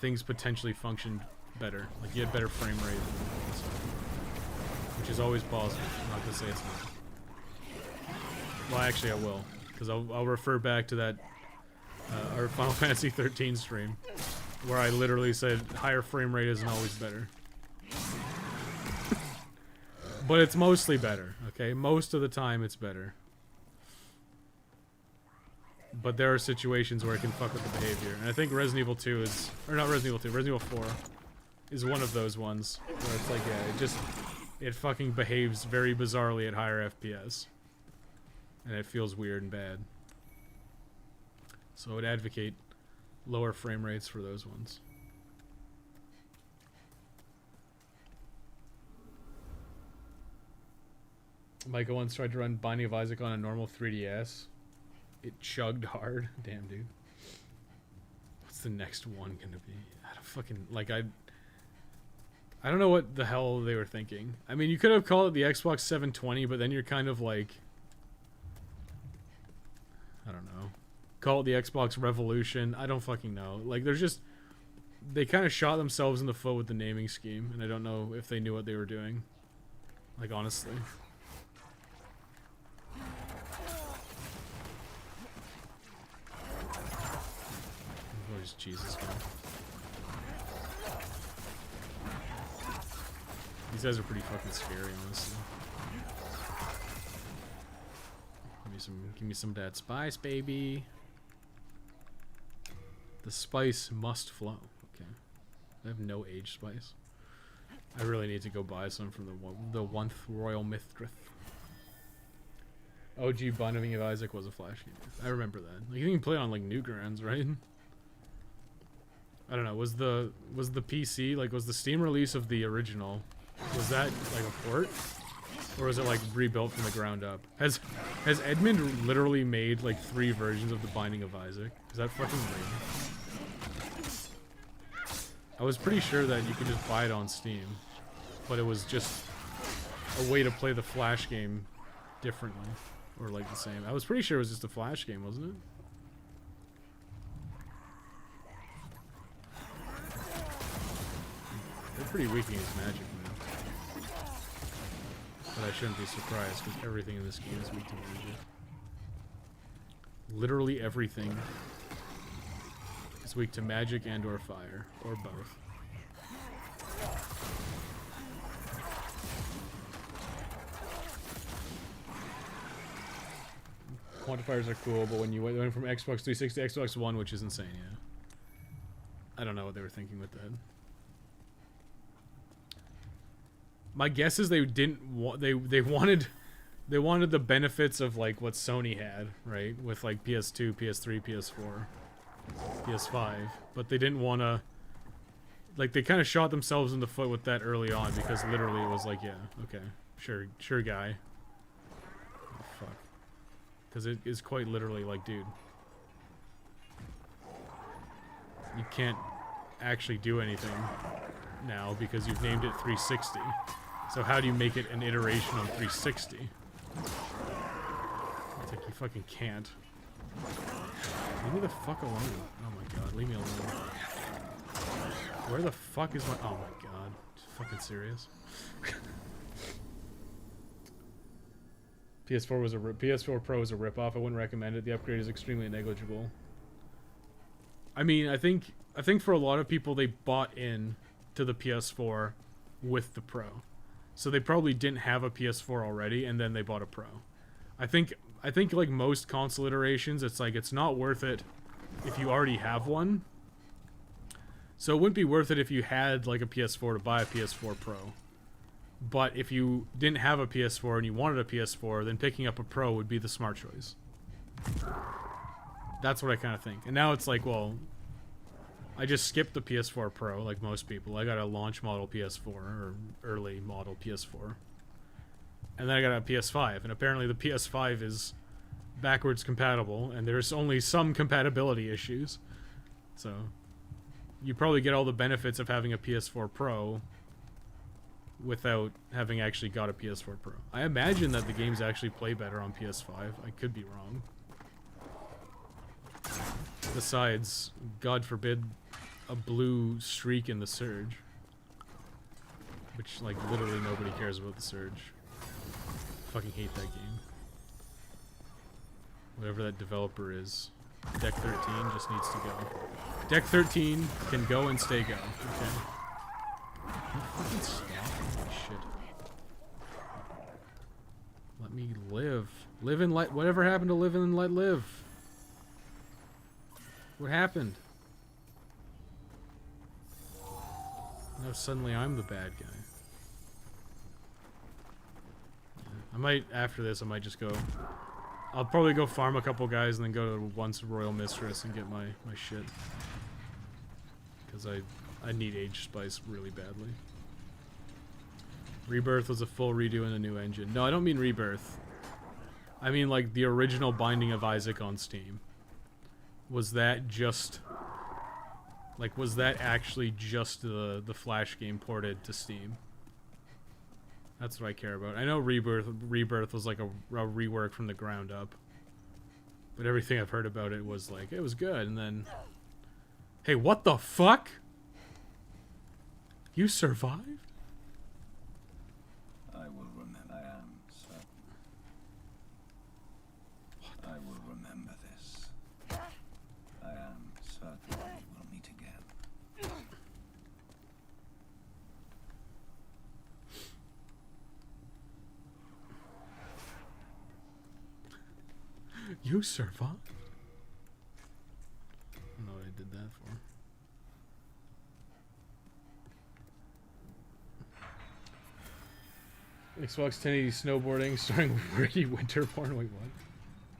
Speaker 1: things potentially functioned better. Like, you had better frame rate, which is always positive. I'm not gonna say it's not. Well, actually, I will, because I'll refer back to that our Final Fantasy 13 stream, where I literally said higher frame rate isn't always better. But it's mostly better, okay? Most of the time, it's better. But there are situations where it can fuck with the behavior. And I think Resident Evil 2 is... Or not Resident Evil 2, Resident Evil 4 is one of those ones. Where it's like, yeah, it fucking behaves very bizarrely at higher FPS. And it feels weird and bad. So I would advocate lower frame rates for those ones. Micah once tried to run Binding of Isaac on a normal 3DS. It chugged hard. Damn, dude. What's the next one gonna be? I don't fucking... Like, I don't know what the hell they were thinking. I mean, you could have called it the Xbox 720, but then you're kind of like... I don't know. Call it the Xbox Revolution. I don't fucking know. Like, there's just... They kind of shot themselves in the foot with the naming scheme, and I don't know if they knew what they were doing. Like, honestly. Where's Jesus going? These guys are pretty fucking scary, honestly. Give me some of that spice, baby. The spice must flow. Okay. I have no age spice. I really need to go buy some from the one Royal Mithras. OG Binding of Isaac was a Flash game. I remember that. Like, you can play it on like Newgrounds, right? I don't know. Was the PC, like, was the Steam release of the original, was that like a port, or was it like rebuilt from the ground up? Has Edmund literally made like 3 versions of the Binding of Isaac? Is that fucking weird? I was pretty sure that you could just buy it on Steam, but it was just a way to play the Flash game differently, or like the same. I was pretty sure it was just a Flash game, wasn't it? They're pretty weak against magic, man. But I shouldn't be surprised, because everything in this game is weak to magic. Literally everything is weak to magic and or fire, or both. quantifiers are cool, but when you went from Xbox 360 to Xbox One, which is insane, yeah. I don't know what they were thinking with that. My guess is they didn't they wanted the benefits of like what Sony had, right? With like PS2, PS3, PS4, PS5, but they didn't want to like they kind of shot themselves in the foot with that early on because literally it was like, yeah, okay, sure guy. Oh, fuck. Cuz it is quite literally like, dude, you can't actually do anything now because you've named it 360. So how do you make it an iteration on 360? It's like you fucking can't. Leave me the fuck alone. Oh my god, leave me alone. Where the fuck is my... Oh my god. Fucking serious? PS4 Pro was a ripoff. I wouldn't recommend it. The upgrade is extremely negligible. I mean, I think for a lot of people they bought in to the PS4 with the Pro. So they probably didn't have a PS4 already and then they bought a Pro. I think like most console iterations, it's like it's not worth it if you already have one. So it wouldn't be worth it if you had like a PS4 to buy a PS4 Pro. But if you didn't have a PS4 and you wanted a PS4, then picking up a Pro would be the smart choice. That's what I kind of think. And now it's like, well, I just skipped the PS4 Pro like most people. I got a launch model PS4 or early model PS4. And then I got a PS5. And apparently the PS5 is backwards compatible and there's only some compatibility issues. So you probably get all the benefits of having a PS4 Pro without having actually got a PS4 Pro. I imagine that the games actually play better on PS5. I could be wrong. Besides, God forbid, a blue streak in the Surge. Which, like, literally nobody cares about the Surge. Fucking hate that game. Whatever that developer is. Deck 13 just needs to go. Deck 13 can go and stay go. Okay. You fucking stop. Shit. Let me live. Live and let... Whatever happened to live and let live? What happened? Now suddenly I'm the bad guy. Yeah, I might, after this, I might just go... I'll probably go farm a couple guys and then go to Once Royal Mistress and get my shit. Because I need Age Spice really badly. Rebirth was a full redo and a new engine. No, I don't mean Rebirth. I mean like the original Binding of Isaac on Steam. Was that just... Like, was that actually just the Flash game ported to Steam? That's what I care about. I know Rebirth was like a rework from the ground up. But everything I've heard about it was like, it was good, and then... Hey, what the fuck? You survived?
Speaker 3: I will remember. I am certain. I will remember this. I am certain we will meet again.
Speaker 1: You survived? I don't know what I did that for. Xbox 1080 snowboarding starring Ricky Winterborn. Wait, what?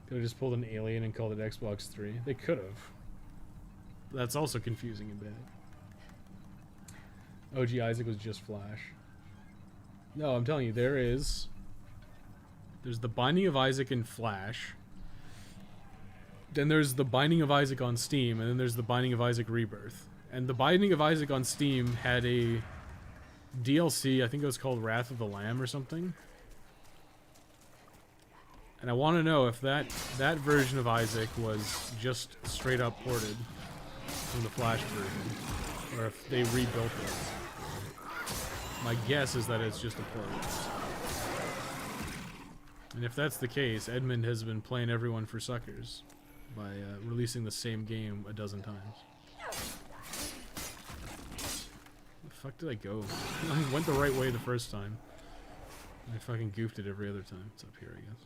Speaker 1: Could have just pulled an alien and called it Xbox 3. They could have. That's also confusing a bit. OG Isaac was just Flash. No, I'm telling you, there's the Binding of Isaac in Flash. Then there's the Binding of Isaac on Steam, and then there's the Binding of Isaac Rebirth. And the Binding of Isaac on Steam had a DLC, I think it was called Wrath of the Lamb or something. And I want to know if that version of Isaac was just straight up ported from the Flash version, or if they rebuilt it. My guess is that it's just a port. And if that's the case, Edmund has been playing everyone for suckers by releasing the same game a dozen times. Where the fuck did I go? I went the right way the first time. I fucking goofed it every other time. It's up here, I guess.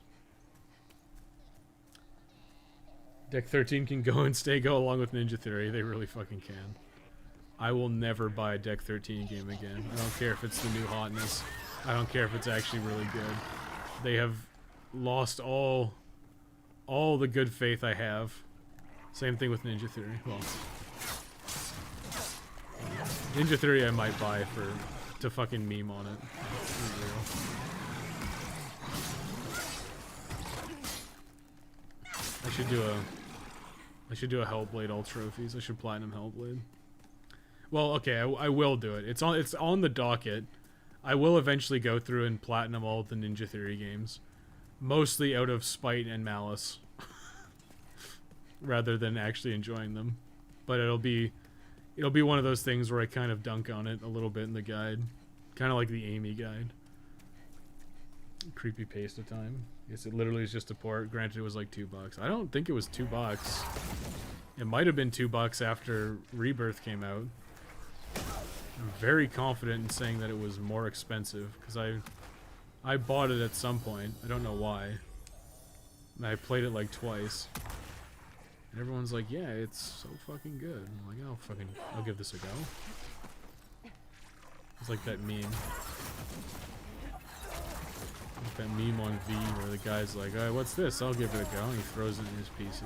Speaker 1: Deck 13 can go and stay go along with Ninja Theory. They really fucking can. I will never buy a Deck 13 game again. I don't care if it's the new hotness. I don't care if it's actually really good. They have lost all the good faith I have. Same thing with Ninja Theory. Well, Ninja Theory I might buy to fucking meme on it. For real. I should do a Hellblade all trophies. I should platinum Hellblade. Well, okay, I will do it. It's on the docket. I will eventually go through and platinum all the Ninja Theory games, mostly out of spite and malice, rather than actually enjoying them. But it'll be one of those things where I kind of dunk on it a little bit in the guide, kind of like the Amy guide. Creepy paste of time. Yes, it literally is just a port. Granted, it was like $2. I don't think it was $2. It might have been $2 after Rebirth came out. I'm very confident in saying that it was more expensive because I bought it at some point. I don't know why. And I played it like twice. And everyone's like, "Yeah, it's so fucking good." I'm like, I'll give this a go." It's like that meme. Like that meme on V where the guy's like, "Alright, what's this? I'll give it a go." And he throws it in his PC.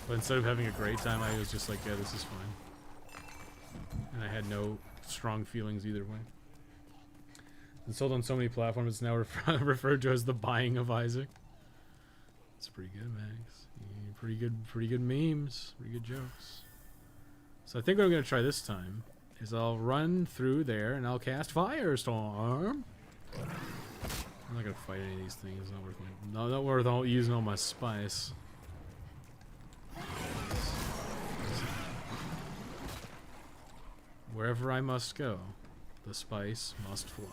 Speaker 1: But instead of having a great time, I was just like, "Yeah, this is fine." And I had no strong feelings either way. It's sold on so many platforms, it's now referred to as the buying of Isaac. It's pretty good, Max. Yeah, pretty good memes, pretty good jokes. So I think what I'm going to try this time is I'll run through there and I'll cast Firestorm. I'm not going to fight any of these things. Not worth using all my spice. Wherever I must go, the spice must flow.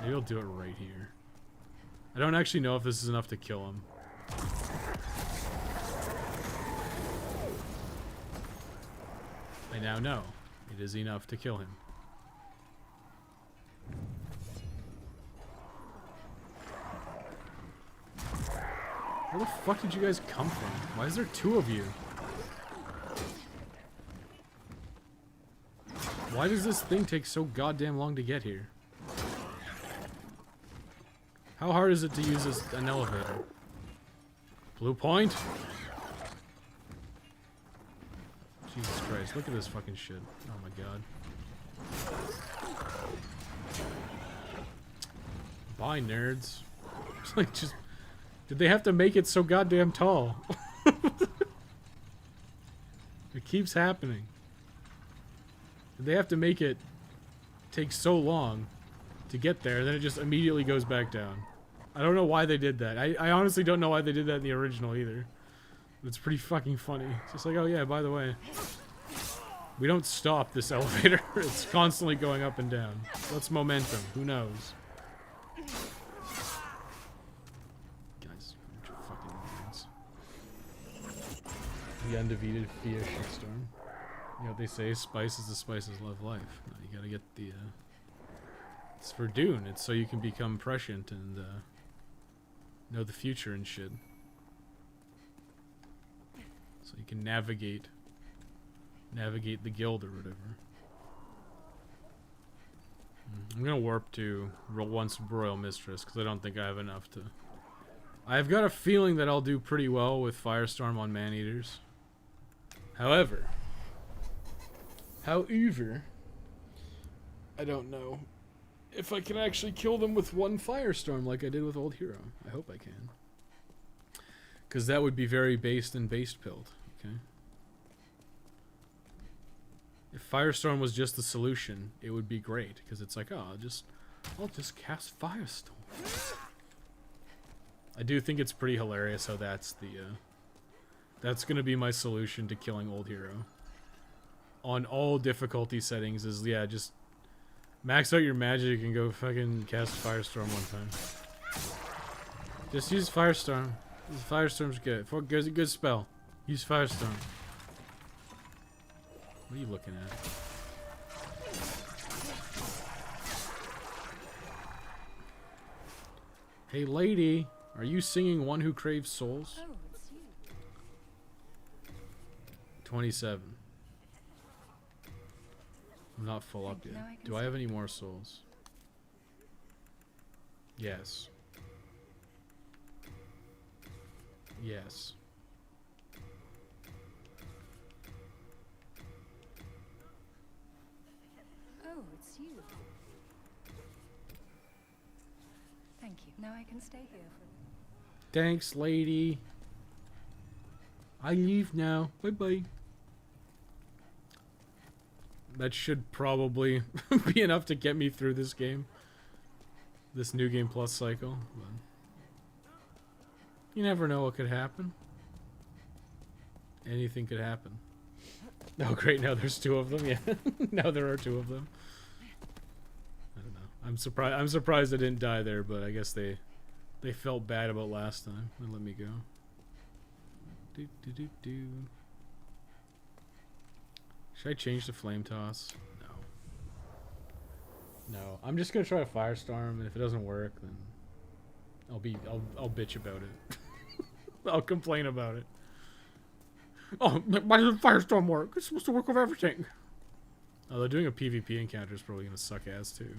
Speaker 1: Maybe I'll do it right here. I don't actually know if this is enough to kill him. I now know it is enough to kill him. Where the fuck did you guys come from? Why is there two of you? Why does this thing take so goddamn long to get here? How hard is it to use an elevator? Blue point? Jesus Christ, look at this fucking shit. Oh my god. Bye, nerds. It's like, just... Did they have to make it so goddamn tall? It keeps happening. Did they have to make it take so long to get there, then it just immediately goes back down? I don't know why they did that. I honestly don't know why they did that in the original either. It's pretty fucking funny. It's just like, oh yeah, by the way, we don't stop this elevator. It's constantly going up and down. What's momentum? Who knows? Guys, fucking nerds. The undefeated Fia shitstorm. You know what they say, spice is the spices love life. No, you gotta get the, it's for Dune. It's so you can become prescient and, know the future and shit. So you can navigate the guild or whatever. I'm gonna warp to once Royal Mistress, because I don't think I have enough to... I've got a feeling that I'll do pretty well with Firestorm on Man-Eaters. However, I don't know if I can actually kill them with one Firestorm like I did with Old Hero. I hope I can. Because that would be very based and based-pilled, okay? If Firestorm was just the solution, it would be great. Because it's like, oh, I'll just cast Firestorm. I do think it's pretty hilarious how that's the, that's gonna be my solution to killing Old Hero. On all difficulty settings is, yeah, just max out your magic and go fucking cast Firestorm one time. Just use Firestorm. Firestorm's good. Good spell. Use Firestorm. What are you looking at? Hey lady, Are you singing One Who Craves Souls?
Speaker 2: Oh, it's you.
Speaker 1: 27. I'm not full up
Speaker 2: Thank you.
Speaker 1: yet.
Speaker 2: Now I can
Speaker 1: Do I
Speaker 2: see.
Speaker 1: have any more souls? Yes. Yes.
Speaker 2: Oh, it's you. Thank you. Now I can stay here for.
Speaker 1: Thanks, lady. I leave now. Bye-bye. That should probably be enough to get me through this game. This New Game Plus cycle. But you never know what could happen. Anything could happen. Oh, great. Now there's two of them. Yeah. Now there are two of them. I don't know. I'm surprised I didn't die there, but I guess they felt bad about last time. They let me go. Do, do, do, do. Should I change to Flame Toss? No. No. I'm just gonna try a Firestorm, and if it doesn't work, then I'll bitch about it. I'll complain about it. Oh, why doesn't Firestorm work? It's supposed to work with everything. Although doing a PvP encounter is probably gonna suck ass too.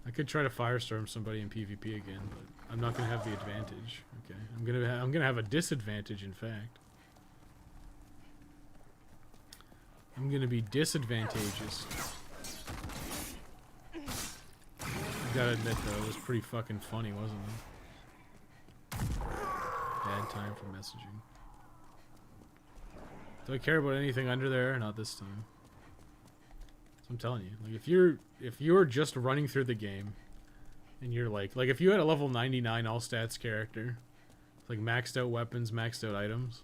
Speaker 1: I could try to Firestorm somebody in PvP again, but I'm not gonna have the advantage. Okay, I'm gonna have a disadvantage. In fact, I'm gonna be disadvantageous. I gotta admit though, it was pretty fucking funny, wasn't it? Bad time for messaging. Do I care about anything under there? Not this time. So I'm telling you, like if you're just running through the game, and you're like if you had a level 99 all stats character, like maxed out weapons, maxed out items,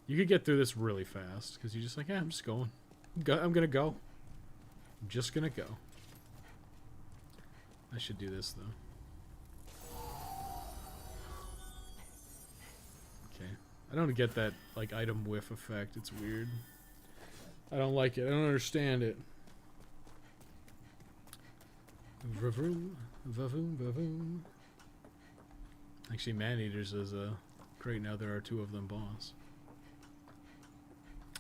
Speaker 1: you could get through this really fast because you're just like, yeah, I'm just going. I'm gonna go. I'm just gonna go. I should do this though. Okay. I don't get that like item whiff effect. It's weird. I don't like it. I don't understand it. Vavoom, vavoom, vavoom. Actually, Man-Eaters is great now there are two of them boss.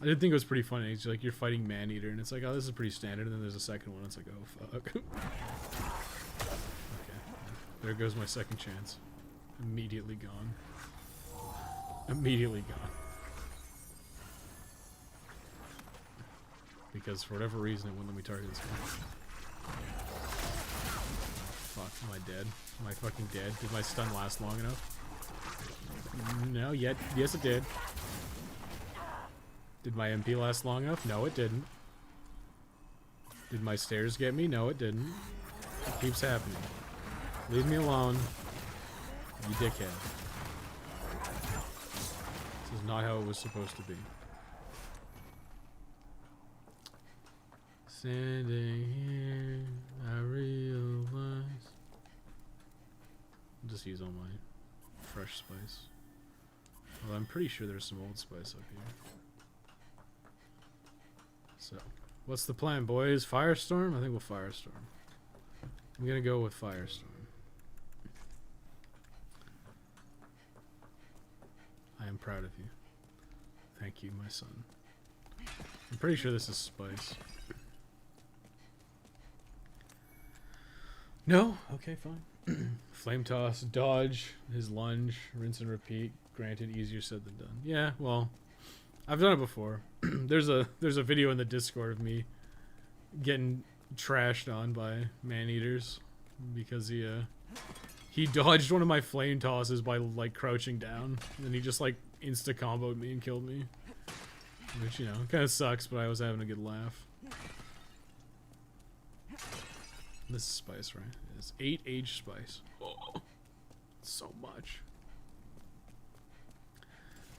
Speaker 1: I did think it was pretty funny. It's like you're fighting Man-Eater and it's like, oh, this is pretty standard, and then there's a second one. It's like, oh, fuck. Okay. There goes my second chance. Immediately gone. Immediately gone. Because for whatever reason it wouldn't let me target this guy. Fuck, am I dead? Am I fucking dead? Did my stun last long enough? No, yet. Yes, it did. Did my MP last long enough? No, it didn't. Did my stairs get me? No, it didn't. It keeps happening. Leave me alone, you dickhead. This is not how it was supposed to be. Standing here, I realize. I'll just use all my fresh spice. Well, I'm pretty sure there's some old spice up here. So, what's the plan, boys? Firestorm? I think we'll Firestorm. I'm gonna go with Firestorm. I am proud of you. Thank you, my son. I'm pretty sure this is spice. No? Okay, fine. Flame toss, dodge, his lunge, rinse and repeat. Granted, easier said than done. Yeah, well, I've done it before. There's a video in the Discord of me getting trashed on by Man-Eaters because he dodged one of my flame tosses by like crouching down, and he just like insta comboed me and killed me. Which, you know, kind of sucks, but I was having a good laugh. This is spice, right? It's 8 age spice. Oh, so much.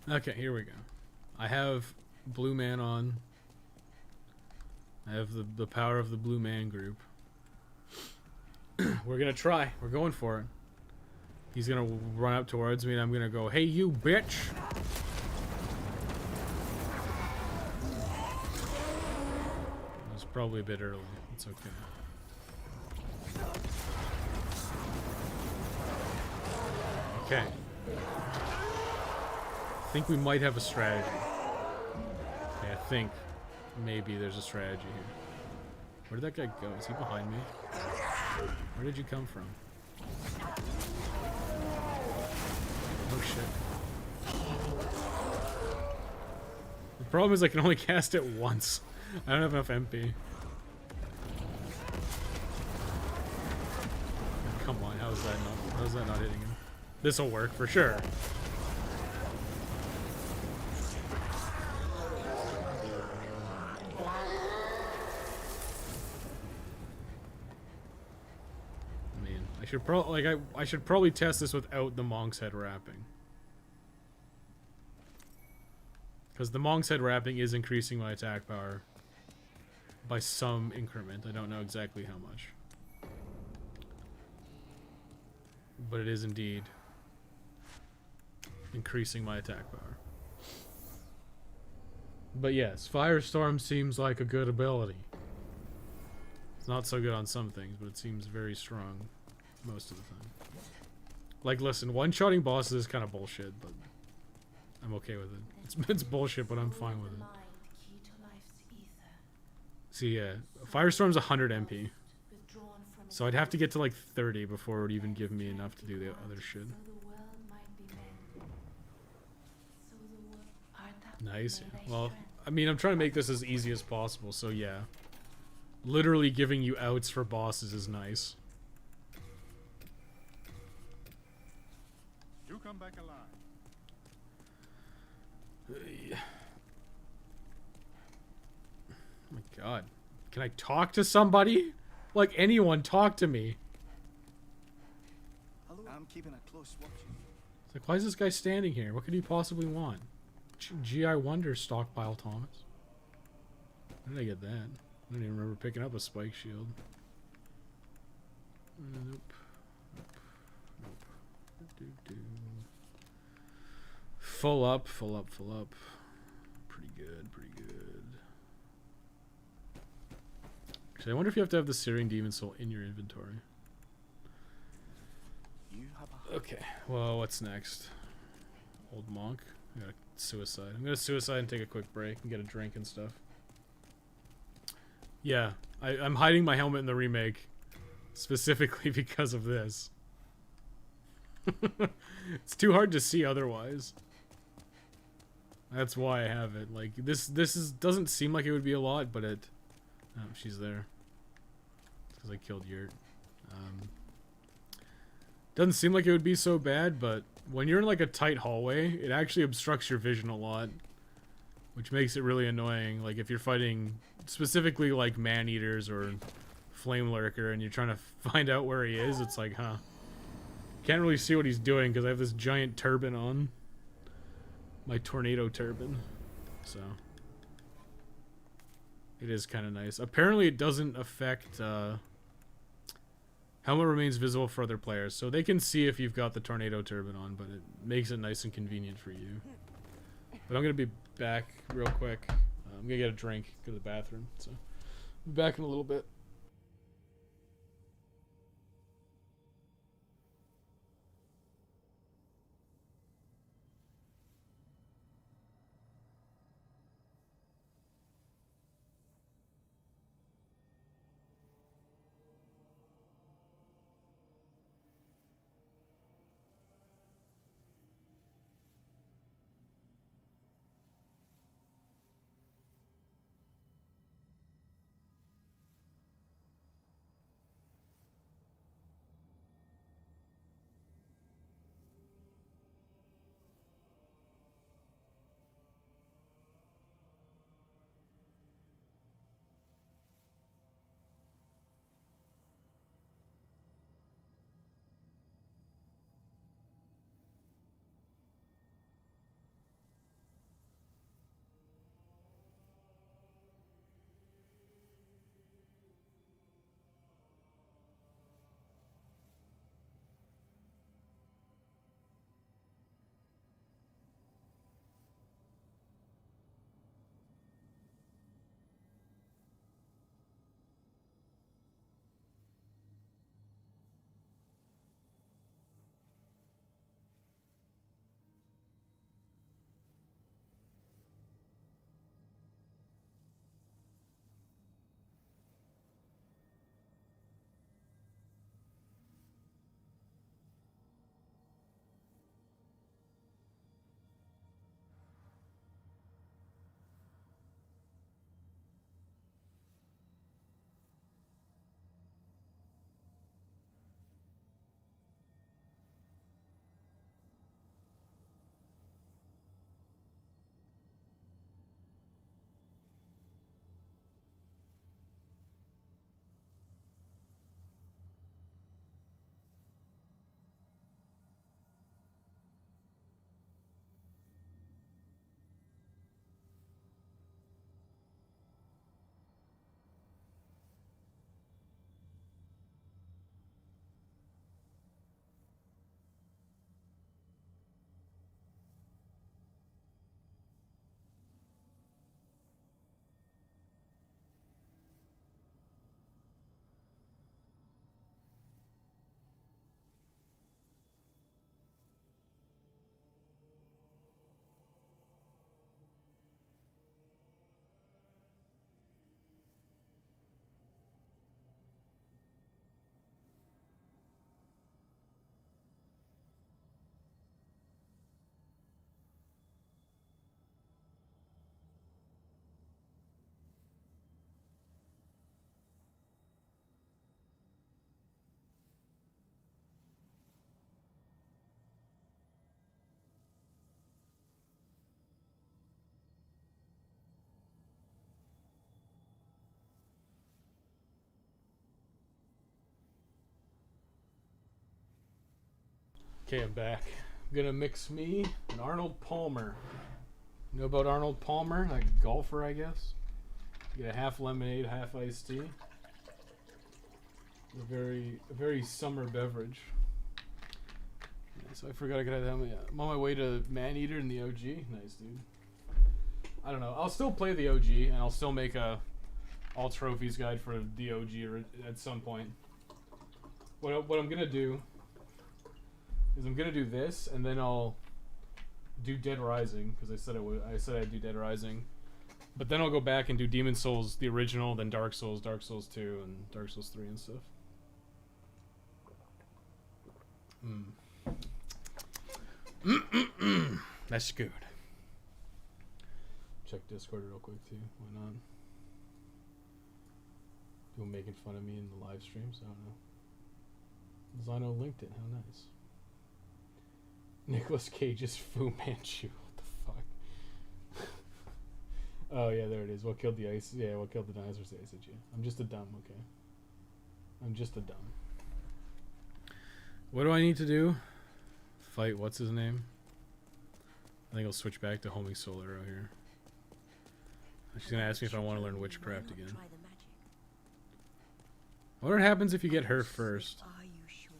Speaker 1: Okay, here we go. I have Blue Man on. I have the power of the Blue Man group. We're gonna try. We're going for it. He's gonna run up towards me and I'm gonna go, hey you bitch! It was probably a bit early. It's okay. Okay. I think we might have a strategy. Okay, I think maybe there's a strategy here. Where did that guy go? Is he behind me? Where did you come from? Oh shit. The problem is I can only cast it once. I don't have enough MP. Come on, how's that not hitting him? This'll work for sure. I should I should probably test this without the Monk's Head wrapping. Because the Monk's Head wrapping is increasing my attack power by some increment. I don't know exactly how much. But it is indeed increasing my attack power. But yes, Firestorm seems like a good ability. It's not so good on some things, but it seems very strong most of the time. Like, listen, one-shotting bosses is kind of bullshit, but I'm okay with it. It's bullshit, but I'm fine with it. See, yeah, Firestorm's 100 MP. So I'd have to get to like 30 before it would even give me enough to do the other shit. Nice. Well, I mean, I'm trying to make this as easy as possible, so yeah. Literally giving you outs for bosses is nice.
Speaker 5: You come back alive.
Speaker 1: Oh my god. Can I talk to somebody? Like, anyone, talk to me.
Speaker 5: Hello. I'm keeping a close watch.
Speaker 1: It's like, why is this guy standing here? What could he possibly want? GI Wonder stockpile, Thomas. Where did I get that? I don't even remember picking up a spike shield. Nope. Nope. Full up. Pretty good. Actually, I wonder if you have to have the Searing Demon Soul in your inventory.
Speaker 5: You have a...
Speaker 1: Okay, well, what's next? Old Monk. I gotta suicide. I'm gonna suicide and take a quick break and get a drink and stuff. Yeah, I'm hiding my helmet in the remake specifically because of this. It's too hard to see otherwise. That's why I have it. Like, this doesn't seem like it would be a lot, but it... Oh, she's there. Because I killed Yurt. Doesn't seem like it would be so bad, but when you're in like a tight hallway, it actually obstructs your vision a lot, which makes it really annoying. Like if you're fighting specifically like man-eaters or flame lurker and you're trying to find out where he is, it's like, huh, can't really see what he's doing because I have this giant turban on, my tornado turban. So it is kind of nice. Apparently it doesn't affect helmet remains visible for other players, so they can see if you've got the tornado turban on, but it makes it nice and convenient for you. But I'm gonna be back real quick. I'm gonna get a drink, go to the bathroom, so I'll be back in a little bit. Okay, I'm back. I'm gonna mix me and Arnold Palmer. You know about Arnold Palmer? Like a golfer, I guess. You get a half lemonade, half iced tea. A very summer beverage. Yeah, so I forgot I could have that. I'm on my way to Maneater in the OG. Nice, dude. I don't know. I'll still play the OG, and I'll still make a all trophies guide for the OG at some point. What I'm gonna do is I'm gonna do this, and then I'll do Dead Rising because I said I would. I said I'd do Dead Rising, but then I'll go back and do Demon Souls, the original, then Dark Souls, Dark Souls 2, and Dark Souls 3 and stuff. That's good. Check Discord real quick too. Why not? People making fun of me in the live streams. I don't know. Zino linked it. How nice. Nicolas Cage's Fu Manchu. What the fuck? Oh yeah, there it is. What killed the ice? Yeah, what killed the dinosaurs? The Ice Age. Yeah. I'm just a dumb. Okay. I'm just a dumb. What do I need to do? Fight. What's his name? I think I'll switch back to homing Soul Arrow here. She's gonna ask me if I want to learn witchcraft again. I wonder what happens if you get her first.
Speaker 2: Are you sure?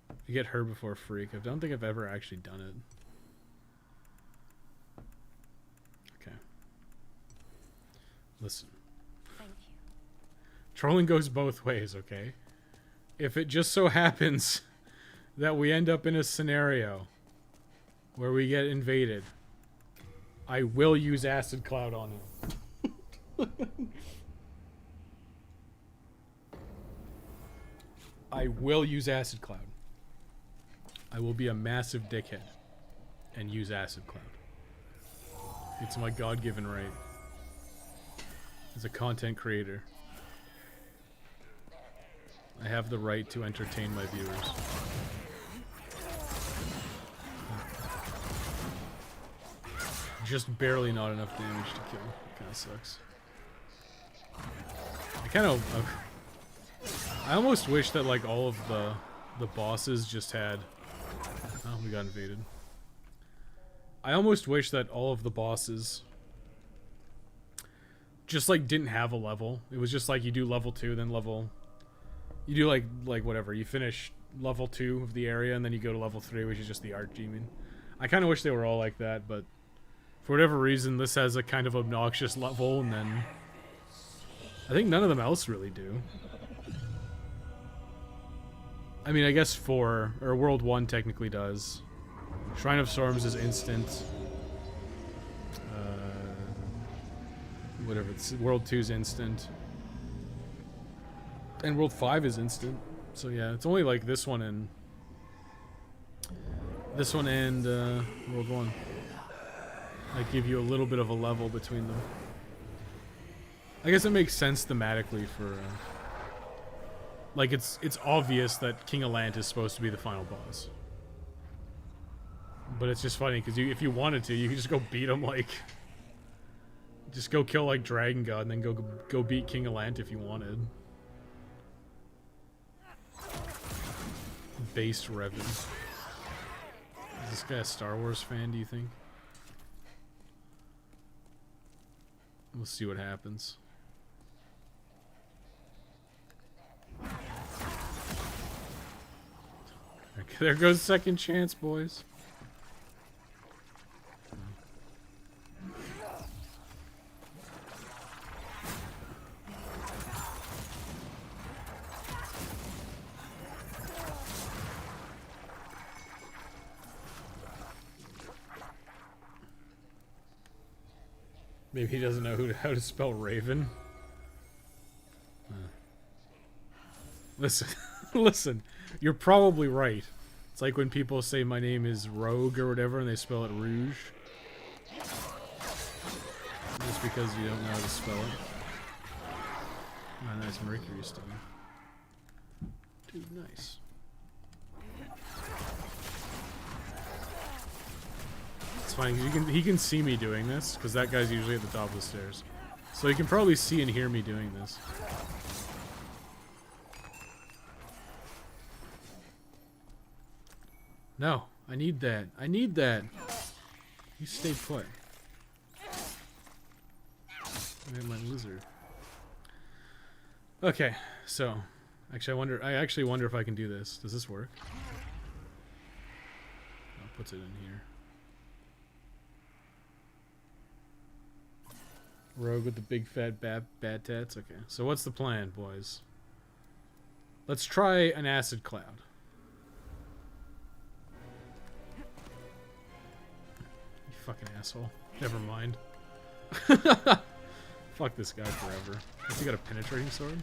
Speaker 1: If you get her before Freak. I don't think I've ever actually done it. Okay. Listen.
Speaker 2: Thank you.
Speaker 1: Trolling goes both ways, okay? If it just so happens that we end up in a scenario where we get invaded, I will use Acid Cloud on him. I will use Acid Cloud. I will be a massive dickhead and use Acid Cloud. It's my God-given right as a content creator. I have the right to entertain my viewers. Just barely not enough damage to kill. Kind of sucks. I almost wish that like all of the bosses just had. Oh, we got invaded. I almost wish that all of the bosses just like didn't have a level. It was just like you do level 2, then level. You do like whatever. You finish level 2 of the area, and then you go to level 3, which is just the Archdemon. I kind of wish they were all like that, but for whatever reason, this has a kind of obnoxious level, and then I think none of them else really do. I mean, I guess World 1 technically does. Shrine of Storms is instant. Whatever, World 2 is instant. And World 5 is instant. So yeah, it's only like this one and World 1. I give you a little bit of a level between them. I guess it makes sense thematically for like it's obvious that King Allant is supposed to be the final boss. But it's just funny because if you wanted to, you could just go beat him like just go kill like Dragon God and then go beat King Allant if you wanted. Based Revan. Is this guy a Star Wars fan, do you think? We'll see what happens. Okay, there goes second chance, boys. Maybe he doesn't know how to spell Raven. Listen, listen. You're probably right. It's like when people say my name is Rogue or whatever, and they spell it Rouge. Just because you don't know how to spell it. Oh, nice Mercury stone. Dude, nice. It's funny, he can see me doing this, because that guy's usually at the top of the stairs. So he can probably see and hear me doing this. No, I need that. I need that. You stay put. I have my lizard. Okay, so actually I actually wonder if I can do this. Does this work? Oh, puts it in here. Rogue with the big fat bad tats. Okay, so what's the plan, boys? Let's try an acid cloud. You fucking asshole. Never mind. Fuck this guy forever. Has he got a penetrating sword?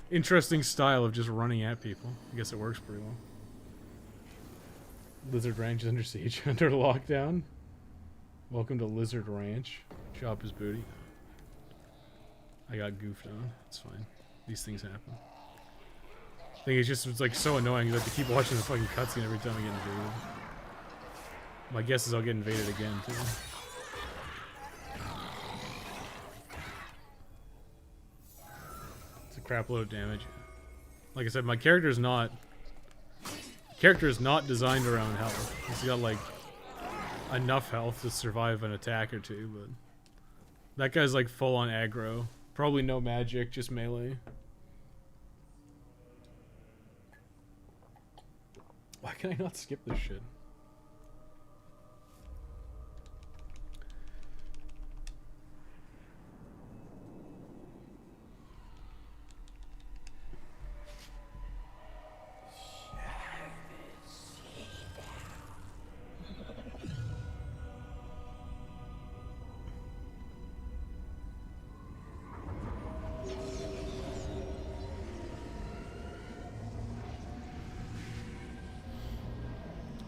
Speaker 1: Interesting style of just running at people. I guess it works pretty well. Lizard Ranch is under siege. Under lockdown. Welcome to Lizard Ranch. Chop his booty. I got goofed on. It's fine. These things happen. I think it's like so annoying that to keep watching the fucking cutscene every time I get invaded. My guess is I'll get invaded again too. Crap load of damage. Like I said, my character is not designed around health. He's got like enough health to survive an attack or two, but that guy's like full on aggro. Probably no magic, just melee. Why can I not skip this shit?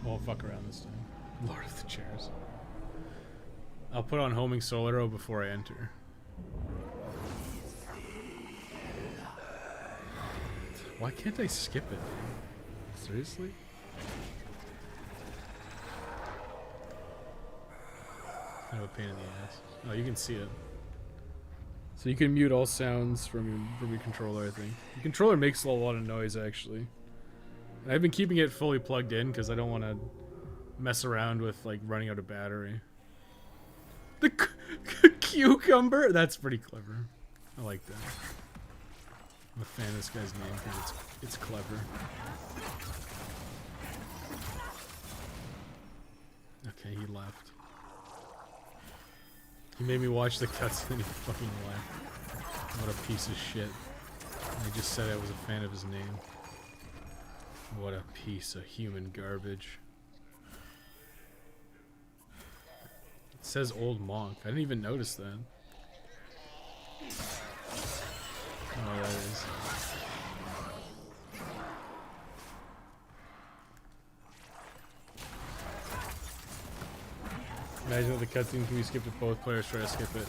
Speaker 1: Won't fuck around this time. Lord of the Chairs. I'll put on homing soul arrow before I enter. Why can't I skip it? Seriously? Kind of a pain in the ass. Oh, you can see it. So you can mute all sounds from your controller, I think. The controller makes a lot of noise, actually. And I've been keeping it fully plugged in because I don't want to mess around with like running out of battery. The cucumber? That's pretty clever. I like that. I'm a fan of this guy's name because it's clever. Okay, he left. He made me watch the cutscene and he fucking left. What a piece of shit. I just said I was a fan of his name. What a piece of human garbage. It says old monk. I didn't even notice that. Oh, that is. Imagine that the cutscene can be skipped if both players try to skip it.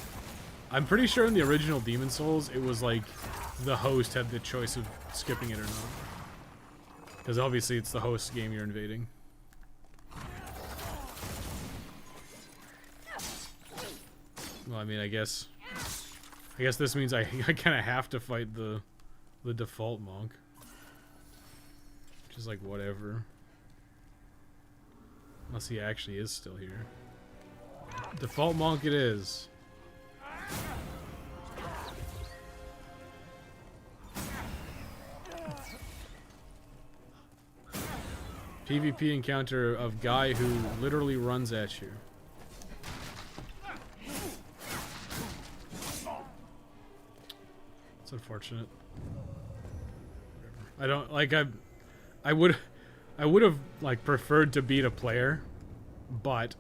Speaker 1: I'm pretty sure in the original Demon Souls, it was like the host had the choice of skipping it or not. Because obviously it's the host's game you're invading. Well, I mean, I guess this means I kind of have to fight the default monk. Which is like whatever. Unless he actually is still here. Default monk it is. PvP encounter of guy who literally runs at you. It's unfortunate. Whatever. I don't like I would have like preferred to beat a player, but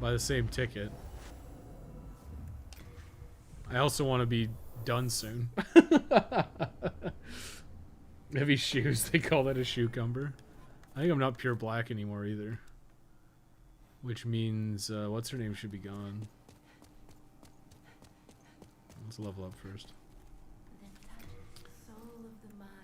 Speaker 1: by the same ticket. I also want to be done soon. Heavy shoes, they call that a shoecumber. I think I'm not pure black anymore either. Which means, what's her name should be gone. Let's level up first.
Speaker 4: Soul of the mind.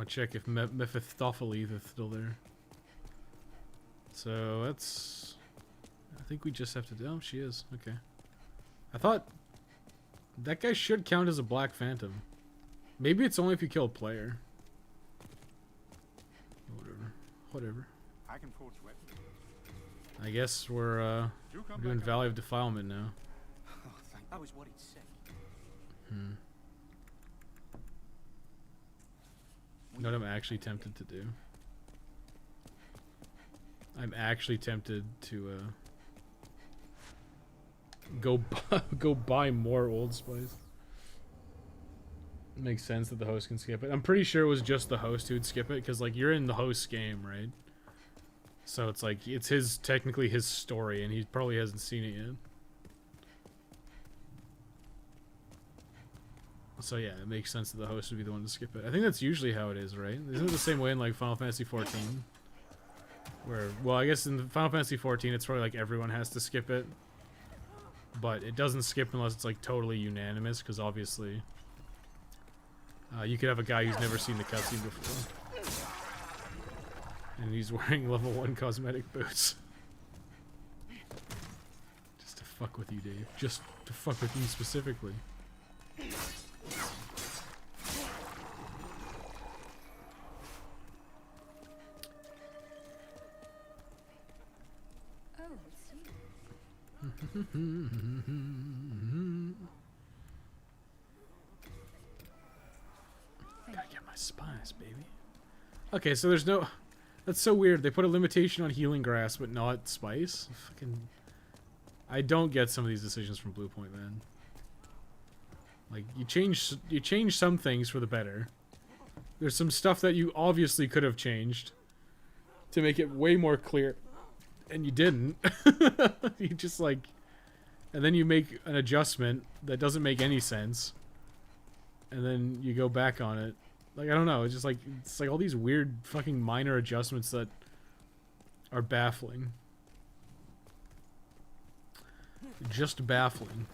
Speaker 1: want to check if Mephistopheles is still there. So that's... I think we just have to... Oh, she is. Okay. I thought... That guy should count as a Black Phantom. Maybe it's only if you kill a player. Whatever.
Speaker 5: I can forge weapons.
Speaker 1: I guess we're doing Valley of Defilement now.
Speaker 5: Oh, thank that was what he'd say.
Speaker 1: You know what I'm actually tempted to do? I'm actually tempted to go buy more Old Spice. It makes sense that the host can skip it. I'm pretty sure it was just the host who'd skip it, because like you're in the host's game, right? So it's like it's technically his story, and he probably hasn't seen it yet. So yeah, it makes sense that the host would be the one to skip it. I think that's usually how it is, right? Isn't it the same way in like Final Fantasy 14? Where, well, I guess in Final Fantasy 14 it's probably like everyone has to skip it. But it doesn't skip unless it's like totally unanimous, because obviously you could have a guy who's never seen the cutscene before. And he's wearing level 1 cosmetic boots. Just to fuck with you, Dave. Just to fuck with you specifically.
Speaker 2: Oh, it's you.
Speaker 1: Gotta get my spice, baby. Okay, so there's no... That's so weird. They put a limitation on healing grass, but not spice. Fucking... I don't get some of these decisions from Bluepoint, man. Like, you change some things for the better. There's some stuff that you obviously could have changed to make it way more clear, and you didn't. You just like... And then you make an adjustment that doesn't make any sense. And then you go back on it. Like, I don't know, it's like all these weird fucking minor adjustments that are baffling. Just baffling.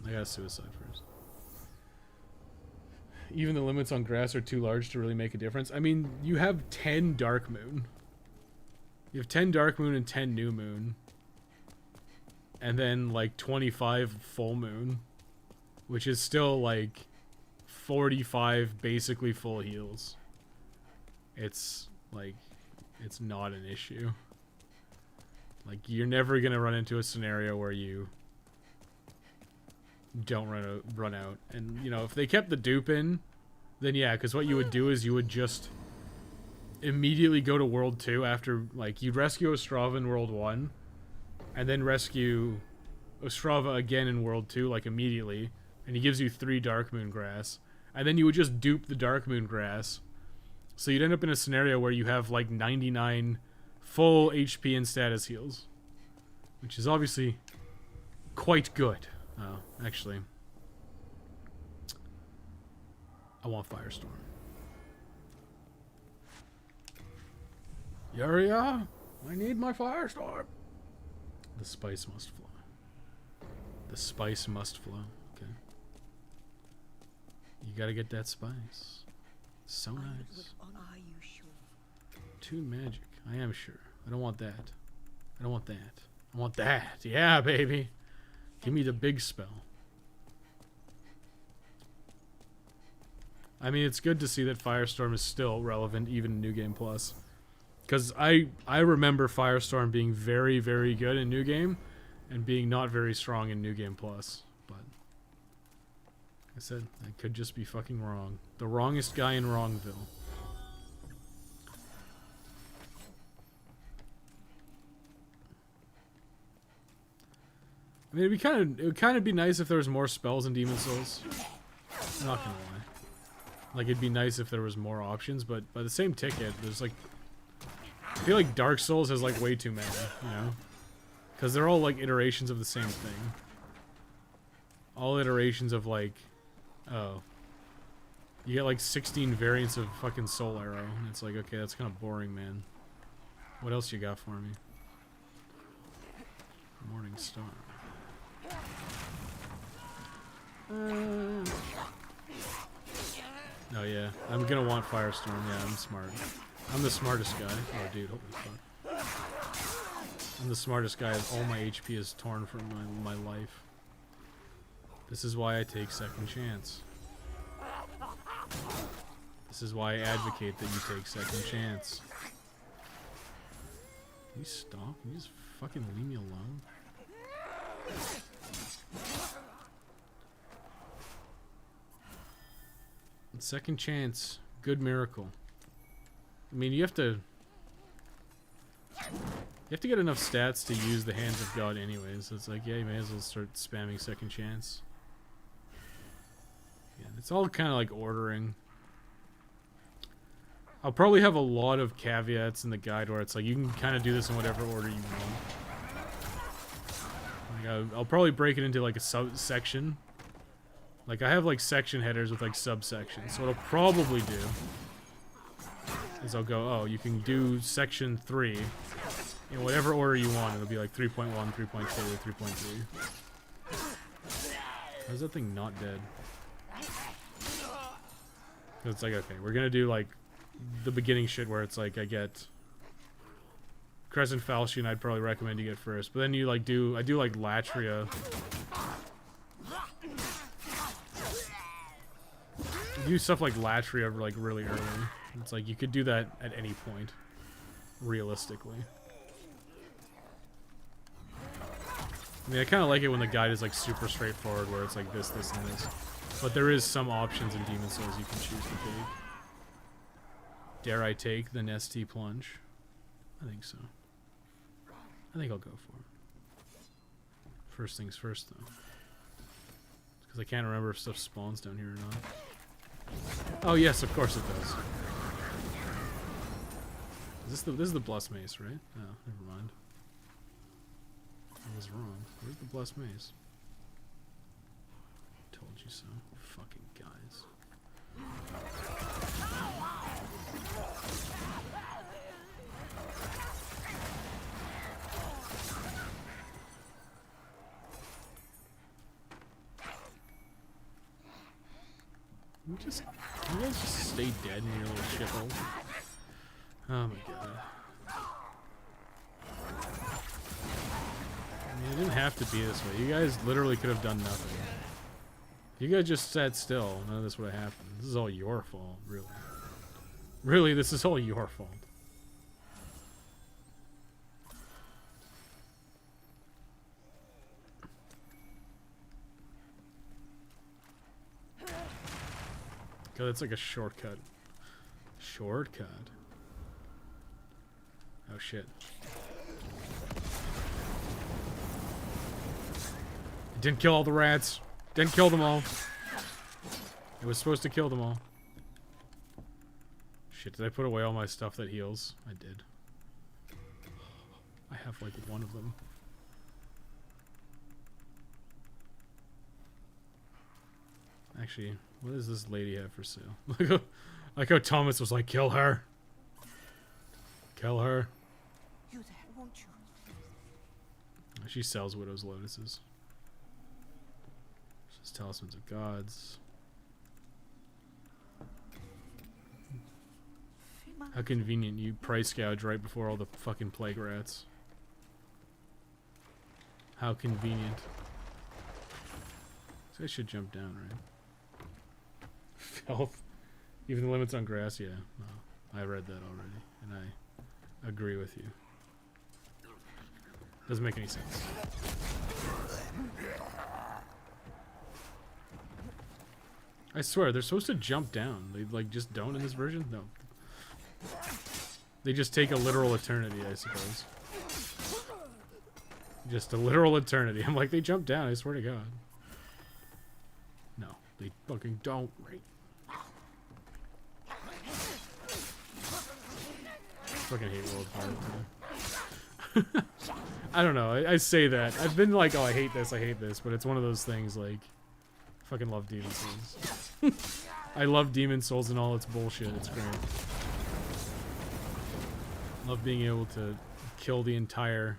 Speaker 1: I got a suicide first. Even the limits on grass are too large to really make a difference. I mean, you have 10 Dark Moon. You have 10 Dark Moon and 10 New Moon. And then, like, 25 Full Moon. Which is still, like, 45 basically full heals. It's, like, it's not an issue. Like, you're never gonna run into a scenario where you don't run out. And, you know, if they kept the dupe in, then yeah, because what you would do is you would just immediately go to World 2 after, like, you'd rescue Ostrava in World 1, and then rescue Ostrava again in World 2, like, immediately, and he gives you 3 Dark Moon Grass, and then you would just dupe the Dark Moon Grass, so you'd end up in a scenario where you have, like, 99 full HP and status heals, which is obviously quite good. Oh, actually, I want Firestorm. Yuria, I need my Firestorm. The spice must flow. The spice must flow. Okay. You gotta get that spice. So nice.
Speaker 2: Are you sure?
Speaker 1: 2 magic. I am sure. I don't want that. I don't want that. I want that. Yeah, baby. Give me the big spell. I mean, it's good to see that Firestorm is still relevant even in New Game Plus. Because I remember Firestorm being very, very good in New Game and being not very strong in New Game Plus. But, like I said, I could just be fucking wrong. The wrongest guy in Wrongville. I mean, it would kind of be nice if there was more spells in Demon Souls. I'm not gonna lie. Like, it'd be nice if there was more options, but by the same ticket, there's like... I feel like Dark Souls has like way too many, you know? Because they're all like iterations of the same thing. All iterations of like... Oh. You get like 16 variants of fucking Soul Arrow, and it's like, okay, that's kind of boring, man. What else you got for me? Morning Star. Oh yeah, I'm gonna want Firestorm. Yeah, I'm smart. I'm the smartest guy. Oh dude, holy fuck. I'm the smartest guy. All my HP is torn from my life. This is why I take second chance. This is why I advocate that you take second chance. Can you stop? Can you just fucking leave me alone? Second chance. Good miracle. I mean, you have to get enough stats to use the Hands of God anyways. So it's like, yeah, you may as well start spamming second chance. Yeah, it's all kind of like ordering. I'll probably have a lot of caveats in the guide where it's like you can kind of do this in whatever order you want. Like I'll probably break it into like a section. Like I have like section headers with like subsections. So what I'll probably do is I'll go, oh, you can do section 3 in whatever order you want. It'll be like 3.1, 3.2, 3.3. How's that thing not dead? It's like, okay, we're gonna do like the beginning shit where it's like I get Crescent Falchion. I'd probably recommend you get first, but then you like I do like Latria. You do stuff like Latria like really early. It's like you could do that at any point, realistically. I mean, I kind of like it when the guide is like super straightforward, where it's like this, this, and this. But there is some options in Demon Souls you can choose to take. Dare I take the Nesty Plunge? I think so. I think I'll go for it. First things first, though. Because I can't remember if stuff spawns down here or not. Oh yes, of course it does. This is the Blessed Mace, right? Oh, never mind. I was wrong. Where's the Blessed Mace? Told you so. Fucking guys. Can you guys just stay dead in your little shithole? Oh my god. I mean, it didn't have to be this way. You guys literally could have done nothing. You guys just sat still. None of this would have happened. This is all your fault, really. Really, this is all your fault. God, that's like a shortcut. Shortcut. Oh shit. It didn't kill all the rats. Didn't kill them all. It was supposed to kill them all. Shit, did I put away all my stuff that heals? I did. I have like one of them. Actually, what does this lady have for sale? Like how Thomas was like, kill her. Kill her.
Speaker 2: You there, won't you?
Speaker 1: She sells Widow's Lotuses. She's Talismans of Gods. How convenient, you price gouge right before all the fucking plague rats. How convenient. So I should jump down, right? Filth. Even the limits on grass, yeah. No, I read that already, and I agree with you. Doesn't make any sense. I swear, they're supposed to jump down. They like just don't in this version? No. They just take a literal eternity, I suppose. Just a literal eternity. I'm like, they jump down, I swear to God. No, they fucking don't, right? I fucking hate World Heart, too. I don't know, I say that. I've been like, oh, I hate this, but it's one of those things, like, I fucking love Demon Souls. I love Demon Souls and all its bullshit, it's great. Love being able to kill the entirety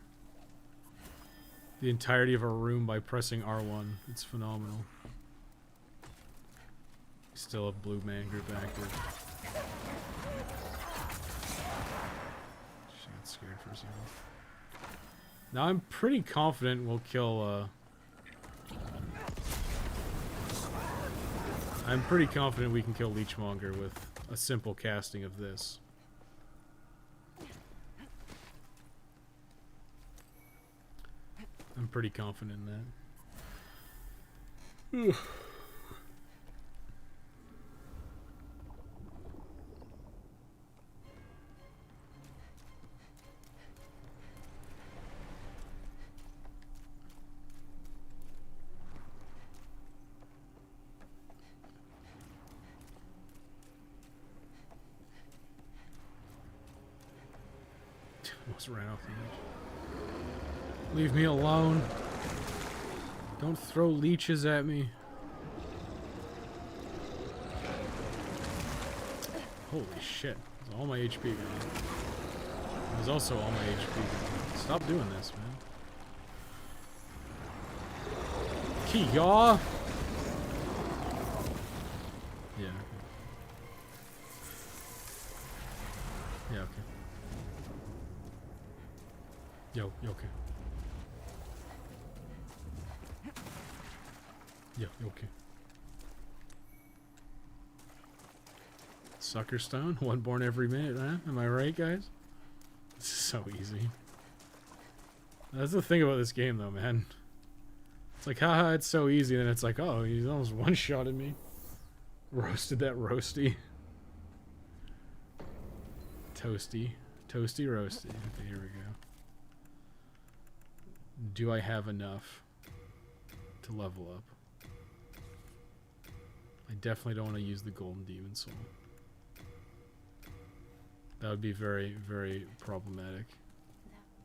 Speaker 1: of a room by pressing R1. It's phenomenal. Still a blue man group active. She got scared for a second. Now I'm pretty confident we'll kill, I'm pretty confident we can kill Leechmonger with a simple casting of this. I'm pretty confident in that. Almost ran off the edge. Leave me alone. Don't throw leeches at me. Holy shit. That's all my HP gone. There's also all my HP gone. Stop doing this, man. Kia! Yeah. Yeah, okay. Yo, okay. Yo, okay. Sucker Stone, one born every minute, huh? Am I right, guys? This is so easy. That's the thing about this game, though, man. It's like, haha, it's so easy, and then it's like, oh, he's almost one-shotted me. Roasted that roasty. Toasty. Toasty roasty. Okay, here we go. Do I have enough to level up? I definitely don't want to use the Golden Demon Soul. That would be very, very problematic.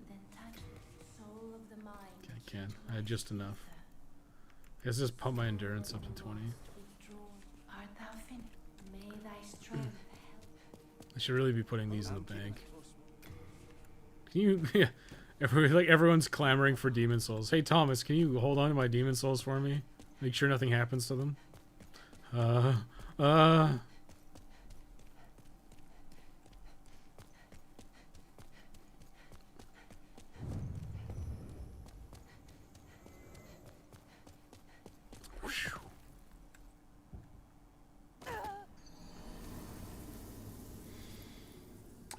Speaker 4: Then touch the soul of the mind.
Speaker 1: Okay, I can. I had just enough. Let's just pump my endurance up to 20.
Speaker 4: Art thou finished? May thy strength
Speaker 1: I should really be putting these in the bank. Can you... Yeah. Everyone's clamoring for demon souls. Hey Thomas, can you hold on to my demon souls for me? Make sure nothing happens to them.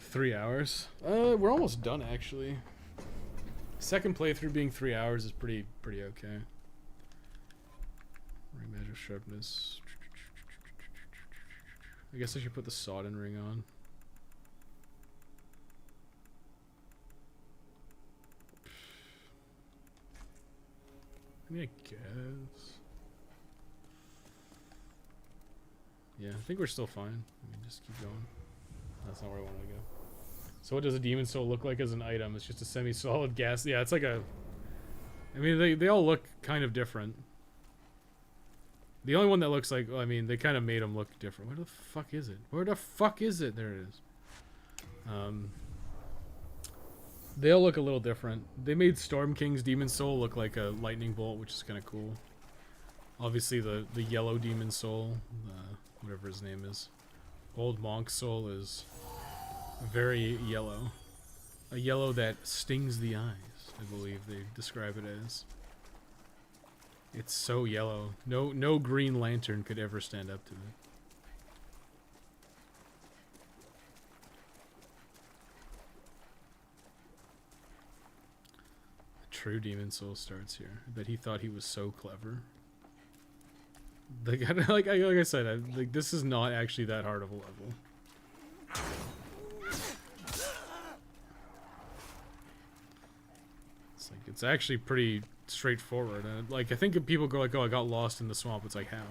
Speaker 1: 3 hours. We're almost done actually. Second playthrough being 3 hours is pretty okay. Remeasure sharpness. I guess I should put the sodden ring on. I mean, I guess. Yeah, I think we're still fine. I mean, just keep going. That's not where I want to go. So what does a demon soul look like as an item? It's just a semi-solid gas. Yeah, it's like a... I mean, they all look kind of different. The only one that looks like... Well, I mean, they kind of made them look different. Where the fuck is it? Where the fuck is it? There it is. They all look a little different. They made Storm King's demon soul look like a lightning bolt, which is kind of cool. Obviously, the yellow demon soul, whatever his name is. Old Monk's soul is very yellow. A yellow that stings the eyes, I believe they describe it as. It's so yellow. No Green Lantern could ever stand up to it. A true demon soul starts here. I bet he thought he was so clever. Like I said, like this is not actually that hard of a level. It's actually pretty straightforward. And like I think if people go like, "Oh, I got lost in the swamp," it's like, how?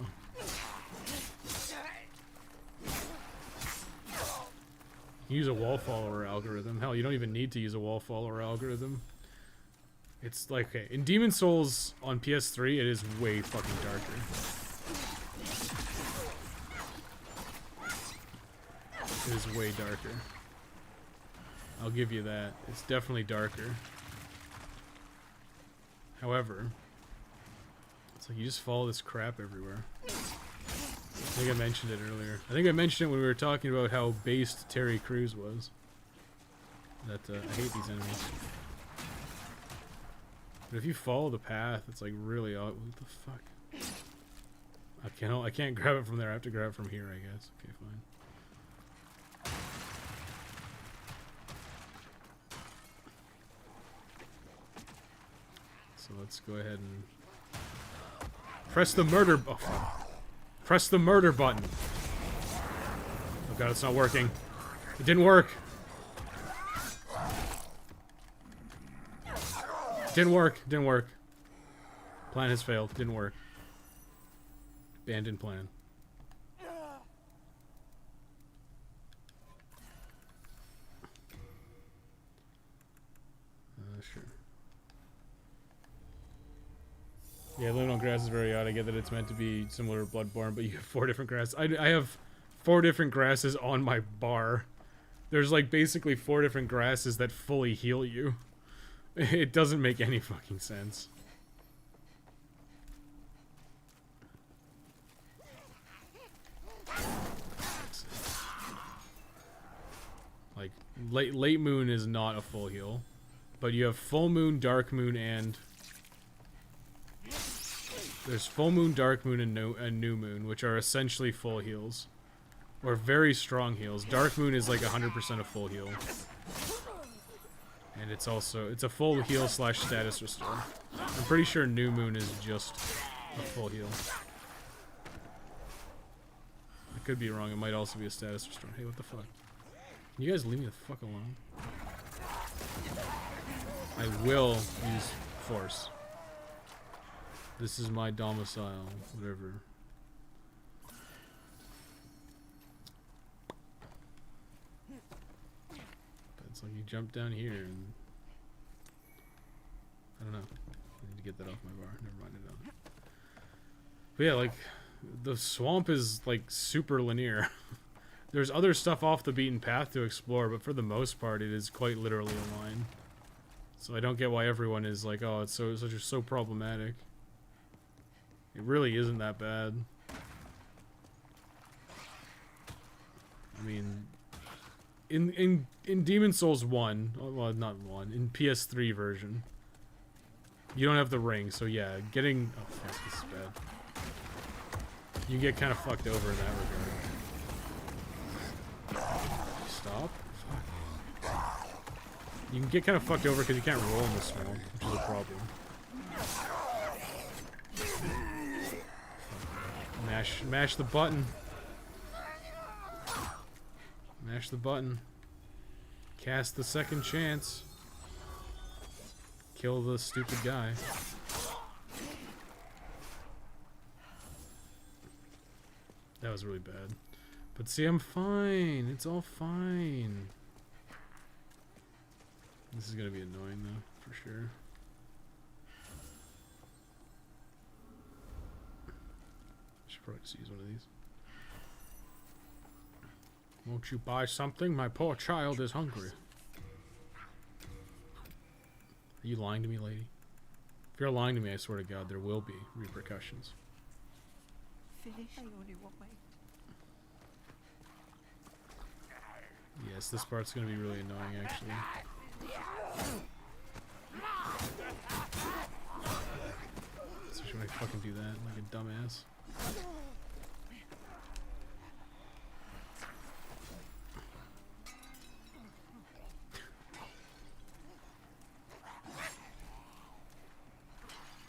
Speaker 1: Use a wall follower algorithm. Hell, you don't even need to use a wall follower algorithm. It's like, okay, in Demon Souls on PS3, it is way fucking darker. It is way darker. I'll give you that. It's definitely darker. However, it's like you just follow this crap everywhere. think I mentioned it earlier. I think I mentioned it when we were talking about how based Terry Crews was. That I hate these enemies. But if you follow the path, it's like really odd. What the fuck? I can't grab it from there. I have to grab it from here, I guess. Okay, fine. So let's go ahead and press the murder. Oh, fuck. Press the murder button. Oh god, it's not working. It didn't work. Didn't work. Didn't work. Plan has failed. Didn't work. Abandoned plan. Sure. Yeah, living on grass is very odd. I get that it's meant to be similar to Bloodborne, but you have 4 different grasses. I have 4 different grasses on my bar. There's like basically 4 different grasses that fully heal you. It doesn't make any fucking sense. Like, late moon is not a full heal. But you have full moon, dark moon, and... There's full moon, dark moon, and new moon, which are essentially full heals. Or very strong heals. Dark moon is like 100% a full heal. And it's also, it's a full heal / status restore. I'm pretty sure new moon is just a full heal. I could be wrong, it might also be a status restore. Hey, what the fuck? Can you guys leave me the fuck alone? I will use force. This is my domicile, whatever. But it's like you jump down here and... I don't know. I need to get that off my bar. Never mind it on. But yeah, like, the swamp is, like, super linear. There's other stuff off the beaten path to explore, but for the most part, it is quite literally a line. So I don't get why everyone is like, oh, it's so problematic. It really isn't that bad. I mean, in Demon's Souls 1, well, not 1, in PS3 version, you don't have the ring, so yeah, getting... Oh, fuck, this is bad. You get kind of fucked over in that regard. Stop? Fuck. You can get kind of fucked over because you can't roll in this swamp, which is a problem. Mash the button. Mash the button. Cast the second chance. Kill the stupid guy. That was really bad. But see, I'm fine. It's all fine. This is gonna be annoying though, for sure. Should probably just use one of these. Won't you buy something? My poor child is hungry. Are you lying to me, lady? If you're lying to me, I swear to God, there will be repercussions.
Speaker 2: Finish. I only want my...
Speaker 1: Yes, this part's gonna be really annoying, actually. Especially when I fucking do that like a dumbass.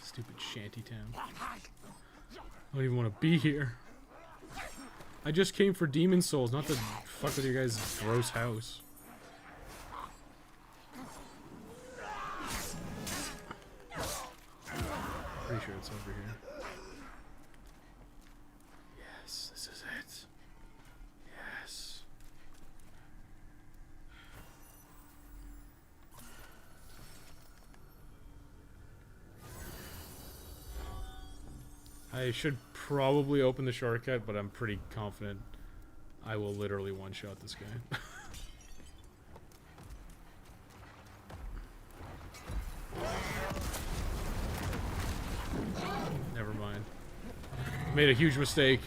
Speaker 1: Stupid shantytown. I don't even want to be here. I just came for Demon's Souls, not to fuck with your guys' gross house. Pretty sure it's over here. Yes, this is it. Yes. I should probably open the shortcut, but I'm pretty confident I will literally one-shot this guy. Never mind. Made a huge mistake.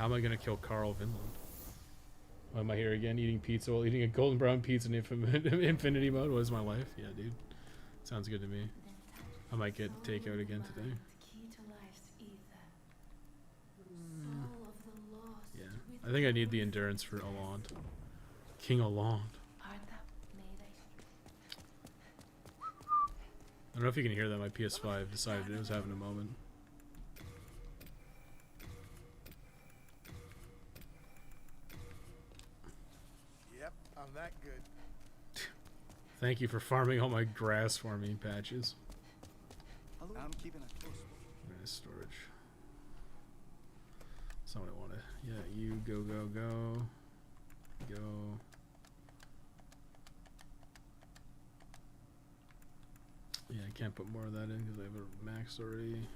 Speaker 1: How am I gonna kill Carl Vinland? Why am I here again eating pizza while eating a golden brown pizza in infinity mode? What is my life? Yeah, dude. Sounds good to me. I might get takeout again today. Yeah. I think I need the endurance for Alond. King Alond. I don't know if you can hear that. My PS5 decided it was having a moment.
Speaker 6: Yep, I'm that good.
Speaker 1: Thank you for farming all my grass for me, Patches.
Speaker 5: I'm keeping a close watch.
Speaker 1: Nice storage. That's not what I wanted. Yeah, you go, go, go. Go. Yeah, I can't put more of that in because I have a max already.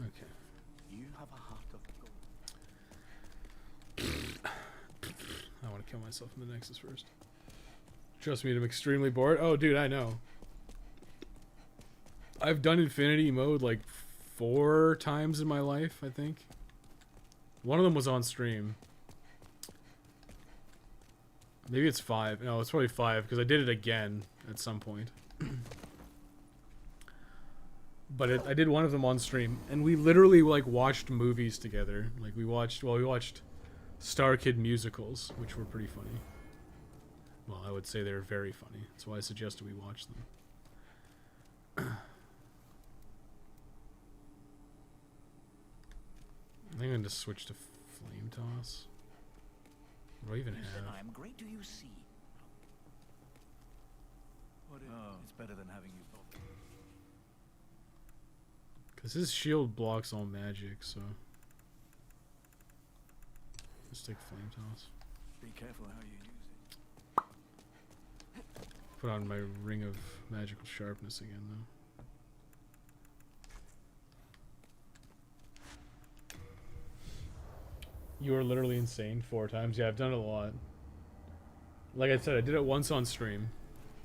Speaker 1: Okay.
Speaker 5: You have a heart of gold.
Speaker 1: I want to kill myself in the Nexus first. Trust me, I'm extremely bored. Oh, dude, I know. I've done Infinity mode like 4 times in my life, I think. One of them was on stream. Maybe it's 5. No, it's probably 5 because I did it again at some point. But I did one of them on stream, and we literally like watched movies together. Like we watched Star Kid musicals, which were pretty funny. Well, I would say they're very funny. That's why I suggested we watch them. I think I'm going to switch to Flame Toss. What do I even have?
Speaker 3: I am great. Do you see? What is it's better than having you both.
Speaker 1: Because his shield blocks all magic, so... Let's take Flame Toss.
Speaker 3: Be careful how you use it.
Speaker 1: Put on my Ring of Magical Sharpness again, though. You are literally insane 4 times. Yeah, I've done it a lot. Like I said, I did it once on stream.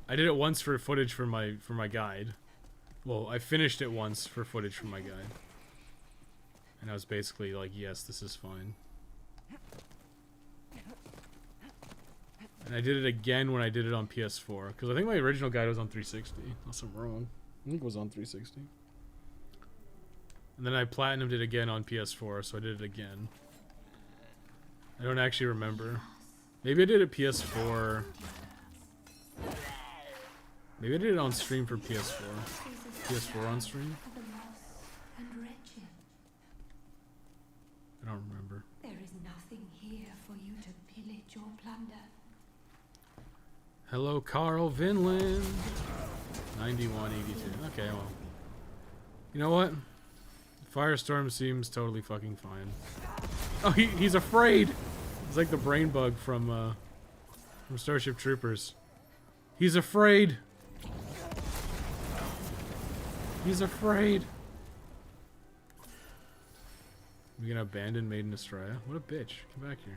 Speaker 1: I did it once for footage for my guide. Well, I finished it once for footage for my guide. And I was basically like, yes, this is fine. And I did it again when I did it on PS4. Because I think my original guide was on 360. Unless I'm wrong. I think it was on 360. And then I platinumed it again on PS4, so I did it again. I don't actually remember. Maybe I did it PS4. Maybe I did it on stream for PS4. PS4 on stream? I don't remember.
Speaker 4: There is nothing here for you to pillage or plunder.
Speaker 1: Hello, Carl Vinland. 9182. Okay, well. You know what? Firestorm seems totally fucking fine. Oh, he's afraid! He's like the brain bug from Starship Troopers. He's afraid! He's afraid! We gonna abandon Maiden Estrella? What a bitch. Come back here.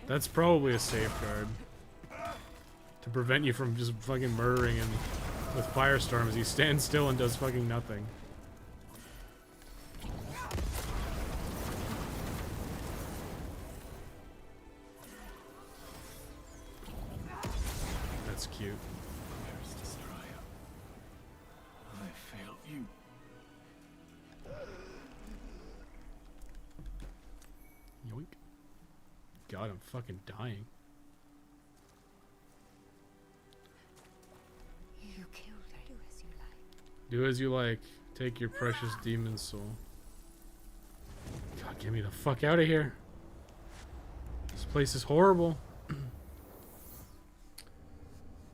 Speaker 1: That's probably a safeguard. To prevent you from just fucking murdering him with Firestorm as he stands still and does fucking nothing. That's cute.
Speaker 3: Where's Destroyer? I failed you.
Speaker 1: Yoink. God, I'm fucking dying.
Speaker 4: You killed her. Do as you like.
Speaker 1: Do as you like. Take your precious demon soul. God, get me the fuck out of here. This place is horrible.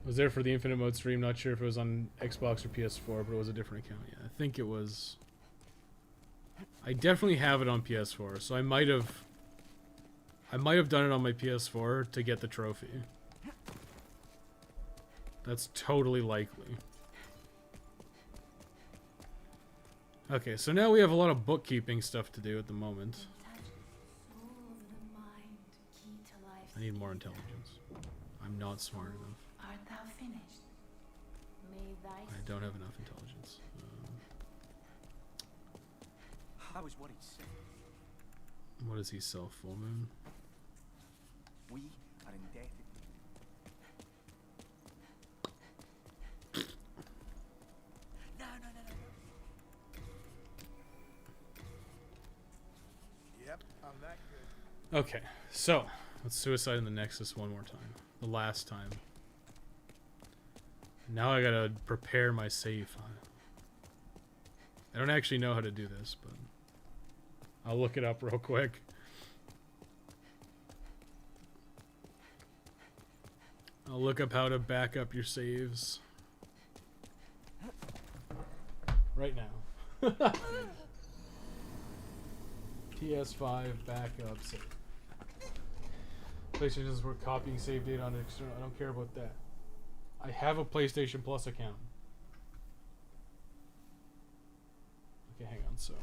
Speaker 1: Was there for the Infinite Mode stream. Not sure if it was on Xbox or PS4, but it was a different account. Yeah, I think it was. I definitely have it on PS4, so I might have done it on my PS4 to get the trophy. That's totally likely. Okay, so now we have a lot of bookkeeping stuff to do at the moment. I need more intelligence. I'm not smart enough.
Speaker 4: Art thou finished? May thy
Speaker 1: I don't have enough intelligence.
Speaker 5: I was worried sick.
Speaker 1: What does he sell? Full moon?
Speaker 5: We are indebted.
Speaker 6: No, no, no, no. Yep, I'm that good.
Speaker 1: Okay, so let's suicide in the Nexus one more time. The last time. Now I gotta prepare my save file. I don't actually know how to do this, but I'll look it up real quick. I'll look up how to back up your saves. Right now. PS5 backup save. PlayStation is worth copying save data on external. I don't care about that. I have a PlayStation Plus account. Okay, hang on. So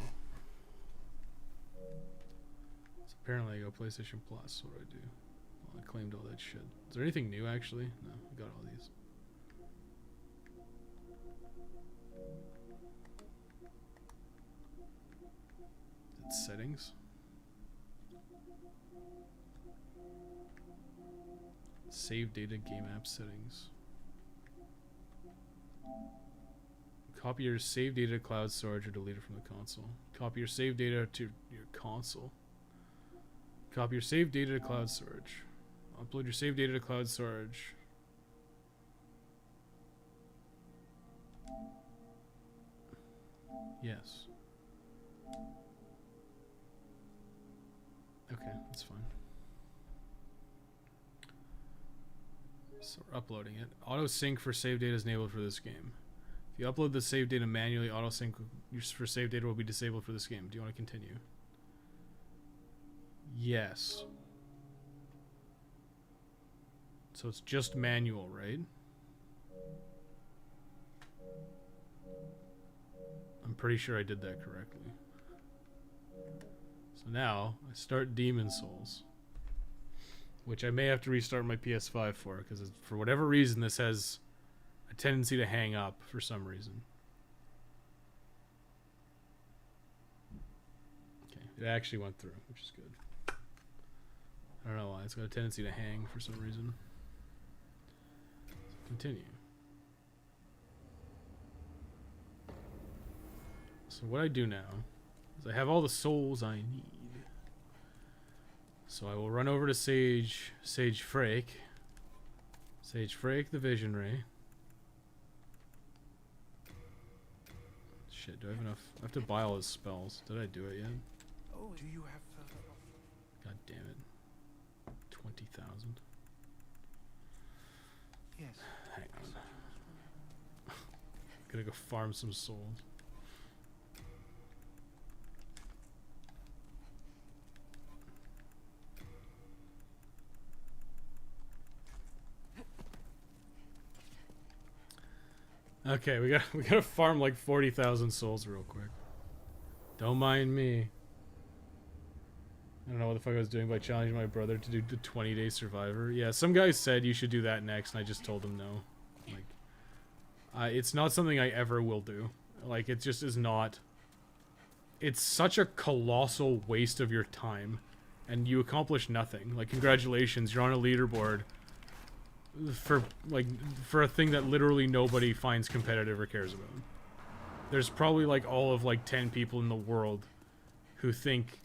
Speaker 1: apparently I go PlayStation Plus. What do I do? Well, I claimed all that shit. Is there anything new actually? No, I got all these. It's settings. Save data game app settings. Copy your save data to cloud storage or delete it from the console. Copy your save data to your console. Copy your save data to cloud storage. Upload your save data to cloud storage. Yes. Okay, that's fine. So we're uploading it. Auto sync for save data is enabled for this game. If you upload the save data manually, auto sync for save data will be disabled for this game. Do you want to continue? Yes. So it's just manual, right? I'm pretty sure I did that correctly. So now I start Demon Souls, which I may have to restart my PS5 for, because for whatever reason this has a tendency to hang up for some reason. Okay, it actually went through, which is good. I don't know why, it's got a tendency to hang for some reason. So continue. So what I do now is I have all the souls I need. So I will run over to Sage Frake the Vision Ray. Shit, do I have enough? I have to buy all his spells. Did I do it yet?
Speaker 5: Oh, do you have...
Speaker 1: God damn it. 20,000.
Speaker 5: Yes.
Speaker 1: Hang on. Gotta go farm some souls. Okay, we gotta farm like 40,000 souls real quick. Don't mind me. I don't know what the fuck I was doing by challenging my brother to do the 20-day survivor. Yeah, some guy said you should do that next, and I just told him no. Like, it's not something I ever will do. Like, it just is not. It's such a colossal waste of your time, and you accomplish nothing. Like, congratulations, you're on a leaderboard for a thing that literally nobody finds competitive or cares about. There's probably like all of like 10 people in the world who think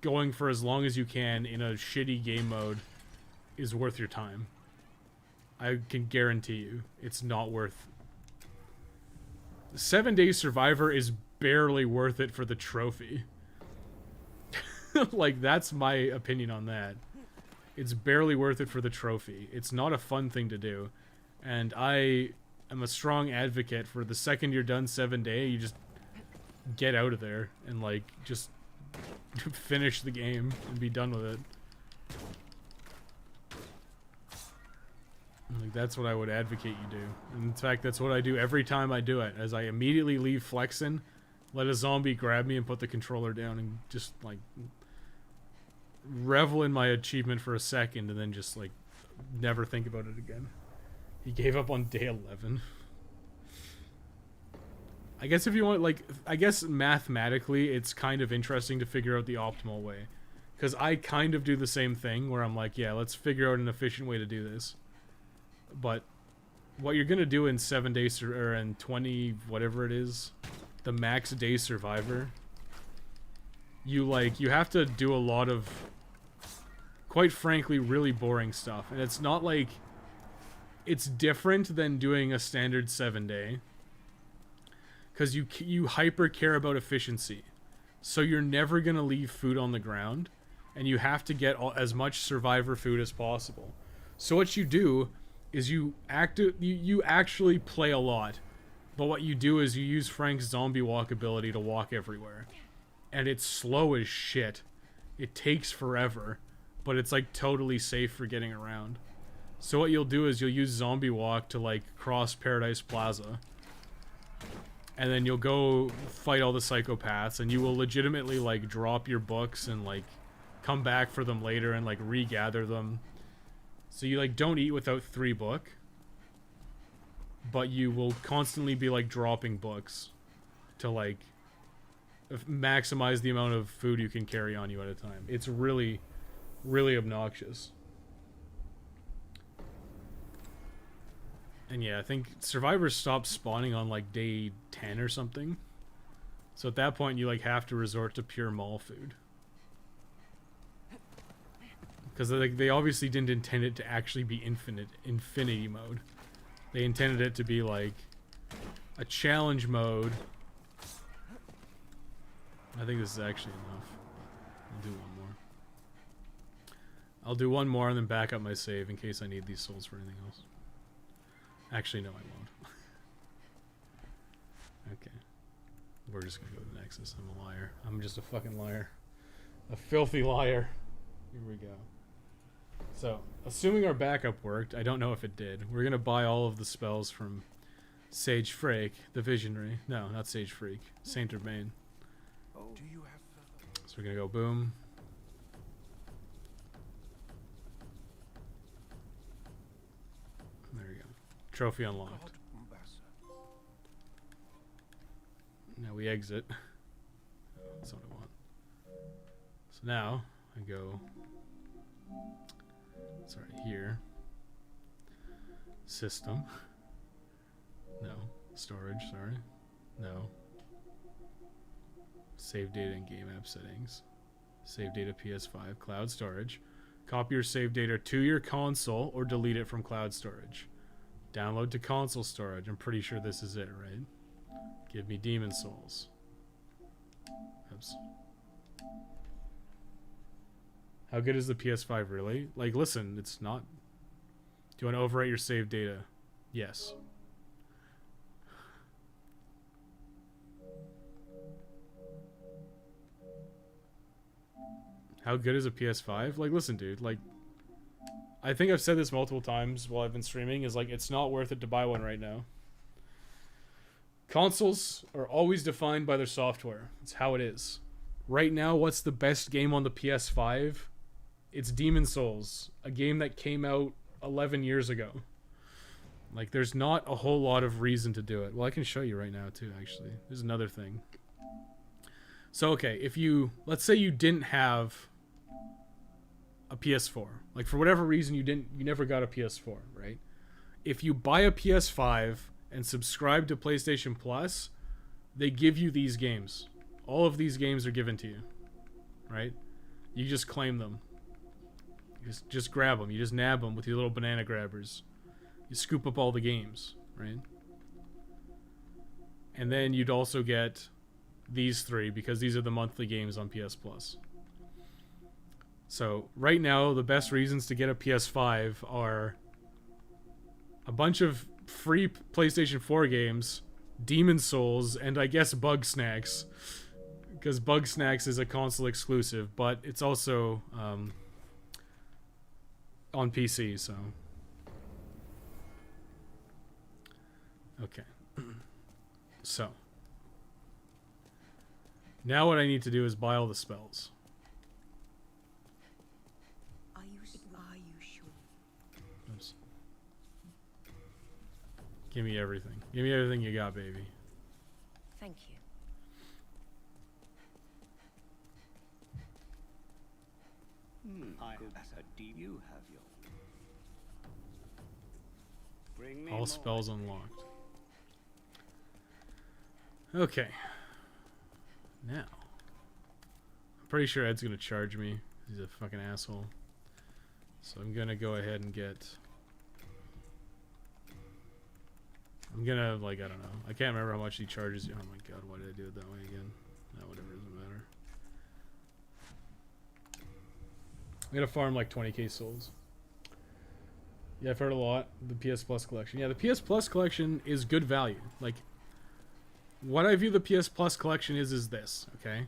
Speaker 1: going for as long as you can in a shitty game mode is worth your time. I can guarantee you it's not worth. 7-day survivor is barely worth it for the trophy. Like, that's my opinion on that. It's barely worth it for the trophy. It's not a fun thing to do. And I am a strong advocate for the second you're done 7-day, you just get out of there and, like, just finish the game and be done with it. Like, that's what I would advocate you do. And in fact, that's what I do every time I do it. As I immediately leave flexing, let a zombie grab me and put the controller down and just, like, revel in my achievement for a second and then just, like, never think about it again. He gave up on day 11. I guess if you want, like, I guess mathematically it's kind of interesting to figure out the optimal way. Because I kind of do the same thing where I'm like, yeah, let's figure out an efficient way to do this. But what you're going to do in 7 days or in 20, whatever it is, the max day survivor, you have to do a lot of, quite frankly, really boring stuff. And it's not like, it's different than doing a standard 7-day. Because you hyper care about efficiency. So you're never going to leave food on the ground. And you have to get as much survivor food as possible. So what you do is you actually play a lot. But what you do is you use Frank's zombie walk ability to walk everywhere. And it's slow as shit. It takes forever. But it's like totally safe for getting around. So what you'll do is you'll use zombie walk to like cross Paradise Plaza. And then you'll go fight all the psychopaths, and you will legitimately, like, drop your books and, like, come back for them later and, like, regather them. So you, like, don't eat without 3 book. But you will constantly be, like, dropping books to, like, maximize the amount of food you can carry on you at a time. It's really, really obnoxious. And yeah, I think survivors stop spawning on like day 10 or something. So at that point you like have to resort to pure mall food. Because like, they obviously didn't intend it to actually be infinity mode. They intended it to be like a challenge mode. I think this is actually enough. I'll do one more. I'll do one more and then back up my save in case I need these souls for anything else. Actually, no, I won't. Okay. We're just gonna go to the Nexus. I'm a liar. I'm just a fucking liar. A filthy liar. Here we go. So, assuming our backup worked, I don't know if it did. We're gonna buy all of the spells from Sage Freak, the Visionary. No, not Sage Freak. Saint Urbain.
Speaker 5: Oh, do you have
Speaker 1: So we're gonna go boom. There we go. Trophy unlocked. Now we exit. That's what I want. So now I go. Sorry, here. System. No. Storage, sorry. No. Save data and game app settings. Save data PS5. Cloud storage. Copy your save data to your console or delete it from cloud storage. Download to console storage. I'm pretty sure this is it, right? Give me Demon Souls. Oops. How good is the PS5 really? Like, listen, it's not... Do you want to overwrite your save data? Yes. How good is a PS5? Like, listen, dude, like... I think I've said this multiple times while I've been streaming, is like, it's not worth it to buy one right now. Consoles are always defined by their software. It's how it is. Right now, what's the best game on the PS5? It's Demon Souls, a game that came out 11 years ago. Like, there's not a whole lot of reason to do it. Well, I can show you right now, too, actually. There's another thing. So, okay, if you... Let's say you didn't have a PS4. Like, for whatever reason, you never got a PS4, right? If you buy a PS5 and subscribe to PlayStation Plus, they give you these games. All of these games are given to you, right? You just claim them. You just grab them. You just nab them with your little banana grabbers. You scoop up all the games, right? And then you'd also get these 3 because these are the monthly games on PS Plus. So right now, the best reasons to get a PS5 are a bunch of free PlayStation 4 games, Demon Souls, and I guess Bug Snacks. Because Bug Snacks is a console exclusive, but it's also on PC, so... Okay. So. Now what I need to do is buy all the spells.
Speaker 2: Are you sure?
Speaker 1: Oops. Give me everything. Give me everything you got, baby.
Speaker 2: Thank you.
Speaker 7: I have a deep. You have your. Bring me
Speaker 1: All
Speaker 7: more.
Speaker 1: spells unlocked. Okay. Now. I'm pretty sure Ed's gonna charge me. He's a fucking asshole. So I'm gonna go ahead and get... I'm gonna, like, I don't know. I can't remember how much he charges you. Oh my god, why did I do it that way again? No, whatever, doesn't matter. I'm gonna farm like 20k souls. Yeah, I've heard a lot. The PS Plus collection. Yeah, the PS Plus collection is good value. Like, what I view the PS Plus collection is this, okay?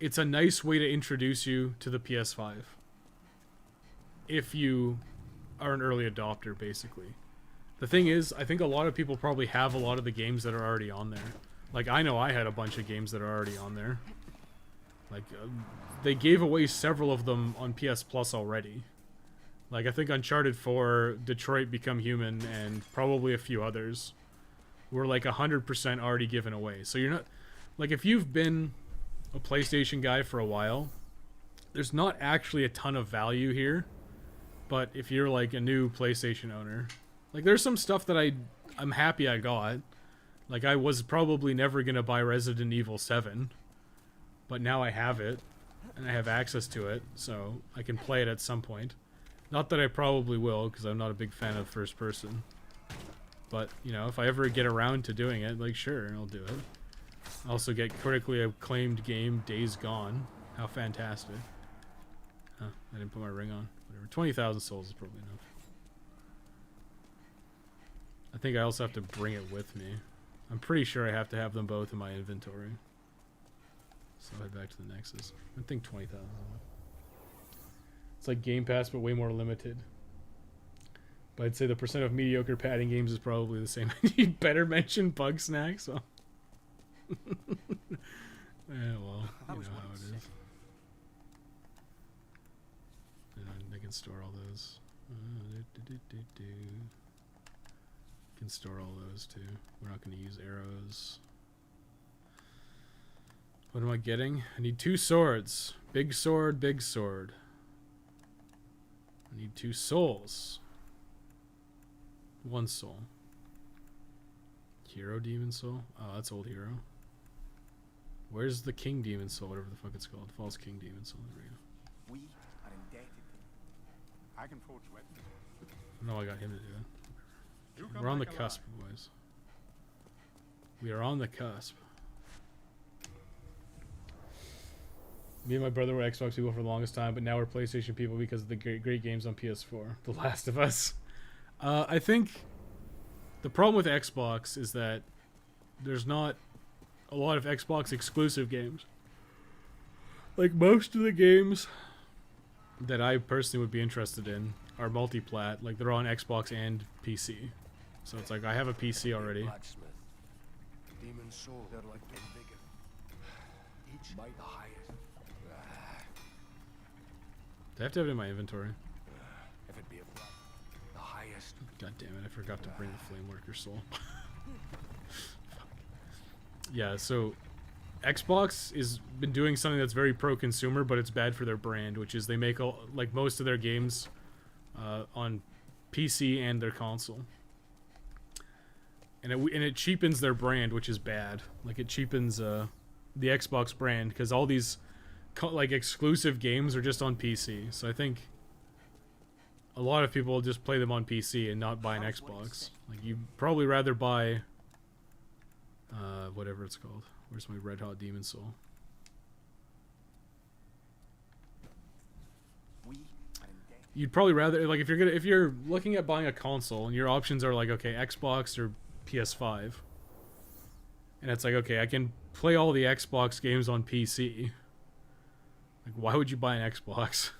Speaker 1: It's a nice way to introduce you to the PS5. If you are an early adopter, basically. The thing is, I think a lot of people probably have a lot of the games that are already on there. Like, I know I had a bunch of games that are already on there. Like, they gave away several of them on PS Plus already. Like, I think Uncharted 4, Detroit Become Human, and probably a few others were like 100% already given away. So you're not... Like, if you've been a PlayStation guy for a while, there's not actually a ton of value here. But if you're like a new PlayStation owner... Like, there's some stuff that I'm happy I got. Like, I was probably never going to buy Resident Evil 7. But now I have it. And I have access to it. So I can play it at some point. Not that I probably will, because I'm not a big fan of first person. But, you know, if I ever get around to doing it, like, sure, I'll do it. I also get critically acclaimed game, Days Gone. How fantastic. Huh, I didn't put my ring on. Whatever. 20,000 souls is probably enough. I think I also have to bring it with me. I'm pretty sure I have to have them both in my inventory. So I'll head back to the Nexus. I think 20,000 is enough. It's like Game Pass, but way more limited. But I'd say the percent of mediocre padding games is probably the same. You better mention Bug Snacks. So. Yeah, well, you know how it is. And I can store all those. Can store all those too. We're not going to use arrows. What am I getting? I need 2 swords. Big sword, big sword. I need 2 souls. 1 soul. Hero demon soul? Oh, that's old hero. Where's the king demon soul? Whatever the fuck it's called. False king demon soul. There we go.
Speaker 5: We are indebted. I can forge weapons.
Speaker 1: No, I got him to do that.
Speaker 5: You come
Speaker 1: We're on the
Speaker 5: back
Speaker 1: cusp,
Speaker 5: alive.
Speaker 1: boys. We are on the cusp. Me and my brother were Xbox people for the longest time, but now we're PlayStation people because of the great games on PS4. The Last of Us. I think the problem with Xbox is that there's not a lot of Xbox exclusive games. Like, most of the games that I personally would be interested in are multi-plat. Like, they're on Xbox and PC. So it's like, I have a PC already.
Speaker 5: Blacksmith. Demon soul. They're like the bigger. Each might the highest.
Speaker 1: Do I have to have it in my inventory?
Speaker 5: If it be a black, the highest.
Speaker 1: God damn it, I forgot to bring the Flame Worker soul. Fuck. Yeah, so Xbox is been doing something that's very pro-consumer, but it's bad for their brand, which is they make like most of their games on PC and their console. And it cheapens their brand, which is bad. Like, it cheapens the Xbox brand, because all these like exclusive games are just on PC. So I think a lot of people will just play them on PC and not buy an Xbox. Like, you'd probably rather buy whatever it's called. Where's my Red Hot Demon Soul? You'd probably rather, like, if you're looking at buying a console and your options are like, okay, Xbox or PS5, and it's like, okay, I can play all the Xbox games on PC. Like, why would you buy an Xbox?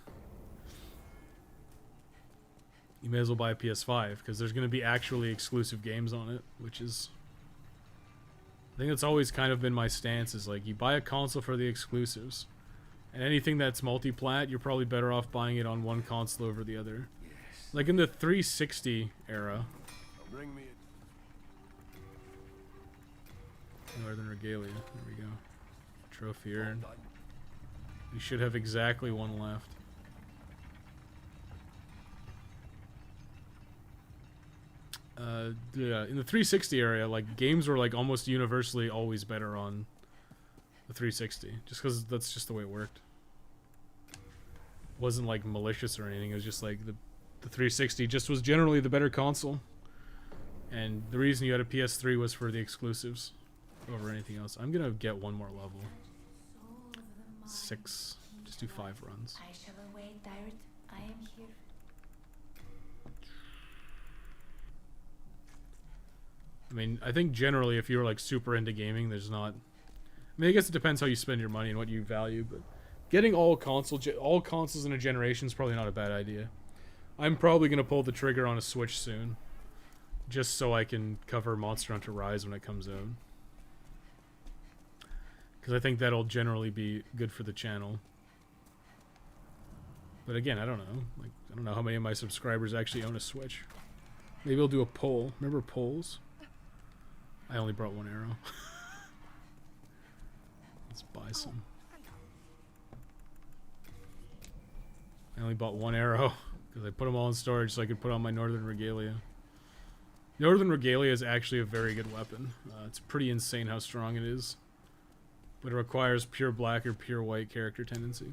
Speaker 1: You may as well buy a PS5, because there's going to be actually exclusive games on it, which is... I think that's always kind of been my stance, is like, you buy a console for the exclusives. And anything that's multi-plat, you're probably better off buying it on one console over the other.
Speaker 5: Yes.
Speaker 1: Like in the 360 era,
Speaker 5: Bring me
Speaker 1: Northern Regalia. There we go. Trophy earned. We should have exactly one left. Yeah, in the 360 area, like, games were like almost universally always better on the 360, just because that's just the way it worked. It wasn't like malicious or anything. It was just like the 360 just was generally the better console, and the reason you had a PS3 was for the exclusives over anything else. I'm gonna get one more level. 6. Just do 5 runs.
Speaker 4: I shall await thy I am here.
Speaker 1: I mean, I think generally if you're like super into gaming, there's not... I mean, I guess it depends how you spend your money and what you value, but getting all consoles in a generation is probably not a bad idea. I'm probably going to pull the trigger on a Switch soon, just so I can cover Monster Hunter Rise when it comes out. Because I think that'll generally be good for the channel. But again, I don't know. Like, I don't know how many of my subscribers actually own a Switch. Maybe I'll do a poll. Remember polls? I only brought one arrow. Let's buy some. I only bought one arrow because I put them all in storage so I could put on my Northern Regalia. Northern Regalia is actually a very good weapon. It's pretty insane how strong it is. But it requires pure black or pure white character tendency.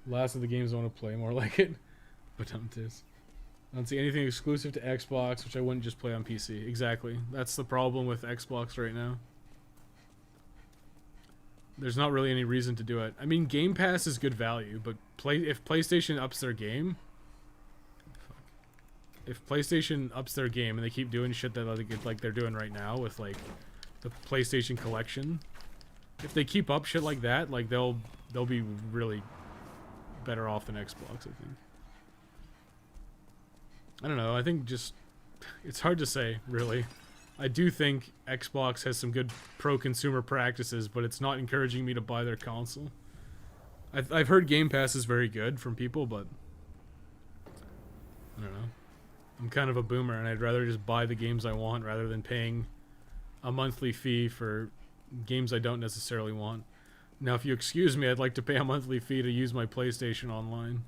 Speaker 1: Last of the games I want to play, more like it. But I don't see anything exclusive to Xbox, which I wouldn't just play on PC. Exactly. That's the problem with Xbox right now. There's not really any reason to do it. I mean, Game Pass is good value, but if PlayStation ups their game... If PlayStation ups their game and they keep doing shit that like they're doing right now with like the PlayStation Collection, if they keep up shit like that, like they'll be really better off than Xbox, I think. I don't know. I think just it's hard to say, really. I do think Xbox has some good pro-consumer practices, but it's not encouraging me to buy their console. I've heard Game Pass is very good from people, but I don't know. I'm kind of a boomer, and I'd rather just buy the games I want rather than paying a monthly fee for games I don't necessarily want. Now, if you excuse me, I'd like to pay a monthly fee to use my PlayStation Online.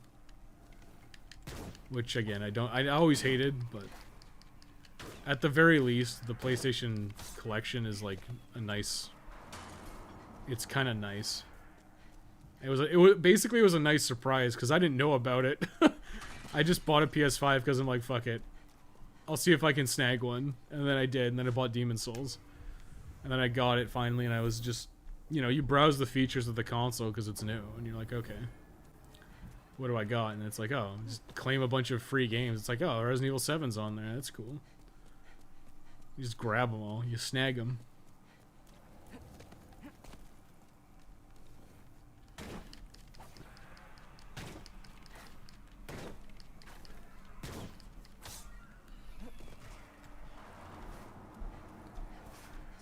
Speaker 1: Which, again, I always hated, but at the very least, the PlayStation Collection is like a nice... It's kind of nice. It was basically it was a nice surprise because I didn't know about it. I just bought a PS5 because I'm like, fuck it. I'll see if I can snag one. And then I did, and then I bought Demon's Souls. And then I got it finally, and I was just... You know, you browse the features of the console because it's new, and you're like, okay. What do I got? And it's like, oh, just claim a bunch of free games. It's like, oh, Resident Evil 7's on there. That's cool. You just grab them all. You snag them.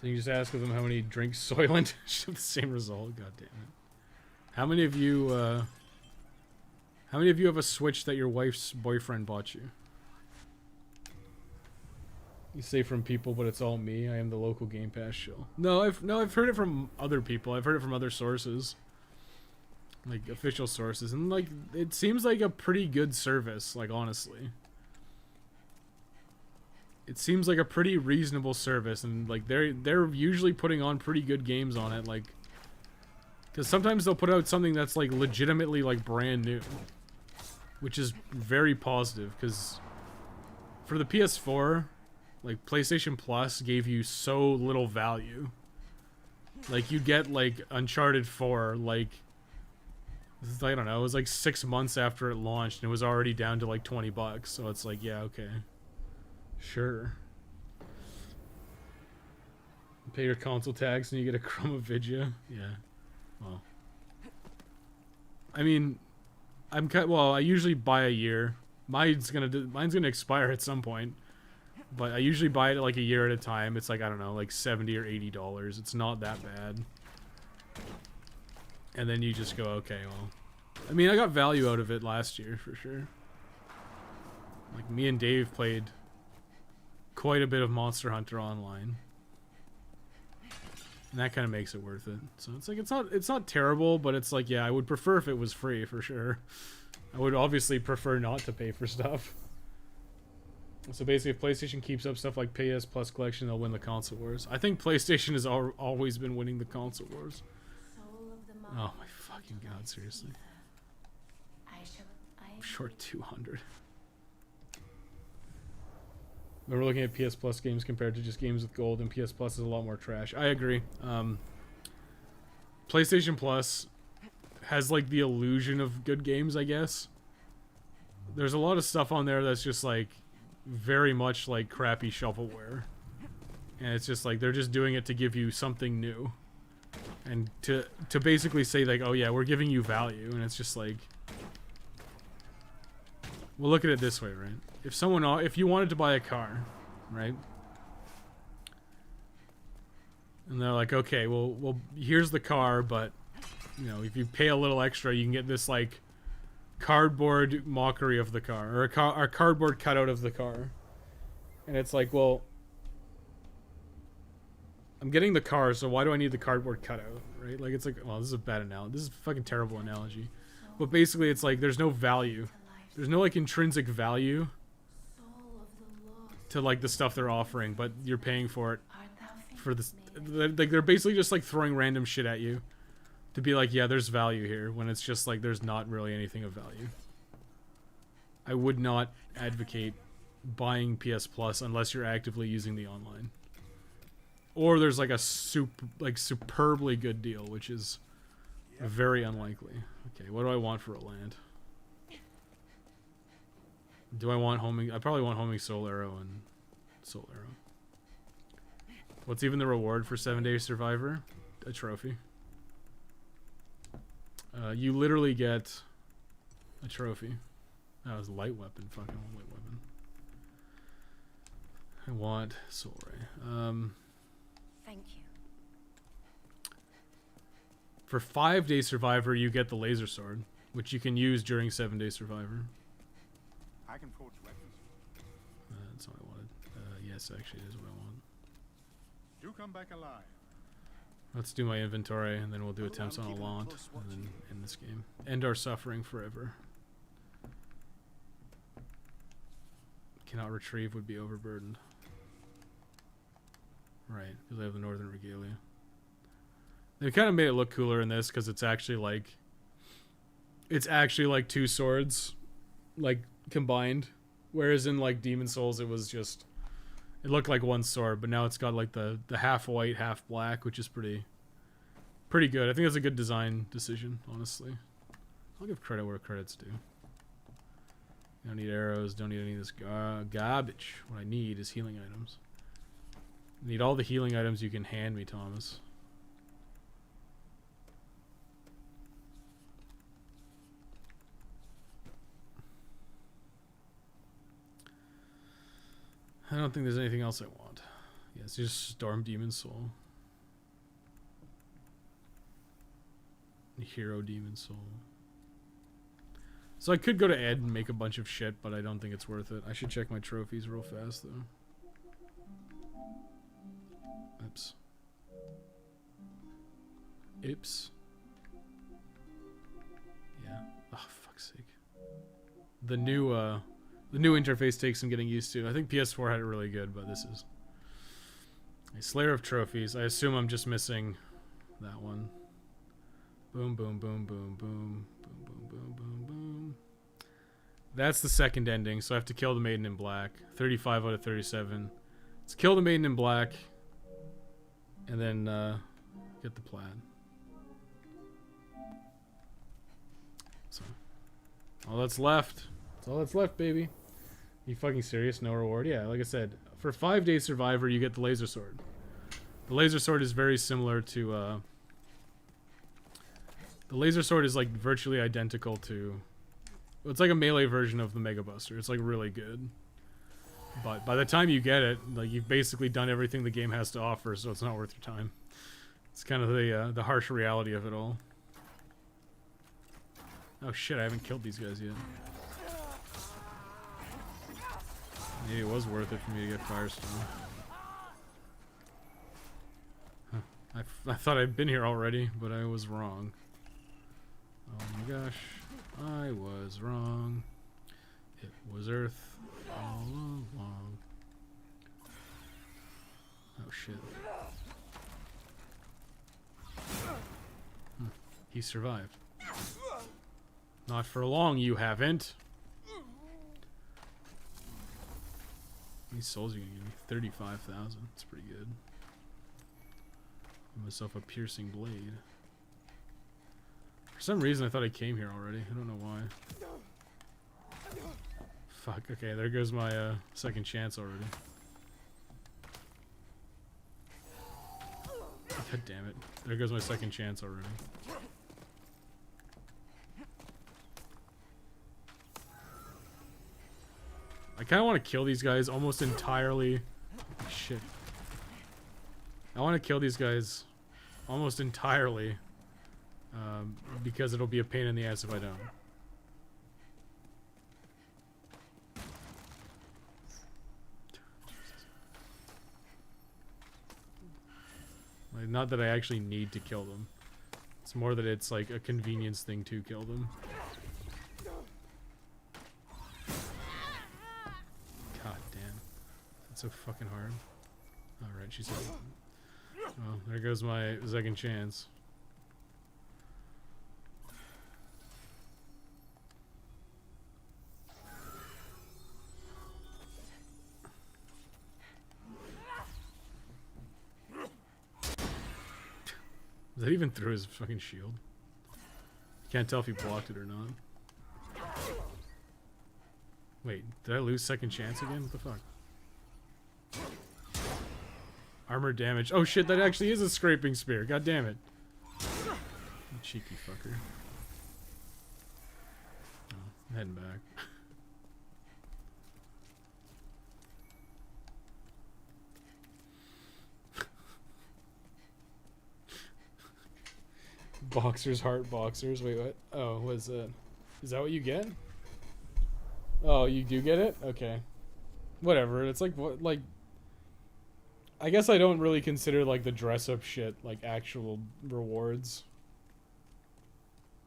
Speaker 1: So you just ask of them how many drinks Soylent. Should have the same result. God damn it. How many of you have a Switch that your wife's boyfriend bought you? You say from people, but it's all me. I am the local Game Pass show. No, I've heard it from other people. I've heard it from other sources. Like official sources. And like it seems like a pretty good service, like honestly. It seems like a pretty reasonable service, and like they're usually putting on pretty good games on it, like because sometimes they'll put out something that's like legitimately like brand new, which is very positive. Because for the PS4, like PlayStation Plus gave you so little value. Like you get like Uncharted 4, like I don't know, it was like 6 months after it launched, and it was already down to like $20. So it's like, yeah, okay. Sure. Pay your console tax and you get a Chromovidia. Yeah. Well. I mean, I usually buy a year. Mine's gonna expire at some point. But I usually buy it like a year at a time. It's like, I don't know, like $70 or $80. It's not that bad. And then you just go, okay, well. I mean, I got value out of it last year for sure. Like, me and Dave played quite a bit of Monster Hunter Online. And that kind of makes it worth it. So it's like, it's not terrible, but it's like, yeah, I would prefer if it was free, for sure. I would obviously prefer not to pay for stuff. So basically, if PlayStation keeps up stuff like PS Plus Collection, they'll win the console wars. I think PlayStation has always been winning the console wars. Oh my fucking god, seriously. I'm short 200. We're looking at PS Plus games compared to just games with gold, and PS Plus is a lot more trash. I agree. PlayStation Plus has like the illusion of good games, I guess. There's a lot of stuff on there that's just like very much like crappy shovelware. And it's just like they're just doing it to give you something new. And to basically say like, oh yeah, we're giving you value, and it's just like, well, look at it this way, right? If you wanted to buy a car, right? And they're like, okay, well, here's the car, but, you know, if you pay a little extra, you can get this, like, cardboard mockery of the car, or a cardboard cutout of the car. And it's like, well, I'm getting the car, so why do I need the cardboard cutout, right? Like, it's like, well, this is a bad analogy. This is a fucking terrible analogy. But basically, it's like, there's no value. There's no, like, intrinsic value to, like, the stuff they're offering, but you're paying for it for this. Like, they're basically just, like, throwing random shit at you to be like, yeah, there's value here, when it's just, like, there's not really anything of value. I would not advocate buying PS Plus unless you're actively using the online. Or there's, like, a superbly good deal, which is very unlikely. Okay, what do I want for a land? Do I want homing? I probably want homing Soul Arrow and Soul Arrow. What's even the reward for 7-Day Survivor? A trophy. You literally get a trophy. That was light weapon. Fucking light weapon. I want Soul Ray.
Speaker 2: Thank you.
Speaker 1: For 5-Day Survivor, you get the laser sword, which you can use during 7-Day Survivor.
Speaker 5: I can forge weapons.
Speaker 1: That's what I wanted. Yes, actually, it is what I want.
Speaker 5: You come back alive.
Speaker 1: Let's do my inventory, and then we'll do attempts on a launch, and then end this game. End our suffering forever. Cannot retrieve, would be overburdened. Right, because I have the Northern Regalia. They kind of made it look cooler in this, because it's actually like... It's actually like two swords, like, combined. Whereas in, like, Demon Souls, it was just... It looked like one sword, but now it's got, like, the half white, half black, which is pretty good. I think that's a good design decision, honestly. I'll give credit where credit's due. Don't need arrows, don't need any of this garbage. What I need is healing items. I need all the healing items you can hand me, Thomas. I don't think there's anything else I want. Yeah, it's just Storm Demon Soul. Hero Demon Soul. So I could go to Ed and make a bunch of shit, but I don't think it's worth it. I should check my trophies real fast, though. Oops. Oops. Yeah. Oh, fuck's sake. The new interface takes some getting used to. I think PS4 had it really good, but this is a Slayer of Trophies. I assume I'm just missing that one. Boom, boom, boom, boom, boom, boom, boom, boom, boom, boom. That's the second ending, so I have to kill the Maiden in Black. 35 out of 37. Let's kill the Maiden in Black, and then get the plaid. So, all that's left. That's all that's left, baby. You fucking serious? No reward? Yeah, like I said, for 5-Day Survivor, you get the laser sword. The laser sword is very similar to, the laser sword is, like, virtually identical to... It's like a melee version of the Mega Buster. It's, like, really good. But by the time you get it, like, you've basically done everything the game has to offer, so it's not worth your time. It's kind of the harsh reality of it all. Oh shit, I haven't killed these guys yet. Maybe it was worth it for me to get Firestone. Huh. I thought I'd been here already, but I was wrong. Oh my gosh. I was wrong. It was Earth all along. Oh shit. He survived. Not for long, you haven't. How many souls are you gonna give me? 35,000. That's pretty good. Give myself a piercing blade. For some reason, I thought I came here already. I don't know why. Fuck. Okay, there goes my second chance already. God damn it. There goes my second chance already. I kind of want to kill these guys almost entirely. Shit. I want to kill these guys almost entirely. Because it'll be a pain in the ass if I don't. Like, not that I actually need to kill them. It's more that it's like a convenience thing to kill them. God damn. That's so fucking hard. Alright, she's... Well, there goes my second chance. Is that even through his fucking shield? Can't tell if he blocked it or not. Wait, did I lose second chance again? What the fuck? Armor damage. Oh shit, that actually is a scraping spear. God damn it. You cheeky fucker. Oh, I'm heading back. Boxers, heart boxers. Wait, what? Oh, what is that? Is that what you get? Oh, you do get it? Okay. Whatever. It's like, what, like... I guess I don't really consider, like, the dress-up shit, like, actual rewards.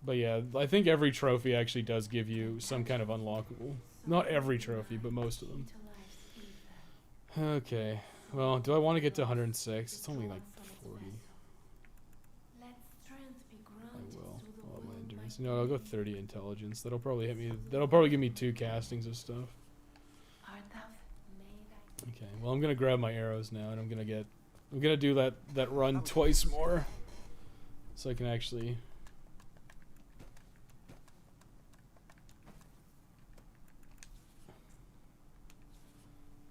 Speaker 1: But yeah, I think every trophy actually does give you some kind of unlockable. Not every trophy, but most of them. Okay. Well, do I want to get to 106? It's only, like, 40. I will. Well, my endurance. No, I'll go 30 intelligence. That'll probably hit me. That'll probably give me 2 castings of stuff. Okay. Well, I'm gonna grab my arrows now, and I'm gonna do that run twice more, so I can actually.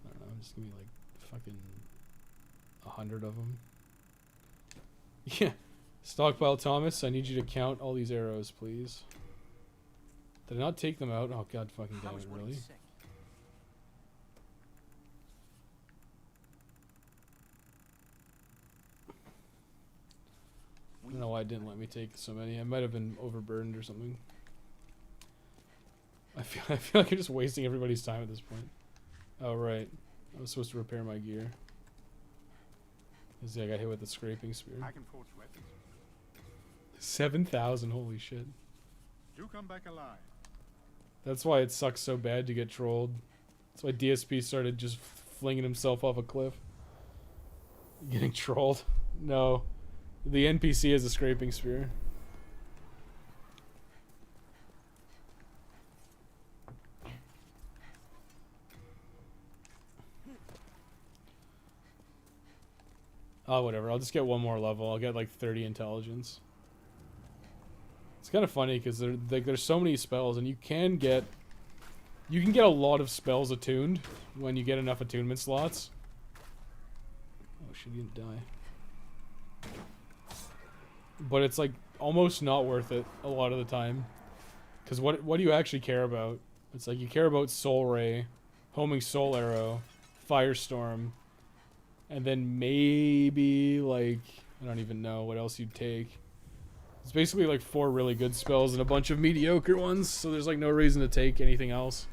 Speaker 1: I don't know. Just give me like fucking 100 of them. Yeah. Stockpile Thomas, I need you to count all these arrows, please. Did I not take them out? Oh god fucking damn it, really? I don't know why it didn't let me take so many. I might have been overburdened or something. I feel like I'm just wasting everybody's time at this point. Oh right. I was supposed to repair my gear. See, I got hit with the scraping spear.
Speaker 6: I can forge weapons.
Speaker 1: 7,000, holy shit.
Speaker 6: Do come back alive.
Speaker 1: That's why it sucks so bad to get trolled. That's why DSP started just flinging himself off a cliff. Getting trolled. No. The NPC is a scraping spear. Oh, whatever. I'll just get one more level. I'll get like 30 intelligence. It's kind of funny because there's so many spells, and you can get a lot of spells attuned when you get enough attunement slots. Oh shit, you didn't die. But it's like almost not worth it a lot of the time, because what do you actually care about? It's like you care about Soul Ray, Homing Soul Arrow, Firestorm, and then maybe like I don't even know what else you'd take. It's basically like 4 really good spells and a bunch of mediocre ones, so there's like no reason to take anything else.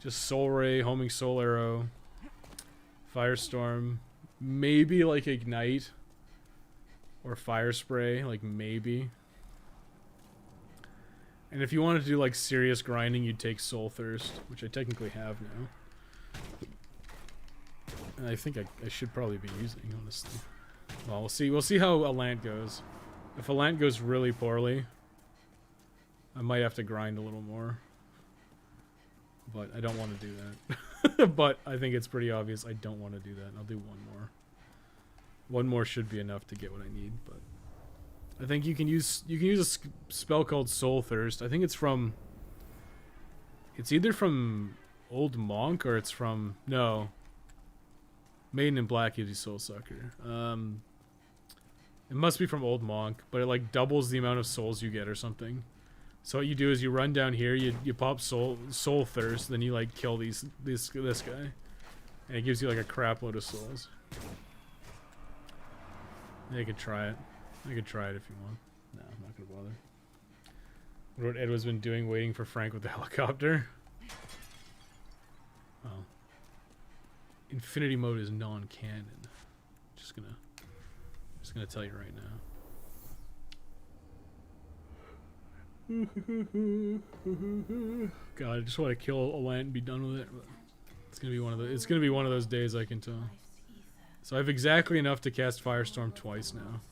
Speaker 1: Just Soul Ray, Homing Soul Arrow, Firestorm, maybe like Ignite or Fire Spray, like maybe. And if you wanted to do like serious grinding, you'd take Soul Thirst, which I technically have now. And I think I should probably be using, honestly. Well, we'll see. We'll see how Alant goes. If Alant goes really poorly, I might have to grind a little more. But I don't want to do that. But I think it's pretty obvious I don't want to do that. I'll do one more. One more should be enough to get what I need, but I think you can use a spell called Soul Thirst. I think it's either from Old Monk or it's from Maiden in Black gives you Soul Sucker. It must be from Old Monk, but it like doubles the amount of souls you get or something. So what you do is you run down here, you pop Soul Thirst, then you like kill this guy, and it gives you like a crap load of souls. Yeah, you could try it. I could try it if you want. No, I'm not gonna bother. What Ed has been doing, waiting for Frank with the helicopter. Oh. Infinity mode is non-canon. Just gonna tell you right now. God, I just want to kill Alant and be done with it. But it's gonna be one of those days, I can tell. So I have exactly enough to cast Firestorm twice now.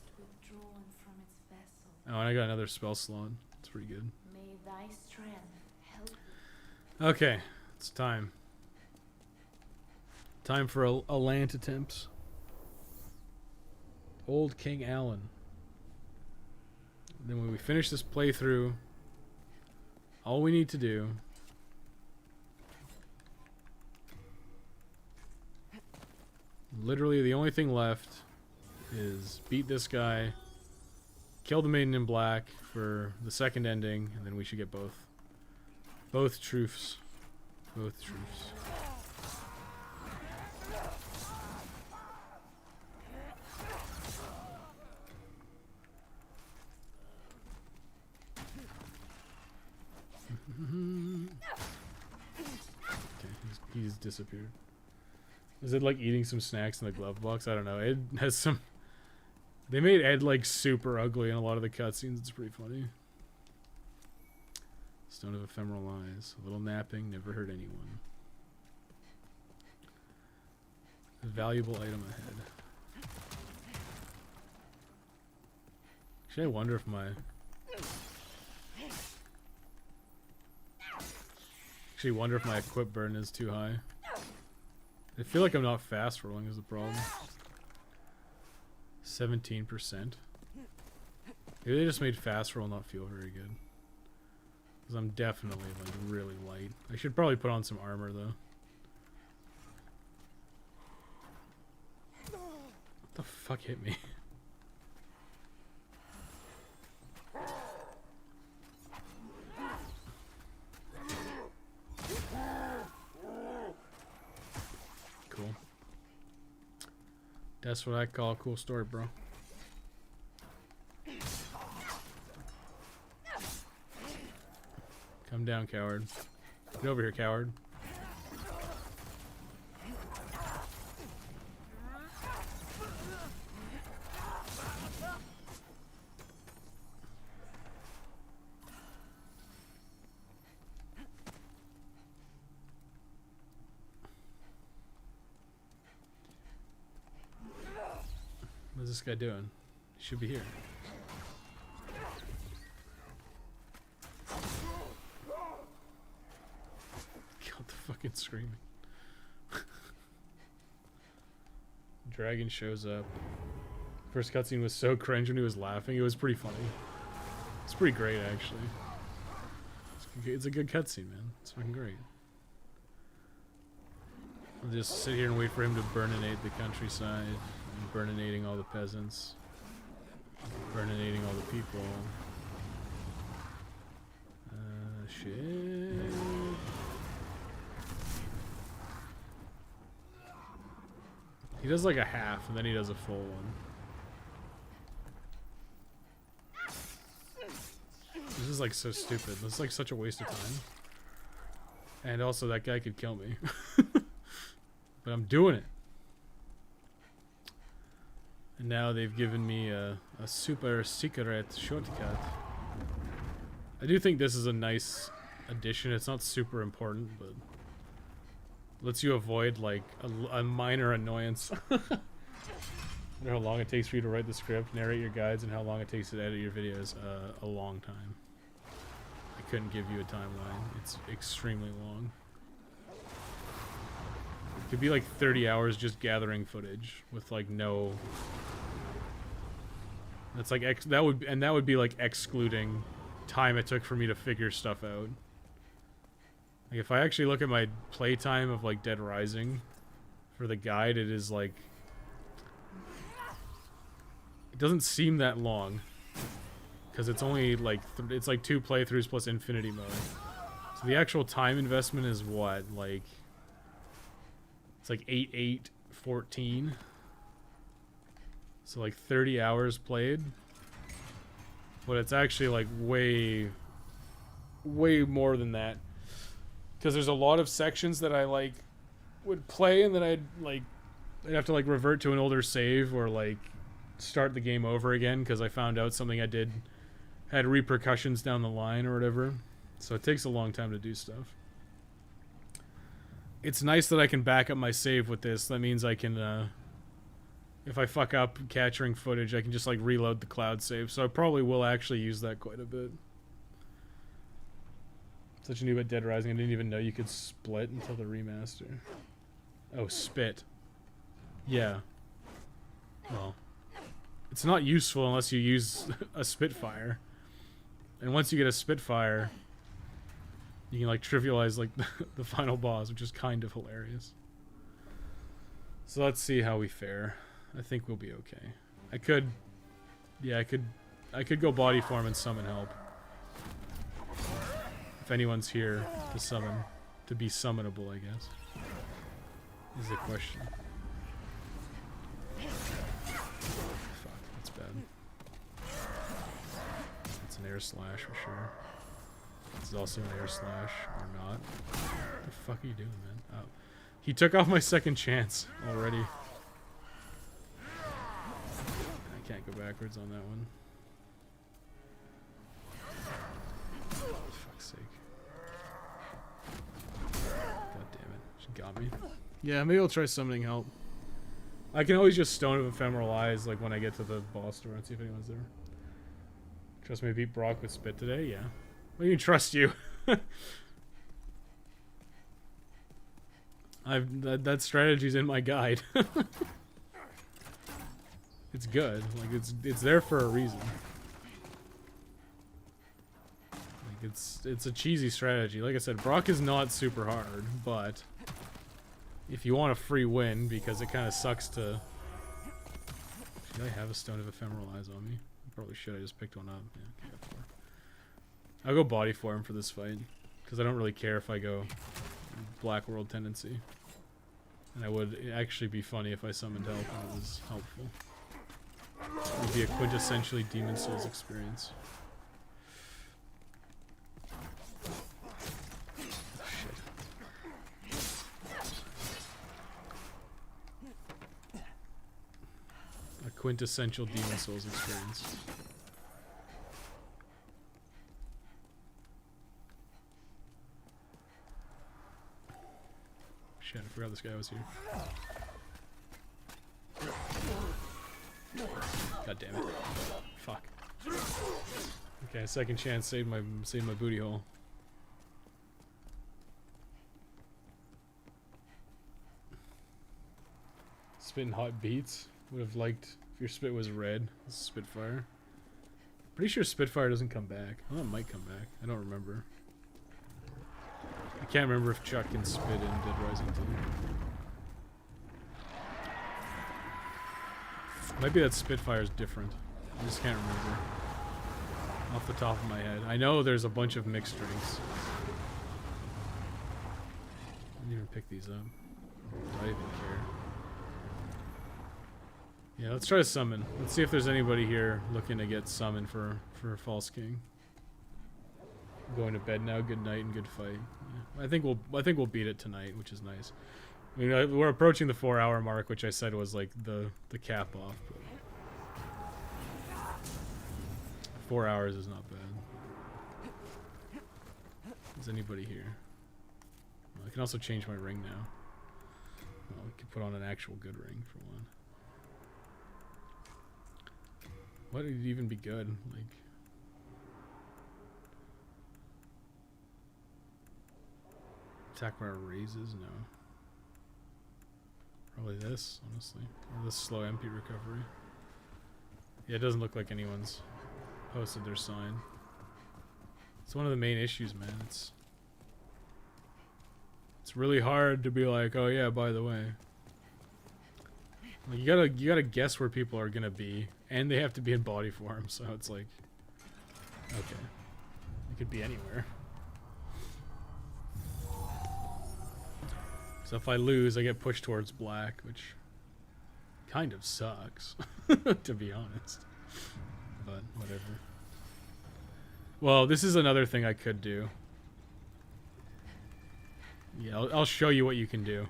Speaker 1: Oh, and I got another spell slot. It's pretty good.
Speaker 4: May thy strength help.
Speaker 1: Okay, it's time. Time for Alant attempts. Old King Allen. Then when we finish this playthrough, all we need to do literally the only thing left is beat this guy, kill the Maiden in Black for the second ending, and then we should get both truths. Both truths. Okay, he's disappeared. Is it like eating some snacks in the glove box? I don't know. Ed has some... They made Ed like super ugly in a lot of the cutscenes. It's pretty funny. Stone of Ephemeral Eyes. A little napping, never hurt anyone. A valuable item ahead. Actually, I wonder if my... Actually, wonder if my equip burn is too high. I feel like I'm not fast rolling is the problem. 17%. Maybe they just made fast roll not feel very good. Because I'm definitely like really light. I should probably put on some armor though. What the fuck hit me? Cool. That's what I call a cool story, bro. Come down, coward. Get over here, coward. What's this guy doing? He should be here. Killed the fucking screaming. Dragon shows up. First cutscene was so cringe when he was laughing. It was pretty funny. It's pretty great, actually. It's a good cutscene, man. It's fucking great. I'll just sit here and wait for him to burninate the countryside. Burninating all the peasants. Burninating all the people. Shit. He does like a half, and then he does a full one. This is like so stupid. This is like such a waste of time. And also that guy could kill me. But I'm doing it. And now they've given me a super secret shortcut. I do think this is a nice addition. It's not super important, but lets you avoid like a minor annoyance. I wonder how long it takes for you to write the script, narrate your guides, and how long it takes to edit your videos. A long time. I couldn't give you a timeline. It's extremely long. It could be like 30 hours just gathering footage with like no. That's like that would be like excluding time it took for me to figure stuff out. Like if I actually look at my playtime of like Dead Rising for the guide, it is like it doesn't seem that long because it's only like it's like 2 playthroughs plus infinity mode. So the actual time investment is what, like it's like 8, 8, 14. So like 30 hours played. But it's actually like way more than that. Because there's a lot of sections that I like would play and then I'd have to like revert to an older save or like start the game over again because I found out something I did had repercussions down the line or whatever. So it takes a long time to do stuff. It's nice that I can back up my save with this. That means I can if I fuck up capturing footage, I can just like reload the cloud save. So I probably will actually use that quite a bit. Such a new about Dead Rising. I didn't even know you could split until the remaster. Oh, spit. Yeah. Well, it's not useful unless you use a Spitfire. And once you get a Spitfire, you can like trivialize like the final boss, which is kind of hilarious. So let's see how we fare. I think we'll be okay. I could go body form and summon help. If anyone's here to summon, to be summonable, I guess, is the question. Fuck, that's bad. It's an air slash for sure. It's also an air slash, or not. What the fuck are you doing, man? Oh. He took off my second chance already. I can't go backwards on that one. For fuck's sake. God damn it. She got me. Yeah, maybe I'll try summoning help. I can always just Stone of Ephemeral Eyes like when I get to the boss door and see if anyone's there. Trust me to beat Brock with Spit today? Yeah. What do you trust you? That strategy's in my guide. It's good. Like it's there for a reason. Like it's a cheesy strategy. Like I said, Brock is not super hard, but if you want a free win, because it kind of sucks to. Should I have a Stone of Ephemeral Eyes on me? I probably should. I just picked one up. Yeah, okay, got 4. I'll go body form for this fight, because I don't really care if I go Black World tendency. And it would actually be funny if I summoned help and it was helpful. It would be a quintessentially Demon Souls experience. Oh, shit. A quintessential Demon Souls experience. Shit, I forgot this guy was here. God damn it. Fuck. Okay, second chance saved my booty hole. Spitting hot beats. Would have liked if your spit was red. Spitfire. Pretty sure Spitfire doesn't come back. Oh, it might come back. I don't remember. I can't remember if Chuck can spit in Dead Rising 2. Might be that Spitfire's different. I just can't remember. Off the top of my head. I know there's a bunch of mixed drinks. I didn't even pick these up. Do I even care? Yeah, let's try to summon. Let's see if there's anybody here looking to get summoned for False King. I'm going to bed now. Good night and good fight. Yeah. I think we'll beat it tonight, which is nice. I mean, we're approaching the 4-hour mark, which I said was like the cap off. But 4 hours is not bad. Is anybody here? Well, I can also change my ring now. Well, we could put on an actual good ring for one. What would even be good? Like, attack bar raises? No. Probably this, honestly. Or this slow MP recovery. Yeah, it doesn't look like anyone's posted their sign. It's one of the main issues, man. It's really hard to be like, oh yeah, by the way. Like, you gotta guess where people are gonna be, and they have to be in body form, so it's like, okay, it could be anywhere. So if I lose, I get pushed towards black, which kind of sucks, to be honest. But whatever. Well, this is another thing I could do. Yeah, I'll show you what you can do.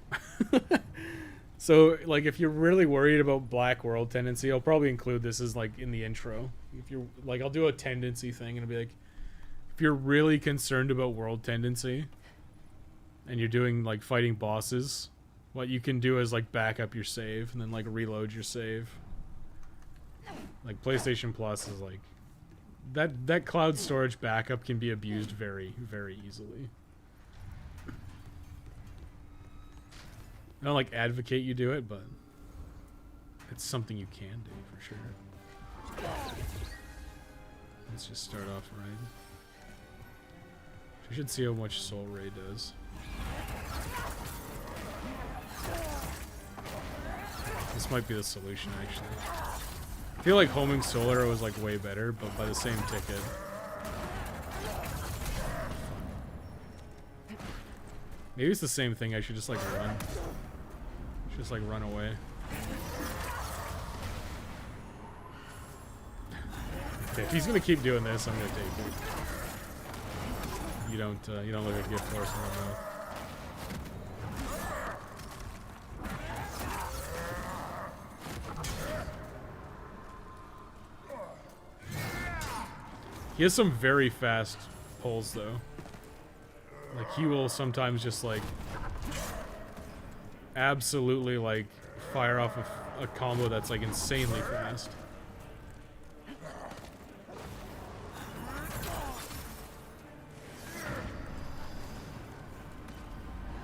Speaker 1: So, like, if you're really worried about black world tendency, I'll probably include this as, like, in the intro. If you're, like, I'll do a tendency thing and I'll be like, if you're really concerned about world tendency and you're doing, like, fighting bosses, what you can do is, like, back up your save and then, like, reload your save. Like, PlayStation Plus is, like, that cloud storage backup can be abused very, very easily. I don't like advocate you do it, but it's something you can do for sure. Let's just start off right. We should see how much Soul Ray does. This might be the solution, actually. I feel like homing Soul Arrow was like way better, but by the same ticket. Maybe it's the same thing. I should just like run. Just like run away. Okay, if he's gonna keep doing this, I'm gonna take it. You don't look like a gift horse in my mouth. He has some very fast pulls though. Like, he will sometimes just like absolutely like fire off a combo that's like insanely fast.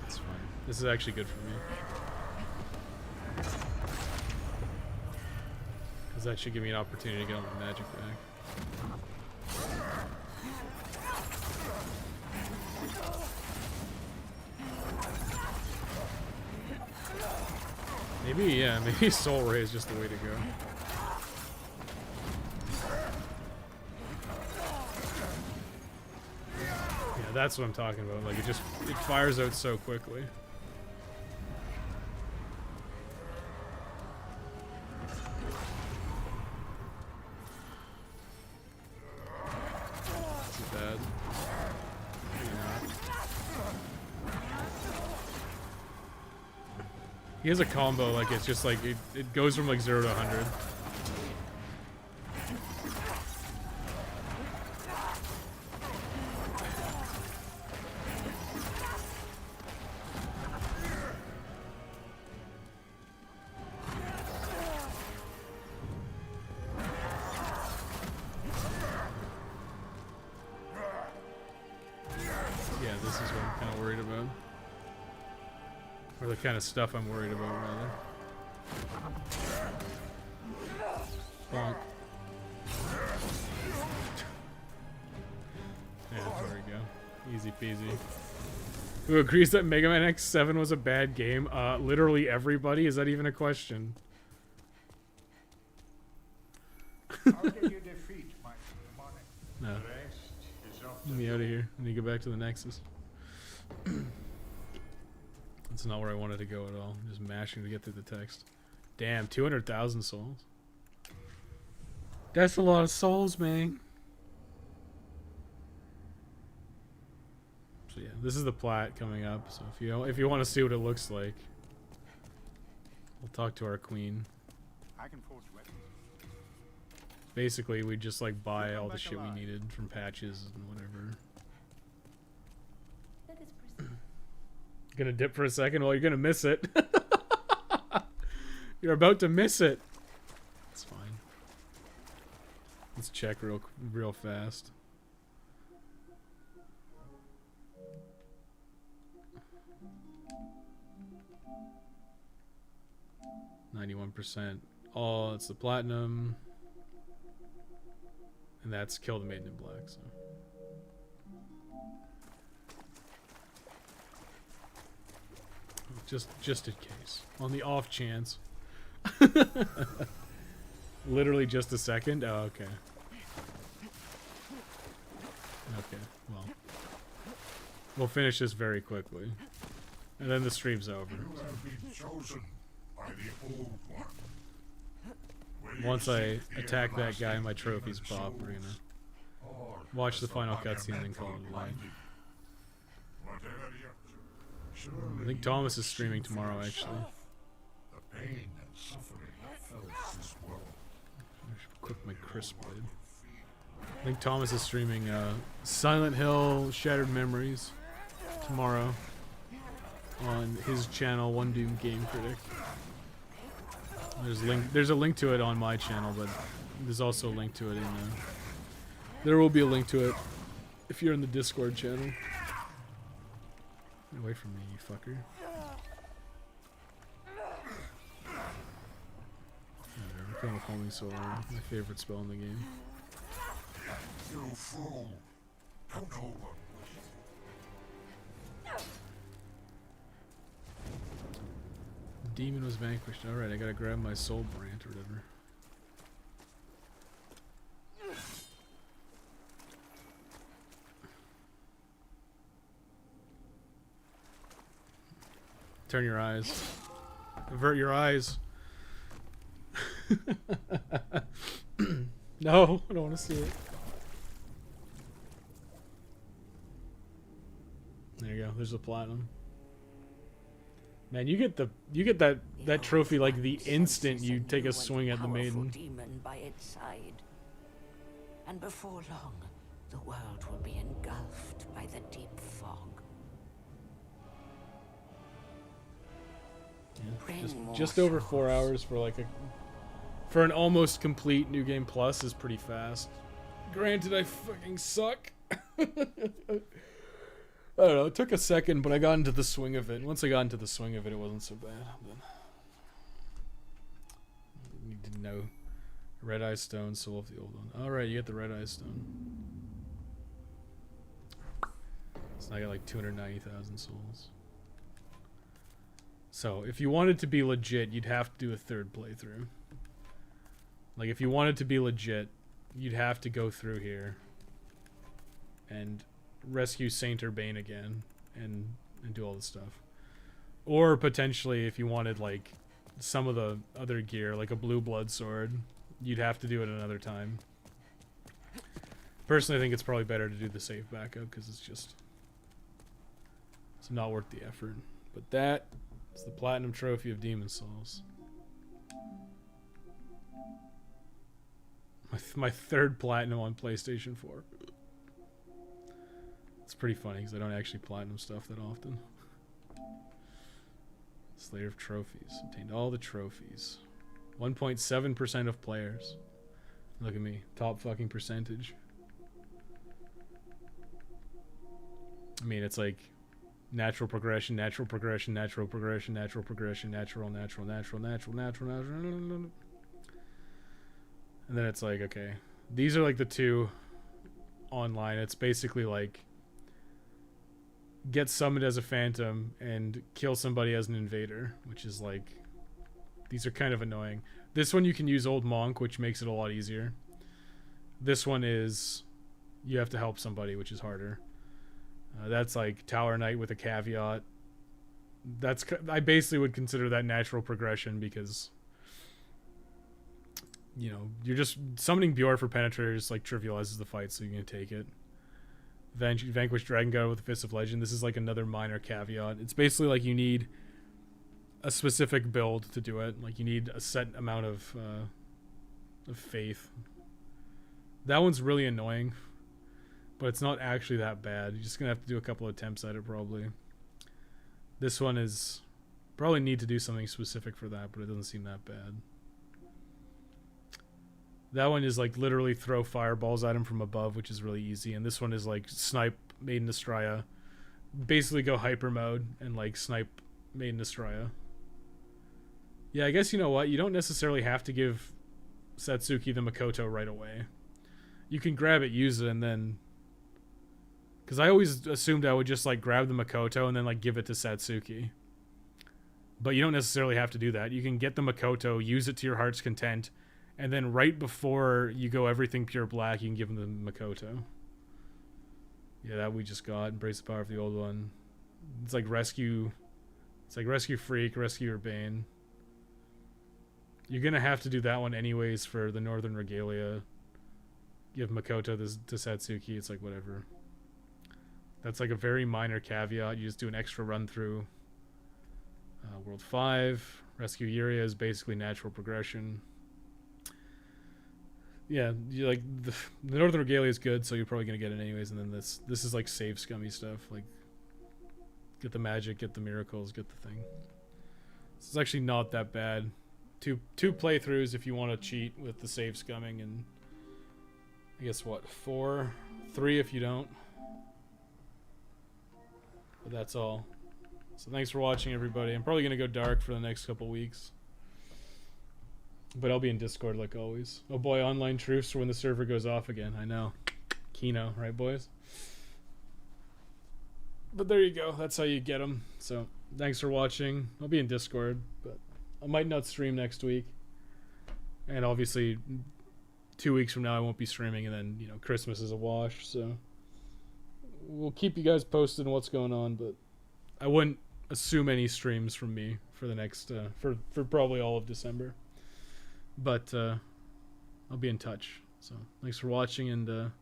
Speaker 1: That's fine. This is actually good for me. Because that should give me an opportunity to get on my magic back. Maybe, yeah, maybe Soul Ray is just the way to go. Yeah, that's what I'm talking about. Like, it fires out so quickly. Too bad. He has a combo, like, it's just like, it goes from like 0 to 100. Yeah, this is what I'm kind of worried about. Or the kind of stuff I'm worried about, rather. Bonk. Yeah, there we go. Easy peasy. Who agrees that Mega Man X7 was a bad game? Literally everybody? Is that even a question?
Speaker 6: How did you defeat my demonic?
Speaker 1: No.
Speaker 6: The rest is up to
Speaker 1: Get me out of here. I need to go back to the Nexus. That's not where I wanted to go at all. I'm just mashing to get through the text. Damn, 200,000 souls. That's a lot of souls, man. So yeah, this is the plat coming up. So if you want to see what it looks like, we'll talk to our queen.
Speaker 6: I can forge weapons.
Speaker 1: Basically, we just like buy all the shit we needed from patches and whatever.
Speaker 4: Let us proceed.
Speaker 1: Gonna dip for a second? Well, you're gonna miss it. You're about to miss it. It's fine. Let's check real fast. %. Oh, it's the platinum. And that's Kill the Maiden in Black, so. Just in case. On the off chance. Literally just a second? Oh, okay. Okay, well. We'll finish this very quickly. And then the stream's over.
Speaker 6: You have been chosen by the Old One. When you
Speaker 1: Once I
Speaker 6: seek the
Speaker 1: attack that guy, my
Speaker 6: everlasting
Speaker 1: trophies
Speaker 6: demon
Speaker 1: pop. We're gonna
Speaker 6: souls, all
Speaker 1: watch the
Speaker 6: as
Speaker 1: final
Speaker 6: fire
Speaker 1: cutscene and then call
Speaker 6: metal
Speaker 1: it a night.
Speaker 6: blinding. Whatever you're up to, surely
Speaker 1: I think
Speaker 6: you
Speaker 1: Thomas
Speaker 6: will
Speaker 1: is streaming
Speaker 6: see for
Speaker 1: tomorrow,
Speaker 6: yourself
Speaker 1: actually.
Speaker 6: The pain and suffering that fills this world.
Speaker 1: I should equip my crisp blade. I think Thomas is streaming Silent Hill Shattered Memories tomorrow on his channel, One Doom Game Critic. There's a link to it on my channel, but there's also a link to it in there will be a link to it if you're in the Discord channel. Get away from me, you fucker. Whatever, kill with homing sword, my favorite spell in the game.
Speaker 6: You fool! Don't hold up.
Speaker 1: Demon was vanquished. Alright, I gotta grab my soul brand or whatever. Turn your eyes. Avert your eyes. No, I don't want to see it. There you go. There's the platinum. Man, you get that trophy like the instant you take a swing at the maiden.
Speaker 8: Demon by its side. And before long, the world will be engulfed by the deep fog.
Speaker 1: Yeah, just over 4 hours for an almost complete New Game Plus is pretty fast. Granted, I fucking suck. I don't know, it took a second, but I got into the swing of it. Once I got into the swing of it, it wasn't so bad. But I need to know. Red Eye Stone, Soul of the Old One. Alright, you get the Red Eye Stone. So I got like 290,000 souls. So, if you wanted to be legit, you'd have to do a third playthrough. Like, if you wanted to be legit, you'd have to go through here and rescue Saint Urbane again and do all this stuff. Or potentially, if you wanted like some of the other gear, like a blue blood sword, you'd have to do it another time. Personally, I think it's probably better to do the save backup because it's not worth the effort. But that is the Platinum Trophy of Demon Souls. My third platinum on PlayStation 4. It's pretty funny because I don't actually platinum stuff that often. Slayer of Trophies. Obtained all the trophies. 1.7% of players. Look at me. Top fucking percentage. I mean, it's like natural progression, natural progression, natural progression, natural progression, natural. And then it's like, okay, these are like the two online. It's basically like get summoned as a phantom and kill somebody as an invader, which is like, these are kind of annoying. This one you can use Old Monk, which makes it a lot easier. This one is you have to help somebody, which is harder. That's like Tower Knight with a caveat. I basically would consider that natural progression because, you know, you're just summoning Bjorn for Penetrator just like trivializes the fight, so you can take it. Vanquish Dragon God with the Fist of Legend. This is like another minor caveat. It's basically like you need a specific build to do it. Like you need a set amount of faith. That one's really annoying, but it's not actually that bad. You're just gonna have to do a couple of attempts at it probably. This one is probably need to do something specific for that, but it doesn't seem that bad. That one is like literally throw fireballs at him from above, which is really easy. And this one is like snipe Maiden Estrella. Basically go hyper mode and like snipe Maiden Estrella. Yeah, I guess you know what? You don't necessarily have to give Satsuki the Makoto right away. You can grab it, use it, and then... Because I always assumed I would just like grab the Makoto and then like give it to Satsuki. But you don't necessarily have to do that. You can get the Makoto, use it to your heart's content, and then right before you go everything pure black, you can give him the Makoto. Yeah, that we just got. Embrace the power of the old one. It's like rescue... It's like rescue Freak, rescue Urbane. You're going to have to do that one anyways for the Northern Regalia. Give Makoto to Satsuki. It's like whatever. That's like a very minor caveat. You just do an extra run through. World 5. Rescue Yuria is basically natural progression. Yeah, you like the Northern Regalia is good, so you're probably gonna get it anyways. And then this is like save scummy stuff, like get the magic, get the miracles, get the thing. This is actually not that bad. Two playthroughs if you want to cheat with the save scumming, and I guess what 3 if you don't. But that's all. So thanks for watching, everybody. I'm probably gonna go dark for the next couple weeks. But I'll be in Discord like always. Oh boy, online truths for when the server goes off again. I know. Kino, right boys? But there you go. That's how you get them. So thanks for watching. I'll be in Discord, but I might not stream next week. And obviously 2 weeks from now I won't be streaming, and then, you know, Christmas is a wash. So we'll keep you guys posted on what's going on, but I wouldn't assume any streams from me for the next, for probably all of December. But I'll be in touch. So thanks for watching, and